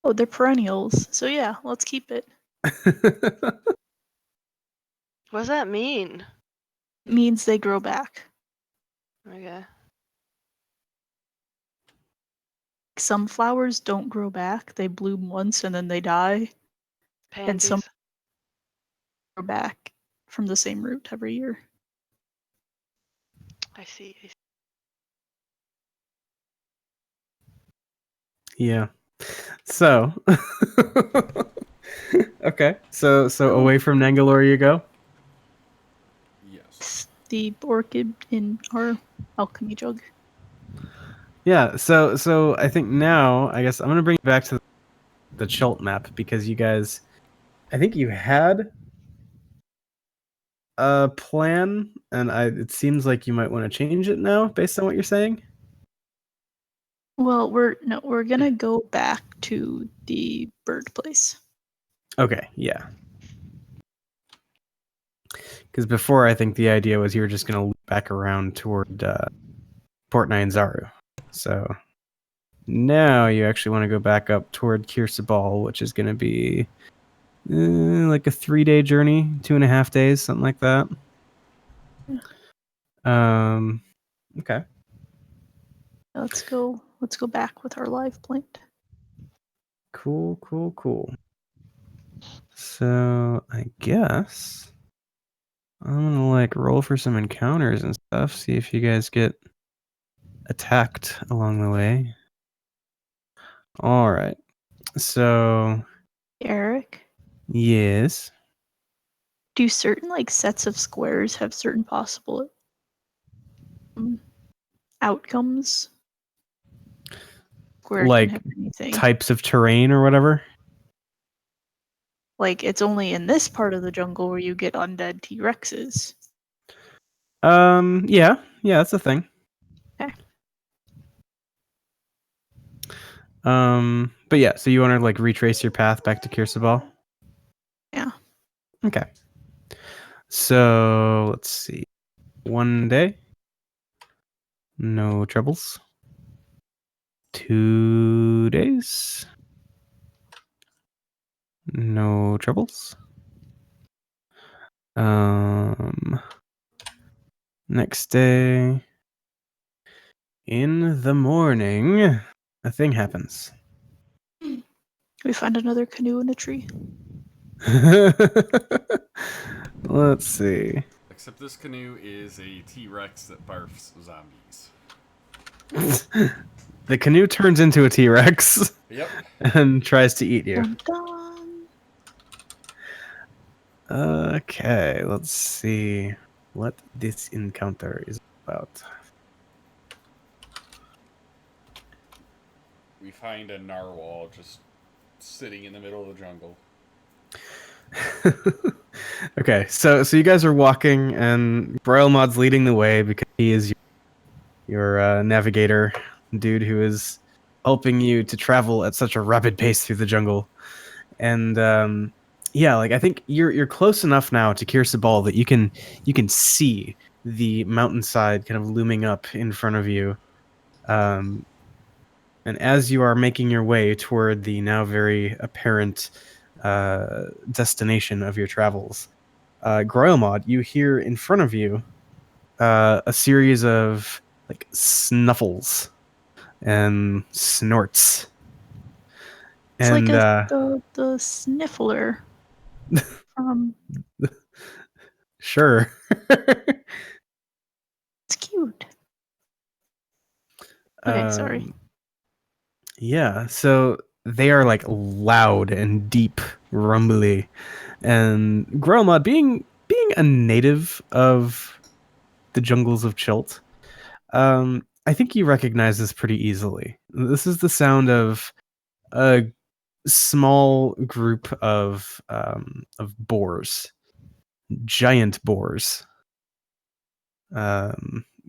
Speaker 5: oh, they're perennials. So yeah, let's keep it.
Speaker 3: What does that mean?
Speaker 5: It means they grow back.
Speaker 3: Okay.
Speaker 5: Some flowers don't grow back. They bloom once and then they die. And some
Speaker 3: Pansies.
Speaker 5: grow back from the same root every year.
Speaker 3: I see.
Speaker 4: Yeah. So okay. So away from Nangalore you go?
Speaker 6: Yes.
Speaker 5: It's the orchid in our alchemy jug.
Speaker 4: Yeah, so I think now I guess I'm gonna bring it back to the Chult map because you guys, I think you had a plan, and it seems like you might want to change it now based on what you're saying.
Speaker 5: Well, we're gonna go back to the bird place.
Speaker 4: Okay, yeah. Because before I think the idea was you were just gonna loop back around toward Port Nyanzaru. So now you actually want to go back up toward Kirsabal, which is gonna be like a 3-day journey, 2.5 days, something like that. Okay.
Speaker 5: Let's go back with our live plant.
Speaker 4: Cool. So I guess I'm gonna like roll for some encounters and stuff, see if you guys get attacked along the way. Alright. So
Speaker 5: Eric,
Speaker 4: yes.
Speaker 5: do certain like sets of squares have certain possible outcomes? Square
Speaker 4: Like
Speaker 5: can have anything.
Speaker 4: Types of terrain or whatever.
Speaker 5: Like it's only in this part of the jungle where you get undead T-Rexes.
Speaker 4: Yeah, that's a thing. But yeah, so you want to like retrace your path back to Kirsabal?
Speaker 5: Yeah.
Speaker 4: Okay. So let's see. 1 day. No troubles. 2 days. No troubles. Next day. In the morning, a thing happens.
Speaker 5: We find another canoe in a tree.
Speaker 4: Let's see.
Speaker 6: Except this canoe is a T-Rex that barfs zombies.
Speaker 4: The canoe turns into a T-Rex
Speaker 6: Yep.
Speaker 4: and tries to eat you.
Speaker 5: Dun, dun.
Speaker 4: Okay, let's see what this encounter is about.
Speaker 6: We find a narwhal just sitting in the middle of the jungle.
Speaker 4: Okay, so you guys are walking, and Broilmod's leading the way because he is your navigator dude who is helping you to travel at such a rapid pace through the jungle. And yeah, like I think you're close enough now to Kirsabal that you can see the mountainside kind of looming up in front of you. And as you are making your way toward the now very apparent destination of your travels, Groilmod, you hear in front of you a series of like snuffles and snorts.
Speaker 5: It's
Speaker 4: And
Speaker 5: like the sniffler from.
Speaker 4: sure.
Speaker 5: It's cute. Okay, sorry.
Speaker 4: Yeah, so they are like loud and deep, rumbly, and Gromod, being a native of the jungles of Chilt, I think you recognize this pretty easily. This is the sound of a small group of boars, giant boars,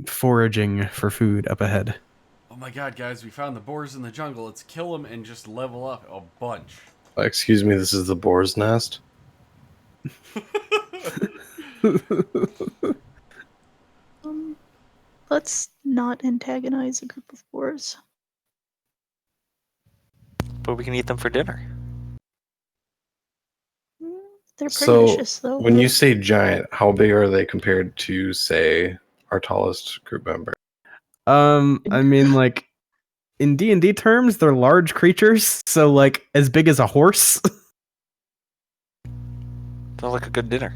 Speaker 4: foraging for food up ahead.
Speaker 6: Oh my god, guys, we found the boars in the jungle. Let's kill them and just level up a bunch.
Speaker 1: Excuse me, this is the boar's nest.
Speaker 5: Let's not antagonize a group of boars.
Speaker 2: But we can eat them for dinner.
Speaker 5: They're
Speaker 1: So,
Speaker 5: pernicious, though.
Speaker 1: when you say giant, how big are they compared to, say, our tallest group member?
Speaker 4: I mean, like in D&D terms, they're large creatures, so like as big as a horse.
Speaker 2: Sounds like a good dinner.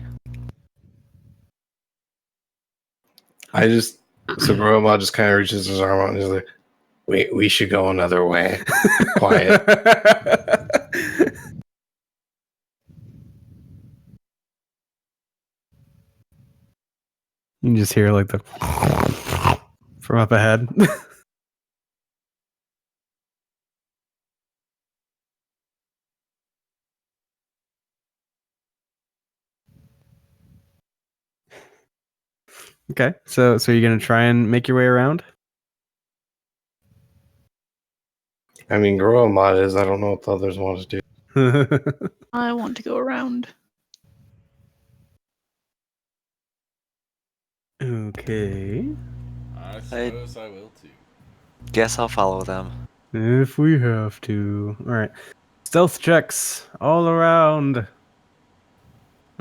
Speaker 1: So Groma just kind of reaches his arm out and he's like, we should go another way. Quiet.
Speaker 4: You can just hear like the from up ahead. Okay, so you're gonna try and make your way around?
Speaker 1: I mean, Groma is, I don't know what the others want to do.
Speaker 5: I want to go around.
Speaker 4: Okay.
Speaker 6: I suppose I will too.
Speaker 2: Guess I'll follow them.
Speaker 4: If we have to. Alright. Stealth checks all around.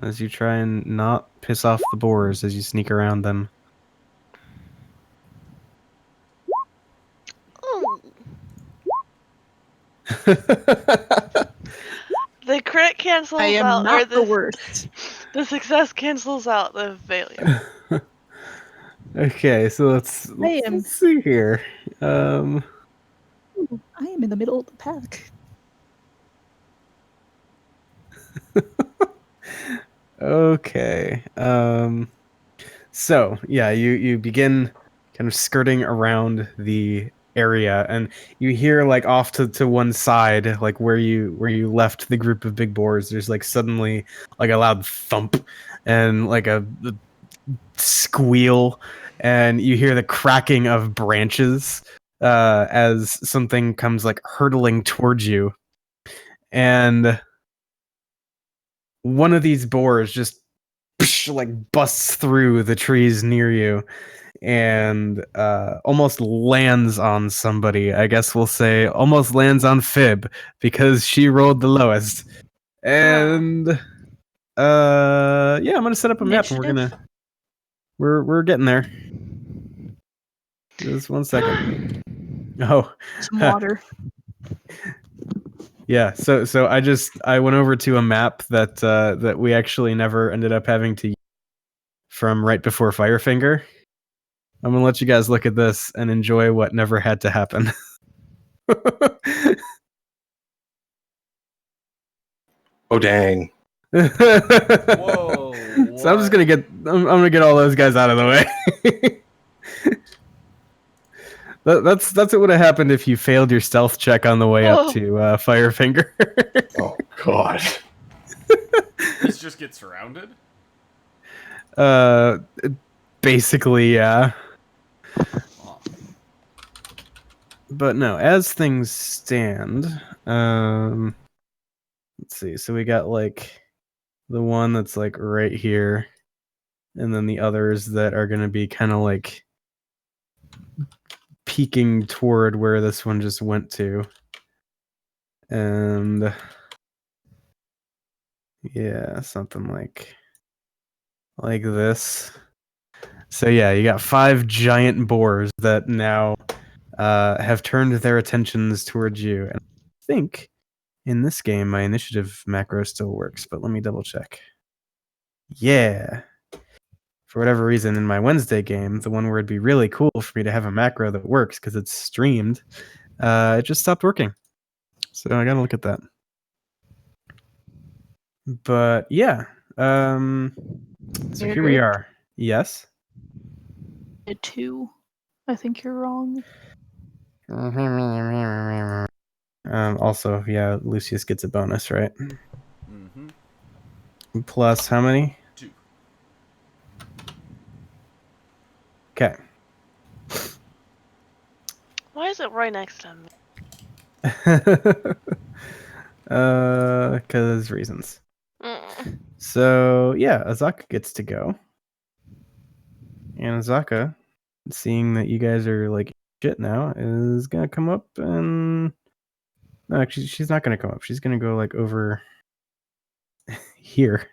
Speaker 4: As you try and not piss off the boars as you sneak around them.
Speaker 3: Ooh. The crit cancels
Speaker 5: I am
Speaker 3: out, or
Speaker 5: not the
Speaker 3: the
Speaker 5: worst.
Speaker 3: the success cancels out the failure.
Speaker 4: Okay, so let's see here.
Speaker 5: Ooh, I am in the middle of the pack.
Speaker 4: Okay. So yeah, you begin kind of skirting around the area, and you hear like off to one side, like where you left the group of big boars, there's like suddenly like a loud thump and like a squeal, and you hear the cracking of branches as something comes like hurtling towards you, and one of these boars just like busts through the trees near you and almost lands on somebody. I guess we'll say almost lands on Fib because she rolled the lowest. And yeah, I'm gonna set up a map and
Speaker 5: Initiative?
Speaker 4: we're getting there. Just 1 second. Oh,
Speaker 5: Some water.
Speaker 4: yeah. So I went over to a map that we actually never ended up having to use from right before Firefinger. I'm gonna let you guys look at this and enjoy what never had to happen.
Speaker 1: Oh dang!
Speaker 6: Whoa!
Speaker 4: So I'm just gonna I'm gonna get all those guys out of the way. That's what would have happened if you failed your stealth check on the way up
Speaker 3: Oh.
Speaker 4: to Firefinger.
Speaker 1: Oh god!
Speaker 6: This just gets surrounded.
Speaker 4: uh, basically, yeah.
Speaker 6: Oh.
Speaker 4: But no, as things stand, let's see. So we got like the one that's like right here, and then the others that are gonna be kind of like peeking toward where this one just went to. And yeah, something like this. So yeah, you got 5 giant boars that now have turned their attentions towards you. And I think in this game my initiative macro still works, but let me double check. Yeah. For whatever reason, in my Wednesday game, the one where it'd be really cool for me to have a macro that works because it's streamed, it just stopped working. So I gotta look at that. But yeah, so
Speaker 5: You're
Speaker 4: here we
Speaker 5: good.
Speaker 4: are. Yes.
Speaker 5: A 2. I think you're wrong.
Speaker 4: Also, yeah, Lucius gets a bonus, right?
Speaker 6: Mm-hmm.
Speaker 4: Plus how many?
Speaker 6: 2.
Speaker 4: Okay.
Speaker 3: Why is it right next to me?
Speaker 4: Because reasons.
Speaker 3: Mm.
Speaker 4: So yeah, Azaka gets to go. And Azaka, seeing that you guys are like shit now, is gonna come up and no, actually she's not gonna come up. She's gonna go like over here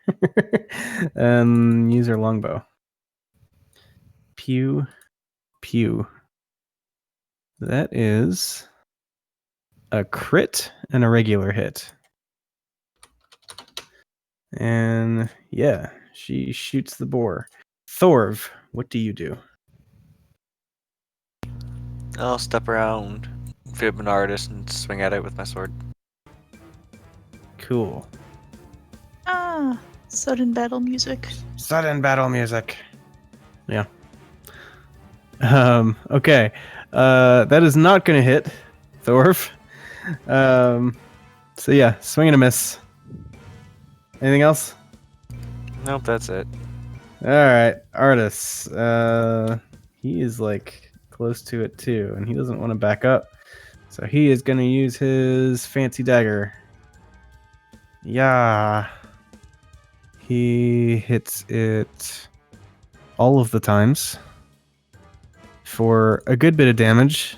Speaker 4: and use her longbow. Pew pew. That is a crit and a regular hit. And yeah, she shoots the boar. Thorv, what do you do?
Speaker 2: I'll step around Fib and Artist and swing at it with my sword.
Speaker 4: Cool.
Speaker 5: Ah, sudden battle music.
Speaker 4: Sudden battle music. Yeah. Okay. That is not gonna hit Thorv. So yeah, swing and a miss. Anything else?
Speaker 2: Nope, that's it.
Speaker 4: Alright, Artis. He is like close to it too, and he doesn't want to back up. So he is gonna use his fancy dagger. Yeah. He hits it all of the times for a good bit of damage.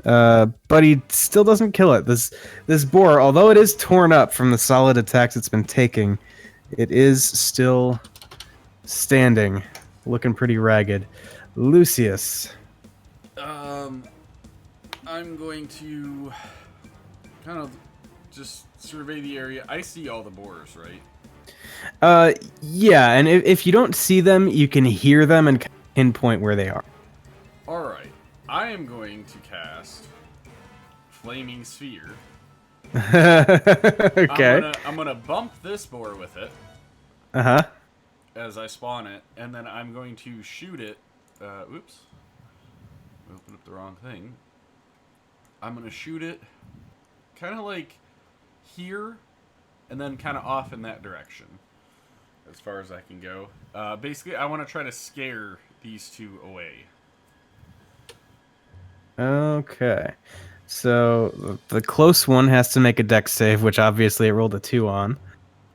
Speaker 4: But he still doesn't kill it. This boar, although it is torn up from the solid attacks it's been taking, it is still standing, looking pretty ragged. Lucius.
Speaker 6: I'm going to kind of just survey the area. I see all the boars, right?
Speaker 4: Yeah, and if you don't see them, you can hear them and pinpoint where they are.
Speaker 6: Alright. I am going to cast Flaming Sphere.
Speaker 4: Okay.
Speaker 6: I'm gonna bump this boar with it
Speaker 4: Uh-huh.
Speaker 6: as I spawn it, and then I'm going to shoot it. Oops. I opened up the wrong thing. I'm gonna shoot it kind of like here, and then kind of off in that direction, as far as I can go. Basically, I want to try to scare these two away.
Speaker 4: Okay. So the close one has to make a dex save, which obviously it rolled a 2 on.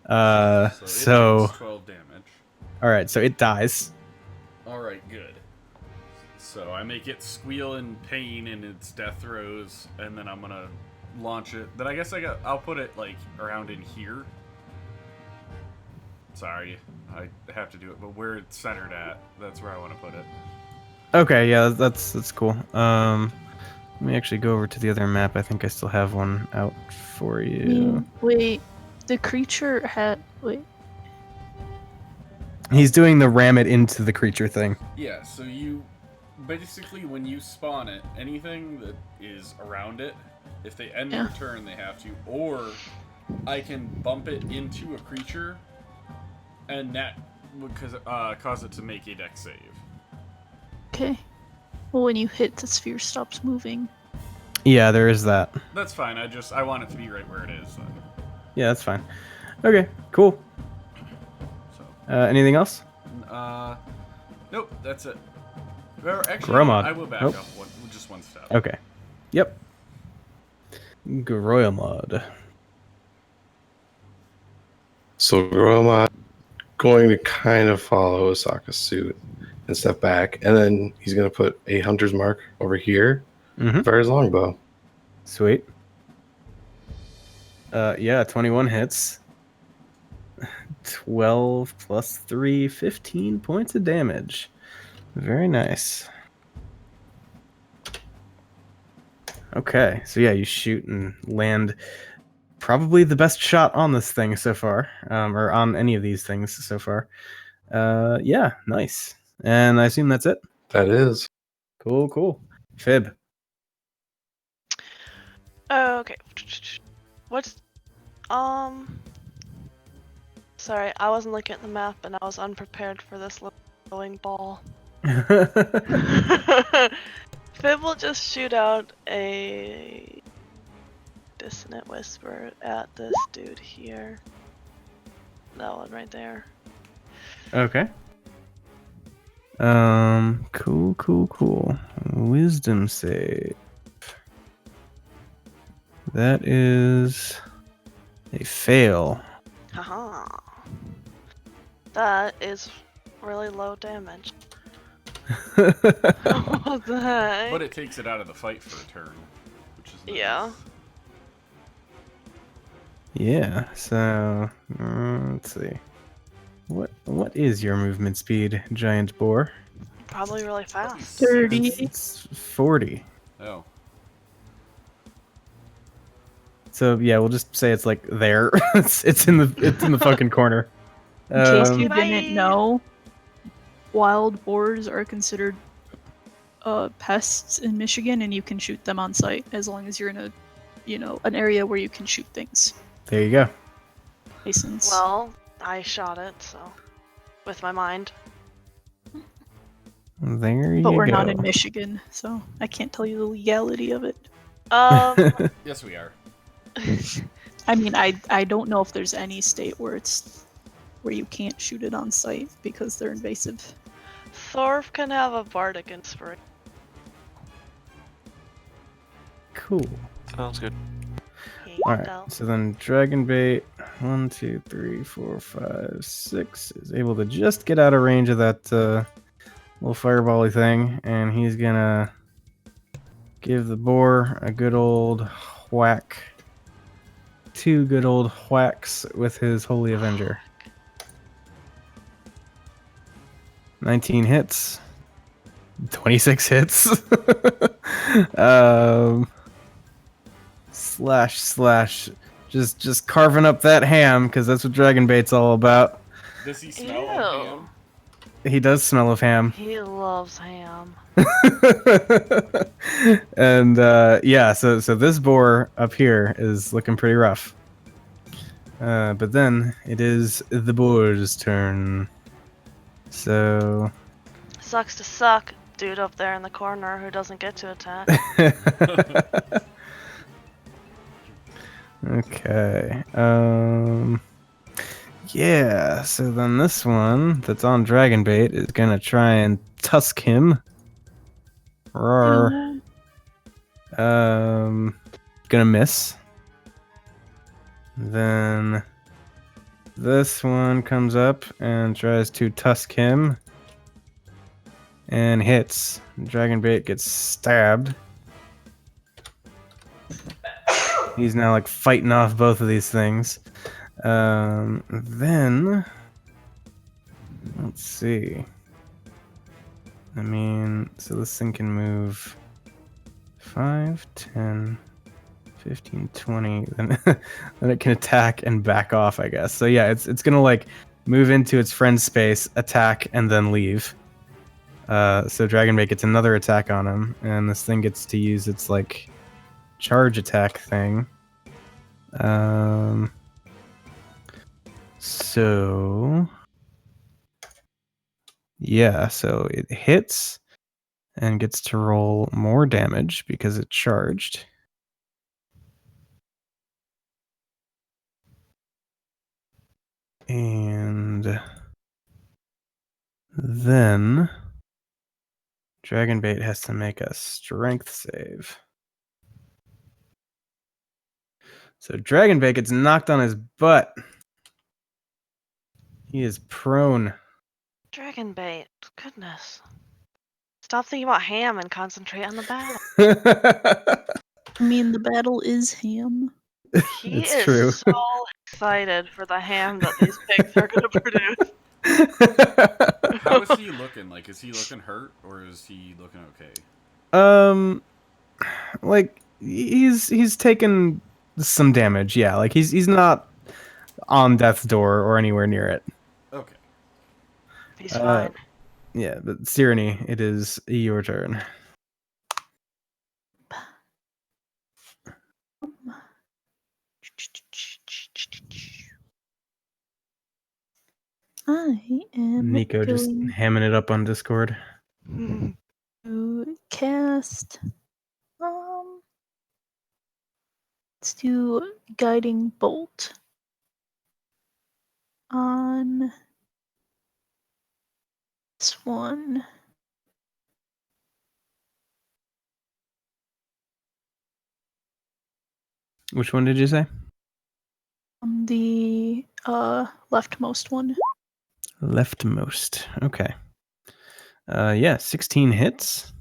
Speaker 6: So it
Speaker 4: So
Speaker 6: takes 12 damage.
Speaker 4: all right, so it dies.
Speaker 6: All right, good. So I make it squeal in pain in its death throes, and then I'm gonna launch it. Then I guess I'll put it like around in here. Sorry, I have to do it, but where it's centered at, that's where I want to put it.
Speaker 4: Okay, yeah, that's cool. Let me actually go over to the other map. I think I still have one out for you.
Speaker 5: Wait, the creature had. Wait.
Speaker 4: He's doing the ram it into the creature thing.
Speaker 6: Yeah, so you basically when you spawn it, anything that is around it, if they end their turn, they have to, or I can bump it into a creature, and that would cause it to make a dex save.
Speaker 5: Okay. Well, when you hit, the sphere stops moving.
Speaker 4: Yeah, there is that.
Speaker 6: That's fine. I want it to be right where it is. Then.
Speaker 4: Yeah, that's fine. Okay, cool.
Speaker 6: So.
Speaker 4: Anything else?
Speaker 6: Nope. That's it. Or actually,
Speaker 4: Gromod.
Speaker 6: I will back
Speaker 4: Nope.
Speaker 6: up just one step.
Speaker 4: Okay. Yep. Groyamod.
Speaker 1: So Groma going to kind of follow Osaka's suit and step back, and then he's going to put a hunter's mark over here
Speaker 4: Mm-hmm.
Speaker 1: for his longbow.
Speaker 4: Sweet. Yeah, 21 hits. 12 plus 3, 15 points of damage. Very nice. Okay, so yeah, you shoot and land probably the best shot on this thing so far, or on any of these things so far. Yeah, nice. And I assume that's it.
Speaker 1: That is.
Speaker 4: Cool. Fib.
Speaker 3: Okay. What's Sorry, I wasn't looking at the map and I was unprepared for this glowing ball. Fib will just shoot out a dissonant whisper at this dude here. That one right there.
Speaker 4: Okay. Cool. Wisdom save. That is a fail.
Speaker 3: Haha. That is really low damage. What the heck?
Speaker 6: But it takes it out of the fight for a turn, which is nice.
Speaker 3: Yeah.
Speaker 4: Yeah, so let's see. What is your movement speed, giant boar?
Speaker 3: Probably really fast.
Speaker 5: 30.
Speaker 4: It's 40.
Speaker 6: Oh.
Speaker 4: So yeah, we'll just say it's like there. it's in the fucking corner.
Speaker 5: In case you
Speaker 3: Bye.
Speaker 5: didn't know, wild boars are considered pests in Michigan, and you can shoot them on sight as long as you're in an area where you can shoot things.
Speaker 4: There you go.
Speaker 5: License.
Speaker 3: Well, I shot it, so with my mind.
Speaker 4: There you go.
Speaker 5: But we're not in Michigan, so I can't tell you the legality of it.
Speaker 6: Yes, we are.
Speaker 5: I mean, I don't know if there's any state where you can't shoot it on sight because they're invasive.
Speaker 3: Thorf can have a bardic inspiration.
Speaker 4: Cool.
Speaker 2: Sounds good.
Speaker 4: Alright, so then Dragon Bait 1, 2, 3, 4, 5, 6 is able to just get out of range of that little firebally thing, and he's gonna give the boar a good old whack. 2 good old whacks with his Holy Avenger. 19 hits. 26 hits. Slash. Just carving up that ham, because that's what Dragon Bait's all about.
Speaker 6: Does he smell like ham?
Speaker 4: He does smell of ham.
Speaker 3: He loves ham.
Speaker 4: And yeah, so this boar up here is looking pretty rough. But then it is the boar's turn. So
Speaker 3: Sucks to suck, dude up there in the corner who doesn't get to attack.
Speaker 4: okay. Yeah, so then this one that's on Dragon Bait is gonna try and tusk him. Roar. Gonna miss. Then this one comes up and tries to tusk him. And hits. Dragonbait gets stabbed. He's now like fighting off both of these things. Then let's see. I mean, so this thing can move 5, 10, 15, 20. Then then it can attack and back off, I guess. So yeah, it's gonna like move into its friend's space, attack, and then leave. So Dragonbait gets another attack on him, and this thing gets to use its like charge attack thing. So yeah, so it hits and gets to roll more damage because it charged. And then Dragonbait has to make a strength save. So Dragonbait gets knocked on his butt. He is prone.
Speaker 3: Dragon bait. Goodness. Stop thinking about ham and concentrate on the battle.
Speaker 5: I mean, the battle is ham.
Speaker 3: He
Speaker 4: It's
Speaker 3: is
Speaker 4: true.
Speaker 3: so excited for the ham that these pigs are going to produce.
Speaker 7: How is he looking? Like, is he looking hurt or is he looking okay?
Speaker 4: Like he's taken some damage. Yeah, like he's not on death's door or anywhere near it.
Speaker 7: Okay.
Speaker 3: He's fine.
Speaker 4: Yeah, but Cyrene, it is your turn.
Speaker 5: I am
Speaker 4: Nico just
Speaker 5: going
Speaker 4: hamming it up on Discord.
Speaker 5: to cast. Let's do Guiding Bolt on this one.
Speaker 4: Which one did you say?
Speaker 5: On the leftmost one.
Speaker 4: Leftmost. Okay. Yeah, 16 hits.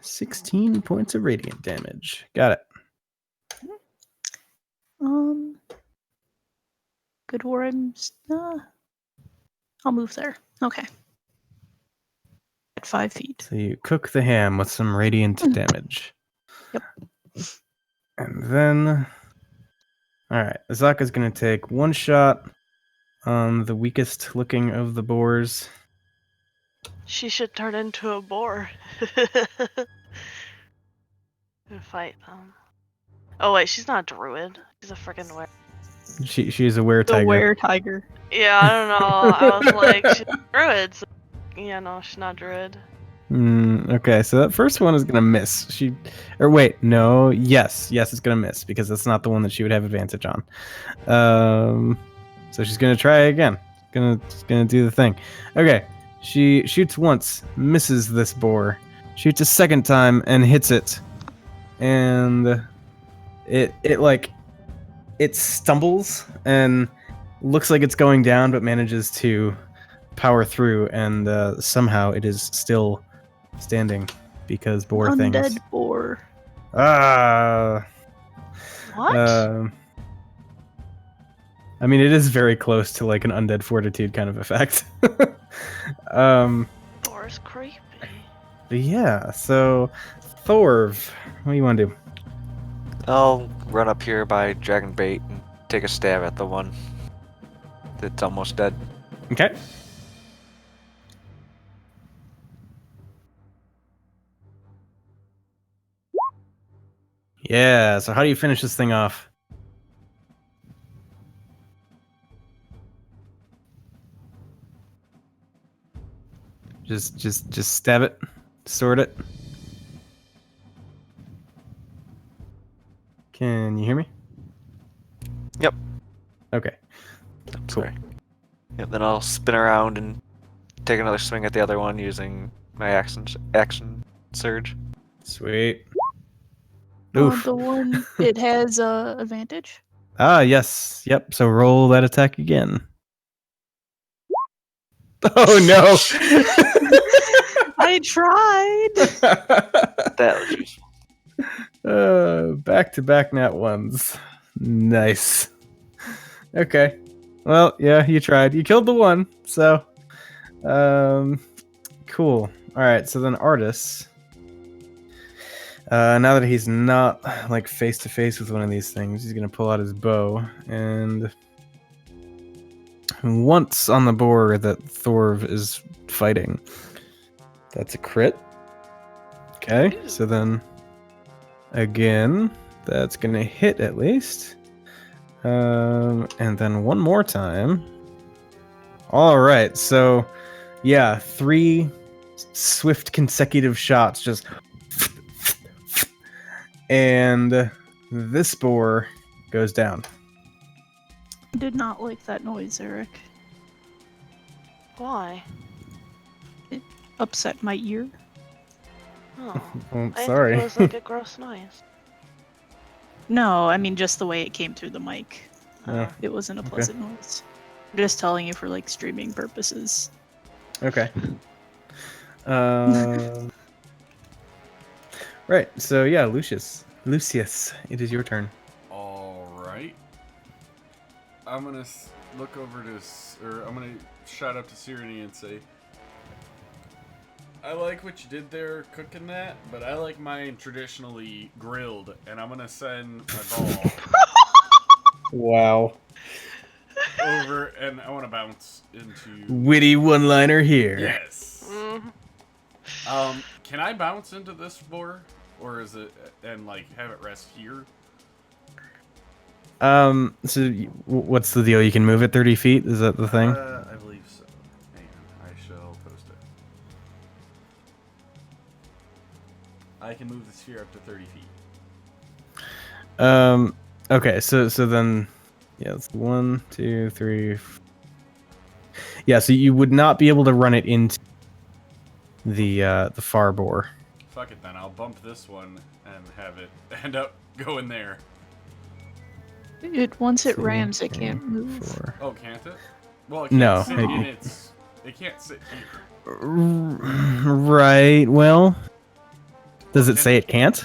Speaker 4: 16 points of radiant damage. Got it.
Speaker 5: Good worms. I'll move there. Okay. At 5 feet.
Speaker 4: So you cook the ham with some radiant damage.
Speaker 5: Yep.
Speaker 4: And then, all right, Azaka's gonna take one shot on the weakest looking of the boars.
Speaker 3: She should turn into a boar. And fight them. Oh wait, she's not a druid. She's a freaking were.
Speaker 4: She's a were
Speaker 5: The
Speaker 4: tiger.
Speaker 5: were tiger.
Speaker 3: Yeah, I don't know. I was like, she's a druid. So, yeah, no, she's not a druid.
Speaker 4: Okay, so that first one is gonna miss. Yes, it's gonna miss because that's not the one that she would have advantage on. So she's gonna try again. Gonna do the thing. Okay, she shoots once, misses this boar. Shoots a second time and hits it, and it stumbles and looks like it's going down, but manages to power through, and somehow it is still standing because boar
Speaker 5: Undead
Speaker 4: things.
Speaker 5: boar.
Speaker 3: What?
Speaker 4: I mean, it is very close to like an undead fortitude kind of effect.
Speaker 3: Boar's creepy.
Speaker 4: But yeah, so Thorv, what do you want to do?
Speaker 2: I'll run up here by Dragonbait and take a stab at the one that's almost dead.
Speaker 4: Okay. Yeah, so how do you finish this thing off? Just stab it, sword it. Can you hear me?
Speaker 2: Yep.
Speaker 4: Okay. Cool.
Speaker 2: Sorry. Yep, then I'll spin around and take another swing at the other one using my action surge.
Speaker 4: Sweet. Oof.
Speaker 5: The one it has advantage.
Speaker 4: Ah, yes. Yep. So roll that attack again. Oh no.
Speaker 5: I tried.
Speaker 2: That was useful.
Speaker 4: Back-to-back nat ones. Nice. Okay. Well, yeah, you tried. You killed the one. So, cool. All right. So then, Artis. Now that he's not like face to face with one of these things, he's gonna pull out his bow and once on the boar that Thorv is fighting. That's a crit. Okay, so then again, that's gonna hit at least. And then one more time. All right, so yeah, 3 swift consecutive shots just. And this boar goes down.
Speaker 5: Did not like that noise, Eric.
Speaker 3: Why?
Speaker 5: Upset my ear.
Speaker 3: Oh,
Speaker 4: Oh,
Speaker 3: I
Speaker 4: sorry.
Speaker 3: thought it was like a gross noise.
Speaker 5: No, I mean just the way it came through the mic.
Speaker 4: Oh,
Speaker 5: It wasn't a
Speaker 4: okay.
Speaker 5: pleasant noise. I'm just telling you for like streaming purposes.
Speaker 4: Okay. Right. So yeah, Lucius, it is your turn.
Speaker 7: All right. I'm gonna look over to, or I'm gonna shout up to Sirenny and say, I like what you did there cooking that, but I like mine traditionally grilled, and I'm gonna send my ball
Speaker 4: Wow.
Speaker 7: over, and I want to bounce into.
Speaker 4: Witty one-liner here.
Speaker 7: Yes.
Speaker 3: Mm.
Speaker 7: Can I bounce into this boar, or is it and like have it rest here?
Speaker 4: So what's the deal? You can move it 30 feet? Is that the thing?
Speaker 7: I believe so. Hang on, I shall post it. I can move the sphere up to 30 feet.
Speaker 4: Okay, so then, yeah, it's 1, 2, 3. Yeah, so you would not be able to run it into the far boar.
Speaker 7: Fuck it then, I'll bump this one and have it end up going there.
Speaker 5: Once it
Speaker 4: 2,
Speaker 5: rams, it
Speaker 4: 3,
Speaker 5: can't move.
Speaker 4: 4.
Speaker 7: Oh, can't it? Well, it can't
Speaker 4: No,
Speaker 7: sit
Speaker 4: it-
Speaker 7: in its... It can't sit here.
Speaker 4: Right. Well, does it say it can't?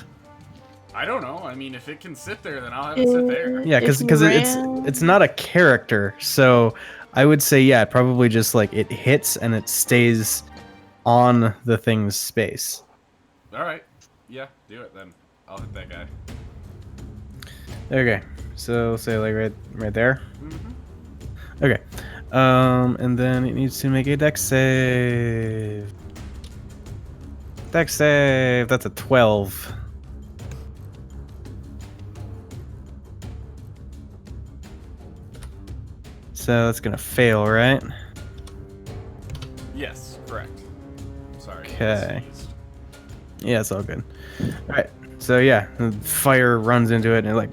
Speaker 7: I don't know. I mean, if it can sit there, then I'll have it sit there.
Speaker 4: Yeah,
Speaker 5: If
Speaker 4: because
Speaker 5: you
Speaker 4: it's
Speaker 5: ram-
Speaker 4: not a character, so I would say yeah, probably just like it hits and it stays on the thing's space.
Speaker 7: Alright. Yeah, do it then. I'll hit that guy.
Speaker 4: Okay, so say like right there.
Speaker 7: Mm-hmm.
Speaker 4: Okay, and then it needs to make a dex save. Dex save. That's a 12. So that's gonna fail, right?
Speaker 7: Yes, correct. Sorry. I
Speaker 4: Okay.
Speaker 7: sneezed.
Speaker 4: Yeah, it's all good. All right. So yeah, the fire runs into it and it like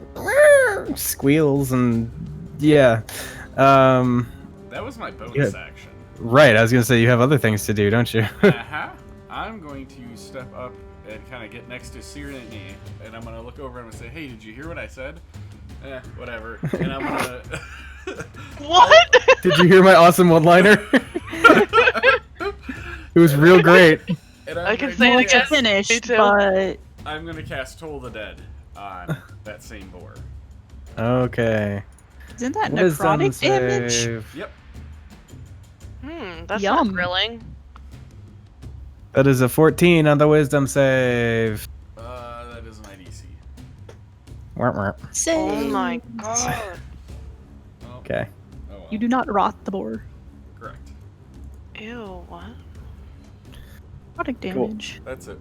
Speaker 4: squeals and yeah.
Speaker 7: That was my bonus action.
Speaker 4: Right. I was gonna say you have other things to do, don't you?
Speaker 7: Uh-huh. I'm going to step up and kind of get next to Sirenny, and I'm gonna look over and I'm gonna say, "Hey, did you hear what I said?" Whatever. And I'm gonna.
Speaker 3: What?
Speaker 4: Did you hear my awesome one-liner? It was real great.
Speaker 7: And I'm
Speaker 3: I can
Speaker 7: going
Speaker 3: say
Speaker 7: to
Speaker 3: it
Speaker 5: It's
Speaker 3: again.
Speaker 7: cast-
Speaker 5: finished,
Speaker 3: Me too.
Speaker 5: but
Speaker 7: I'm gonna cast Toll the Dead on that same boar.
Speaker 4: Okay.
Speaker 5: isn't that
Speaker 4: Wisdom
Speaker 5: necrotic damage?
Speaker 4: save.
Speaker 7: Yep.
Speaker 3: That's
Speaker 5: Yum.
Speaker 3: not grilling.
Speaker 4: That is a 14 on the wisdom save.
Speaker 7: That is my DC.
Speaker 4: Warp, warp.
Speaker 3: Oh my
Speaker 5: Save.
Speaker 3: god.
Speaker 7: Well,
Speaker 4: Okay.
Speaker 7: oh well.
Speaker 5: You do not rot the boar.
Speaker 7: Correct.
Speaker 3: Ew, what?
Speaker 5: Necrotic
Speaker 4: Cool.
Speaker 5: damage.
Speaker 7: That's it.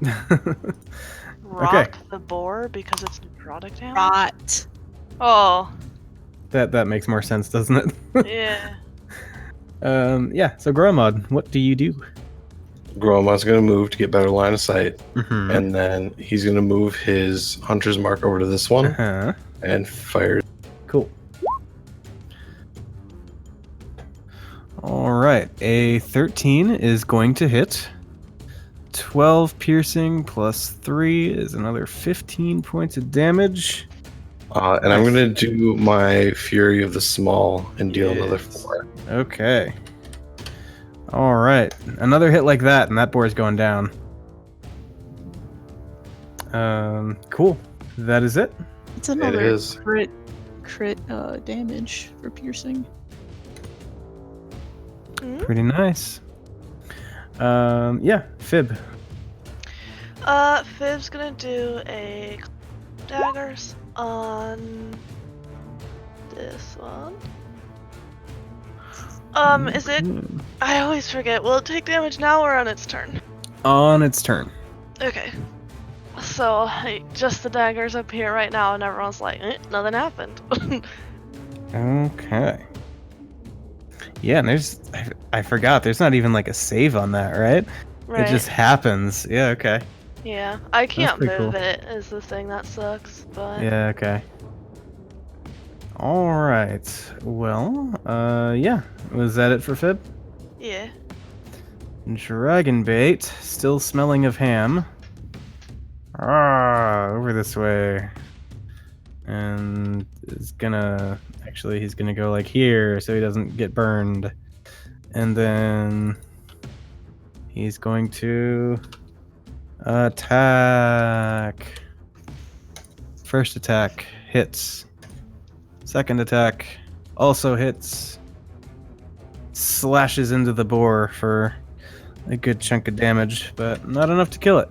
Speaker 3: Rot the boar because it's necrotic damage?
Speaker 5: Rot.
Speaker 3: Oh,
Speaker 4: that makes more sense, doesn't it?
Speaker 3: yeah.
Speaker 4: Yeah. So Gromod, what do you do?
Speaker 1: Gromod's going to move to get better line of sight,
Speaker 4: Mm-hmm.
Speaker 1: and then he's going to move his hunter's mark over to this one
Speaker 4: Uh-huh.
Speaker 1: and fire.
Speaker 4: Cool. All right, a 13 is going to hit. 12 piercing plus 3 is another 15 points of damage.
Speaker 1: And I'm gonna do my Fury of the Small and deal another
Speaker 4: Yes.
Speaker 1: 4.
Speaker 4: Okay. All right. Another hit like that, and that boar's going down. Cool. That is it.
Speaker 5: It's another
Speaker 1: is.
Speaker 5: crit damage for piercing.
Speaker 4: Pretty nice. Yeah, Fib.
Speaker 3: Fib's gonna do a daggers on this one. Is it? I always forget. Will it take damage now or on its turn?
Speaker 4: On its turn.
Speaker 3: Okay. So, just the daggers up here right now, and everyone's like, nothing happened.
Speaker 4: Okay. Yeah, and there's I forgot. There's not even like a save on that, right?
Speaker 3: Right.
Speaker 4: It just happens. Yeah. Okay.
Speaker 3: Yeah, I can't
Speaker 4: pretty
Speaker 3: move
Speaker 4: cool.
Speaker 3: it, is the thing that sucks, but...
Speaker 4: Yeah. Okay. All right. Well. Yeah. Was that it for Fib?
Speaker 3: Yeah.
Speaker 4: Dragon bait, still smelling of ham. Over this way. And is gonna he's gonna go like here so he doesn't get burned. And then he's going to attack. First attack hits. Second attack also hits. Slashes into the boar for a good chunk of damage, but not enough to kill it.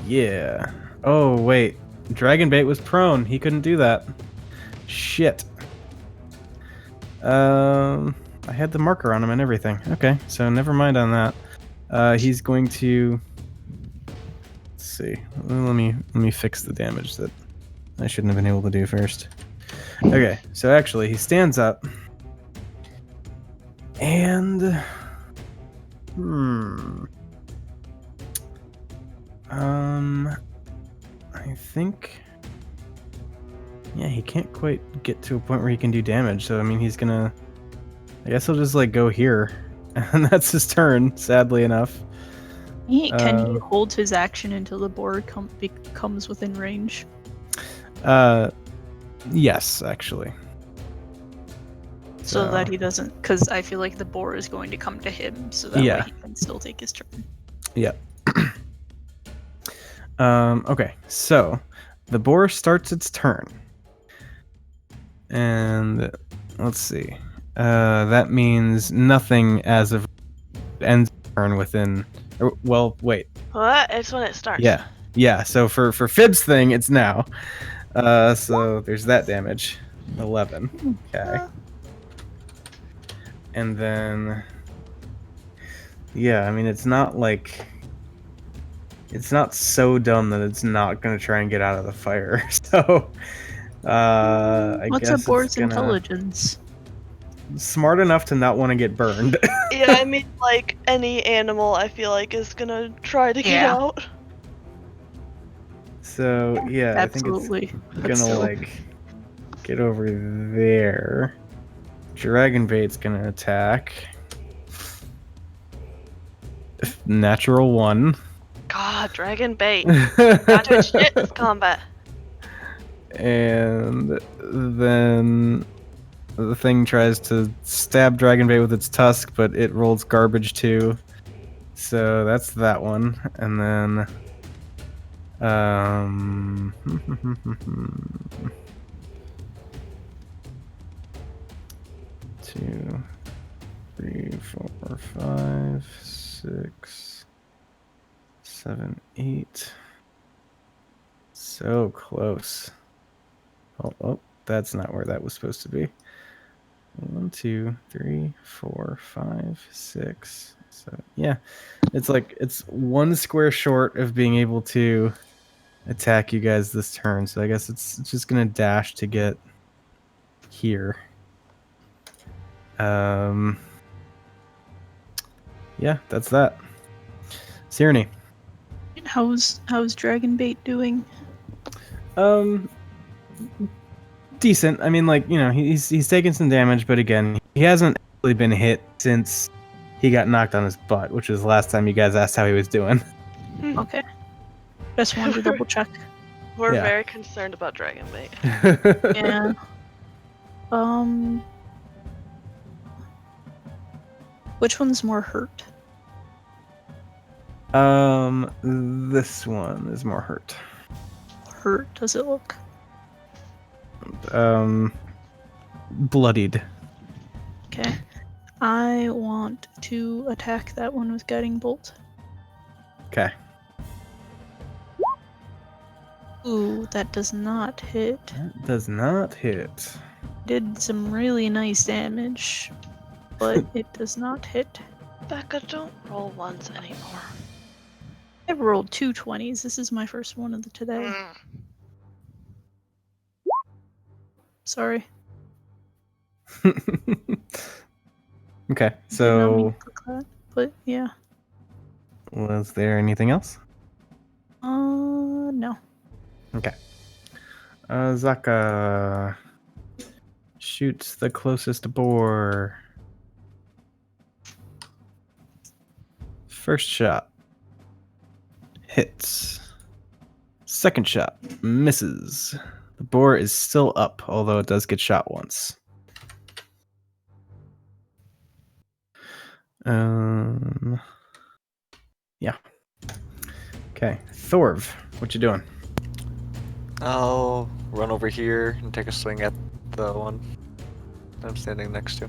Speaker 4: Yeah. Oh, wait. Dragonbait was prone. He couldn't do that. Shit. I had the marker on him and everything. Okay, so never mind on that. He's going to... Let's see. Let me fix the damage that I shouldn't have been able to do first. Okay, so actually, he stands up. And... I think... Yeah, he can't quite get to a point where he can do damage, so I mean, he's gonna... I guess he'll just, like, go here. And that's his turn, sadly enough.
Speaker 5: Can he hold his action until the boar comes within range?
Speaker 4: Yes, actually.
Speaker 5: So that he doesn't... Because I feel like the boar is going to come to him, so that way he can still take his turn.
Speaker 4: Yeah. Okay, so the boar starts its turn. And let's see. That means nothing as of ends turn within. Well, wait.
Speaker 3: What? It's when it starts.
Speaker 4: Yeah, yeah. So for Fib's thing, it's now. So there's that damage. 11. Okay. And then, yeah. I mean, it's not like. It's not so dumb that it's not gonna try and get out of the fire. So, I
Speaker 5: What's
Speaker 4: guess
Speaker 5: a boar's
Speaker 4: it's gonna...
Speaker 5: intelligence?
Speaker 4: Smart enough to not want to get burned.
Speaker 3: Yeah, I mean, like, any animal I feel like is gonna try to get out.
Speaker 4: So, yeah,
Speaker 5: Absolutely.
Speaker 4: I think it's gonna, like, get over there. Dragonbait's gonna attack. Natural 1.
Speaker 3: God, dragon bait. Not doing shit this combat.
Speaker 4: And then the thing tries to stab Dragonbait with its tusk, but it rolls garbage too. So that's that one. And then 2, 3, 4, 5, 6, 7, 8. So close. Oh, that's not where that was supposed to be. 1, 2, 3, 4, 5, 6, 7. Yeah, it's like it's 1 square short of being able to attack you guys this turn. So I guess it's just gonna dash to get here. Yeah, that's that. Sirenny.
Speaker 5: How's Dragonbait doing?
Speaker 4: Decent. I mean, like, you know, he's taken some damage, but again, he hasn't really been hit since he got knocked on his butt, which was the last time you guys asked how he was doing.
Speaker 5: Okay. Just wanted to double check.
Speaker 3: We're
Speaker 4: Yeah.
Speaker 3: very concerned about Dragonbait.
Speaker 5: Yeah. Which one's more hurt?
Speaker 4: This one is more hurt.
Speaker 5: Hurt, does it look?
Speaker 4: Bloodied.
Speaker 5: Okay. I want to attack that one with Guiding Bolt.
Speaker 4: Okay.
Speaker 5: Ooh, that does not hit.
Speaker 4: That does not hit.
Speaker 5: Did some really nice damage, but it does not hit.
Speaker 3: Becca, don't roll ones anymore.
Speaker 5: I've rolled 2 20s. This is my first one of the today. Sorry.
Speaker 4: Okay,
Speaker 5: Did not mean
Speaker 4: so
Speaker 5: to click that, but yeah.
Speaker 4: was there anything else?
Speaker 5: No.
Speaker 4: Okay. Zaka shoots the closest boar. First shot hits. Second shot misses. The boar is still up, although it does get shot once. Yeah. Okay, Thorv, what you doing?
Speaker 2: I'll run over here and take a swing at the one that I'm standing next to.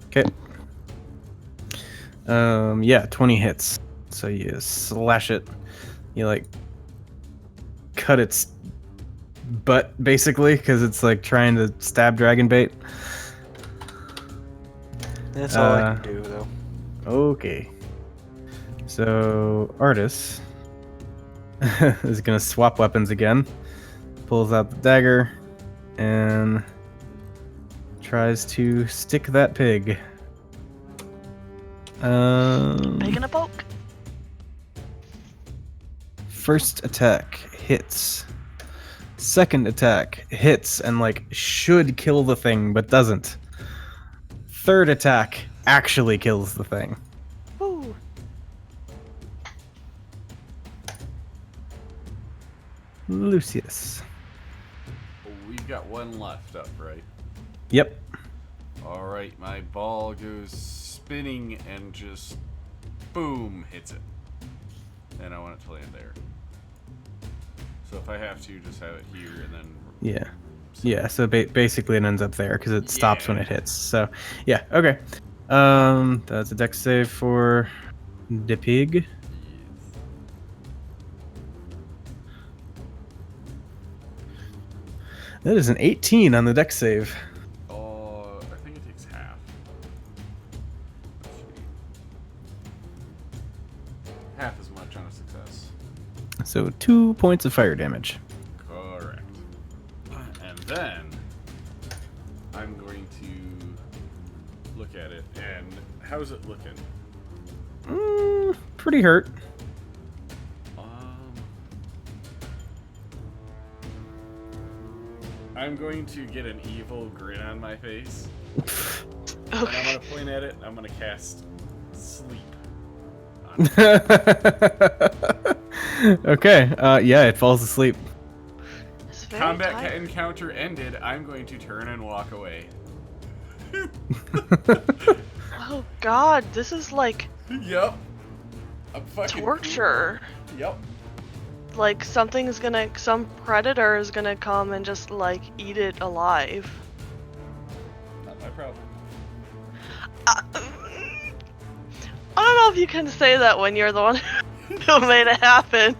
Speaker 4: Okay. Yeah, 20 hits. So you slash it. You like cut its butt basically because it's like trying to stab Dragonbait.
Speaker 2: That's all I can do, though.
Speaker 4: Okay. So Artis is gonna swap weapons again. Pulls out the dagger and tries to stick that pig.
Speaker 3: Making a poke.
Speaker 4: First attack hits. Second attack hits and like should kill the thing but doesn't. Third attack actually kills the thing.
Speaker 3: Ooh.
Speaker 4: Lucius.
Speaker 7: We've got one left up, right?
Speaker 4: Yep.
Speaker 7: Alright, my ball goes spinning and just boom, hits it. And I want it to land there. So if I have to, just have it here and then...
Speaker 4: Yeah. Yeah, so basically it ends up there because it stops when it hits. So, yeah, okay. That's a dex save for the pig. That is an 18 on the dex save.
Speaker 7: I think it takes half. Let's see. Half as much on a success.
Speaker 4: So 2 points of fire damage.
Speaker 7: Correct. And then I'm going to look at it and how's it looking?
Speaker 4: Pretty hurt.
Speaker 7: I'm going to get an evil grin on my face. And I'm
Speaker 3: Okay.
Speaker 7: gonna point at it and I'm gonna cast sleep on it.
Speaker 4: Okay, yeah, it falls asleep.
Speaker 3: It's very
Speaker 7: Combat
Speaker 3: tired.
Speaker 7: encounter ended. I'm going to turn and walk away.
Speaker 3: Oh god, this is like
Speaker 7: Yep. I'm fucking
Speaker 3: torture.
Speaker 7: Yep.
Speaker 3: Like some predator is gonna come and just like eat it alive.
Speaker 7: Not my problem.
Speaker 3: I don't know if you can say that when you're the one who made it happen.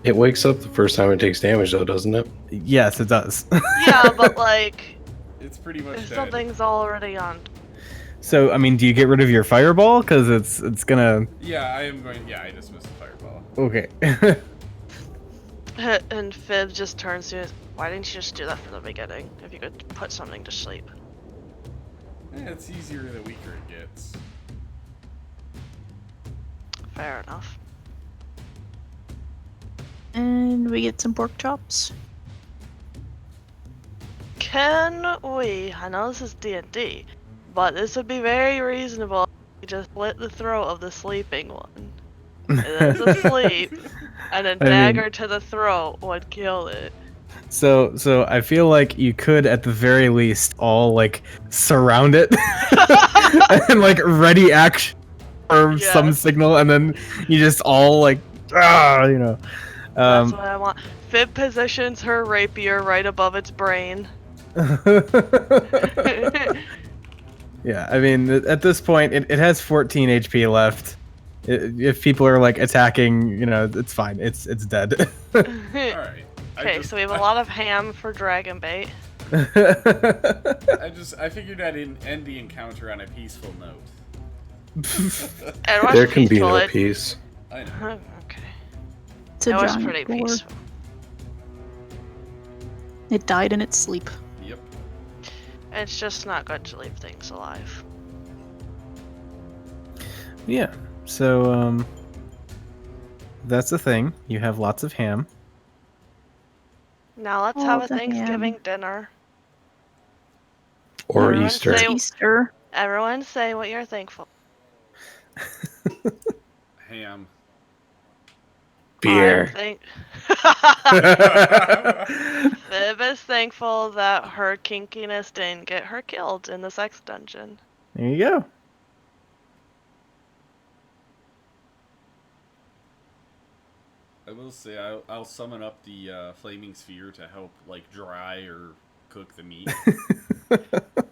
Speaker 1: It wakes up the first time it takes damage, though, doesn't it?
Speaker 4: Yes, it does.
Speaker 3: Yeah, but like,
Speaker 7: It's pretty much
Speaker 3: if
Speaker 7: dead.
Speaker 3: something's already on.
Speaker 4: So, I mean, do you get rid of your fireball? Because it's gonna...
Speaker 7: Yeah, I am going. Yeah, I dismissed the fireball.
Speaker 4: Okay.
Speaker 3: And Fib just turns to us. Why didn't you just do that from the beginning? If you could put something to sleep.
Speaker 7: It's easier the weaker it gets.
Speaker 3: Fair enough.
Speaker 5: And we get some pork chops.
Speaker 3: Can we? I know this is D&D, But this would be very reasonable if you just slit the throat of the sleeping one. It is asleep, and a
Speaker 4: I mean-
Speaker 3: dagger to the throat would kill it.
Speaker 4: So I feel like you could at the very least all like surround it and like ready action or some
Speaker 3: Yes.
Speaker 4: signal, and then you just all like you know.
Speaker 3: That's what I want. Fib positions her rapier right above its brain.
Speaker 4: Yeah, I mean at this point it has 14 HP left. If people are like attacking, you know, it's fine. It's dead.
Speaker 7: All right.
Speaker 3: Okay, so we have a lot of ham for dragon bait.
Speaker 7: I figured I'd end the encounter on a peaceful note.
Speaker 3: It was
Speaker 1: There can be
Speaker 3: peaceful.
Speaker 1: no peace.
Speaker 7: I know.
Speaker 3: Okay.
Speaker 5: It's a
Speaker 3: It was
Speaker 5: giant
Speaker 3: pretty
Speaker 5: boar.
Speaker 3: peaceful.
Speaker 5: It died in its sleep.
Speaker 7: Yep.
Speaker 3: It's just not good to leave things alive.
Speaker 4: Yeah. So that's the thing. You have lots of ham.
Speaker 3: Now let's
Speaker 5: Oh,
Speaker 3: have a
Speaker 5: the ham.
Speaker 3: Thanksgiving dinner.
Speaker 1: Or
Speaker 3: Everyone
Speaker 1: Easter.
Speaker 3: say-
Speaker 5: Easter.
Speaker 3: Everyone say what you're thankful.
Speaker 7: Ham.
Speaker 1: Beer.
Speaker 3: Viv is thankful that her kinkiness didn't get her killed in the sex dungeon.
Speaker 4: There you go.
Speaker 7: I will say I'll summon up the flaming sphere to help like dry or cook the meat.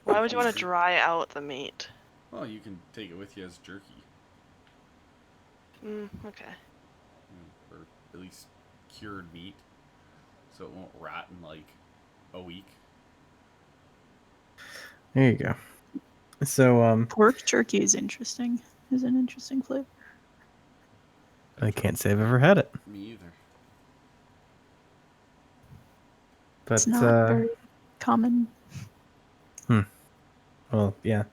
Speaker 3: Why would you want to dry out the meat?
Speaker 7: Well, you can take it with you as jerky,
Speaker 3: Okay.
Speaker 7: or at least cured meat, so it won't rot in like a week.
Speaker 4: There you go. So
Speaker 5: Pork jerky is interesting. Is an interesting flavor.
Speaker 4: I can't say I've ever had it,
Speaker 7: Me either.
Speaker 4: but
Speaker 5: It's not very common.
Speaker 4: well, yeah.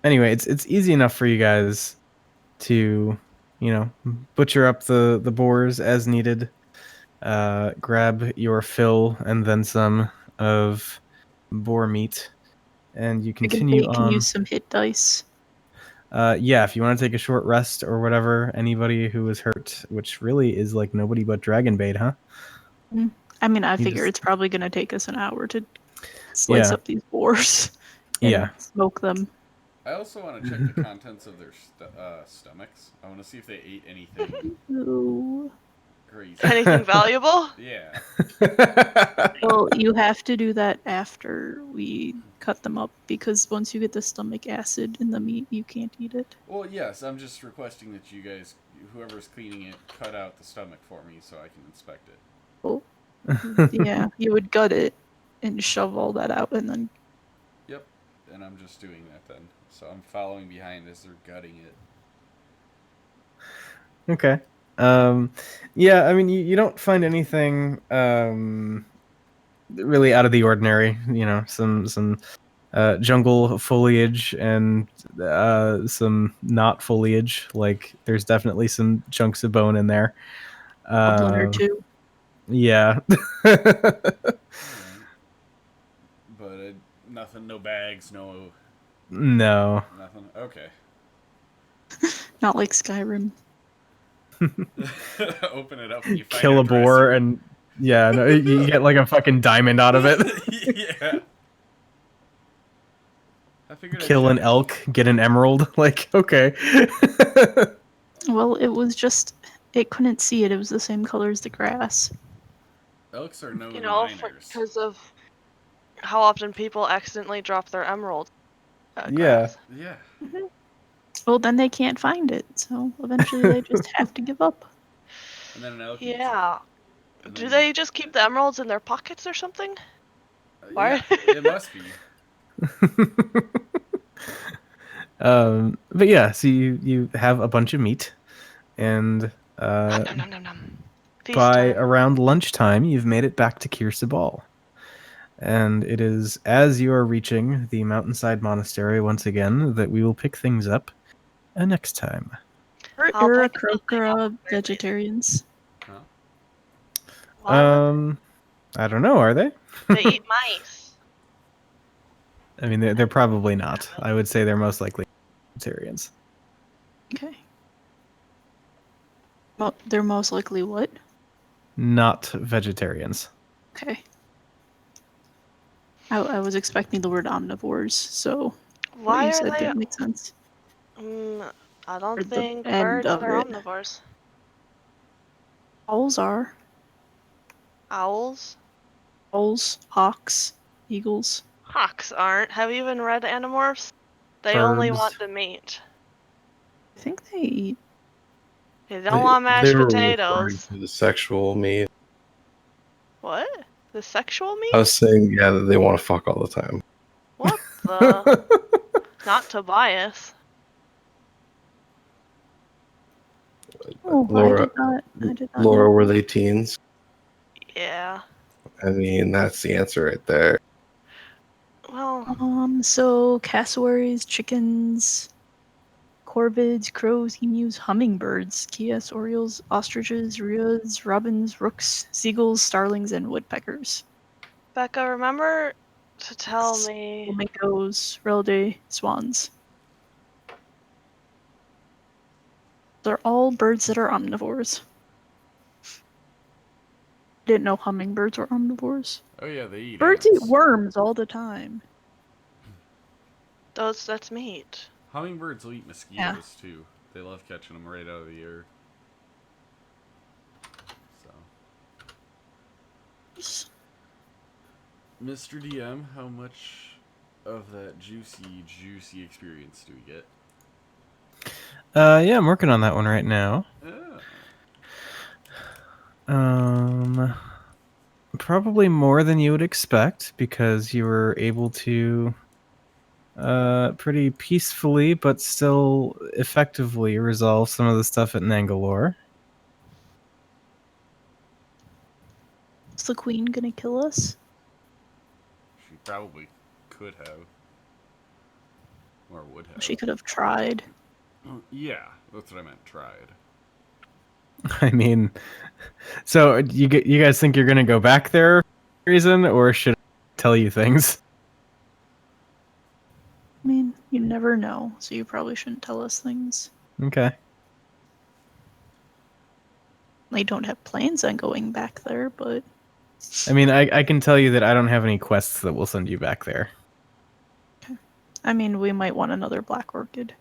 Speaker 4: Anyway, it's easy enough for you guys to, you know, butcher up the boars as needed. Grab your fill and then some of boar meat, and you continue
Speaker 5: You can
Speaker 4: on.
Speaker 5: use some hit dice.
Speaker 4: Yeah, if you want to take a short rest or whatever, anybody who was hurt, which really is like nobody but Dragonbait, huh?
Speaker 5: I mean, I
Speaker 4: You
Speaker 5: figure
Speaker 4: just-
Speaker 5: it's probably going to take us an hour to slice
Speaker 4: Yeah.
Speaker 5: up these boars. And
Speaker 4: Yeah.
Speaker 5: smoke them.
Speaker 7: I also want to check the contents of their stomachs. I want to see if they ate anything
Speaker 5: Ooh.
Speaker 7: crazy.
Speaker 3: Anything valuable?
Speaker 7: Yeah.
Speaker 5: Well, you have to do that after we cut them up because once you get the stomach acid in the meat, you can't eat it.
Speaker 7: Well, yes, I'm just requesting that you guys, whoever's cleaning it, cut out the stomach for me so I can inspect it.
Speaker 5: Oh. Yeah, you would gut it and shove all that out and then.
Speaker 7: Yep. And I'm just doing that then. So I'm following behind as they're gutting it.
Speaker 4: Okay. Yeah, I mean, you don't find anything really out of the ordinary. You know, some jungle foliage and some not foliage. Like, there's definitely some chunks of bone in there.
Speaker 5: One or two.
Speaker 4: Yeah.
Speaker 7: Alright. But nothing, no bags, no
Speaker 4: No.
Speaker 7: nothing. Okay.
Speaker 5: Not like Skyrim.
Speaker 7: Open it up and you find
Speaker 4: Kill a boar and yeah, no, you get like a fucking diamond out of it.
Speaker 7: Yeah. I figured I'd
Speaker 4: Kill an
Speaker 7: check.
Speaker 4: elk, get an emerald. Like, okay.
Speaker 5: Well, it was just. It couldn't see it. It was the same color as the grass.
Speaker 7: Elks are known
Speaker 3: You know,
Speaker 7: miners.
Speaker 3: because of how often people accidentally drop their emerald.
Speaker 4: Yeah.
Speaker 7: Yeah.
Speaker 5: Well, then they can't find it, so eventually they just have to give up.
Speaker 7: And then an elk. eats it.
Speaker 3: Yeah.
Speaker 7: And
Speaker 3: Do
Speaker 7: then-
Speaker 3: they just keep the emeralds in their pockets or something? Why?
Speaker 7: Yeah, it must be.
Speaker 4: But yeah, so you have a bunch of meat, and
Speaker 3: Nom, nom, nom, nom. Feast
Speaker 4: by
Speaker 3: time.
Speaker 4: around lunchtime, you've made it back to Kirsabal. And it is as you are reaching the mountainside monastery once again that we will pick things up next time.
Speaker 3: I'll
Speaker 5: Or
Speaker 3: pick something
Speaker 5: Krokra
Speaker 3: up.
Speaker 5: vegetarians.
Speaker 3: Why?
Speaker 4: I don't know, are they?
Speaker 3: They eat mice.
Speaker 4: I mean, they're probably not. I would say they're most likely vegetarians.
Speaker 5: Okay. They're most likely what?
Speaker 4: Not vegetarians.
Speaker 5: Okay. I was expecting the word omnivores, so what
Speaker 3: Why
Speaker 5: you
Speaker 3: are
Speaker 5: said
Speaker 3: they?
Speaker 5: didn't make sense.
Speaker 3: I
Speaker 5: Or
Speaker 3: don't
Speaker 5: the
Speaker 3: think
Speaker 5: end
Speaker 3: birds
Speaker 5: of
Speaker 3: are
Speaker 5: it.
Speaker 3: omnivores.
Speaker 5: Owls are.
Speaker 3: Owls?
Speaker 5: Owls, hawks, eagles,
Speaker 3: Hawks aren't. Have you even read Animorphs? They only
Speaker 4: Birds.
Speaker 3: want the meat.
Speaker 5: I think they eat.
Speaker 3: They don't want
Speaker 1: They
Speaker 3: mashed
Speaker 1: were referring
Speaker 3: potatoes.
Speaker 1: to the sexual meat.
Speaker 3: What? The sexual
Speaker 1: I
Speaker 3: meat?
Speaker 1: was saying, yeah, that they want to fuck all the time.
Speaker 3: What the? Not Tobias.
Speaker 5: Oh,
Speaker 1: Laura,
Speaker 5: I did not
Speaker 1: Laura,
Speaker 5: know.
Speaker 1: were they teens?
Speaker 3: Yeah.
Speaker 1: I mean, that's the answer right there.
Speaker 3: Well,
Speaker 5: So cassowaries, chickens, corvids, crows, emus, hummingbirds, kias, orioles, ostriches, rheas, robins, rooks, seagulls, starlings, and woodpeckers.
Speaker 3: Becca, remember to tell me.
Speaker 5: Flamingos, relidae, swans. They're all birds that are omnivores. Didn't know hummingbirds were omnivores.
Speaker 7: Oh yeah, they eat
Speaker 5: Birds eat
Speaker 7: ants.
Speaker 5: worms all the time.
Speaker 3: That's meat.
Speaker 7: Hummingbirds will eat mosquitoes too. They love catching them right out of the air. So, Mr. DM, how much of that juicy experience do we get?
Speaker 4: Yeah, I'm working on that one right now.
Speaker 7: Oh.
Speaker 4: Probably more than you would expect because you were able to pretty peacefully but still effectively resolve some of the stuff at Nangalore.
Speaker 5: Is the queen gonna kill us?
Speaker 7: She probably could have. Or would have.
Speaker 5: She could have tried.
Speaker 7: Yeah, that's what I meant, tried.
Speaker 4: I mean, so you guys think you're gonna go back there for some reason, or should I tell you things?
Speaker 5: I mean, you never know, so you probably shouldn't tell us things.
Speaker 4: Okay.
Speaker 5: I don't have plans on going back there, but
Speaker 4: I mean, I can tell you that I don't have any quests that will send you back there.
Speaker 5: I mean, we might want another black orchid.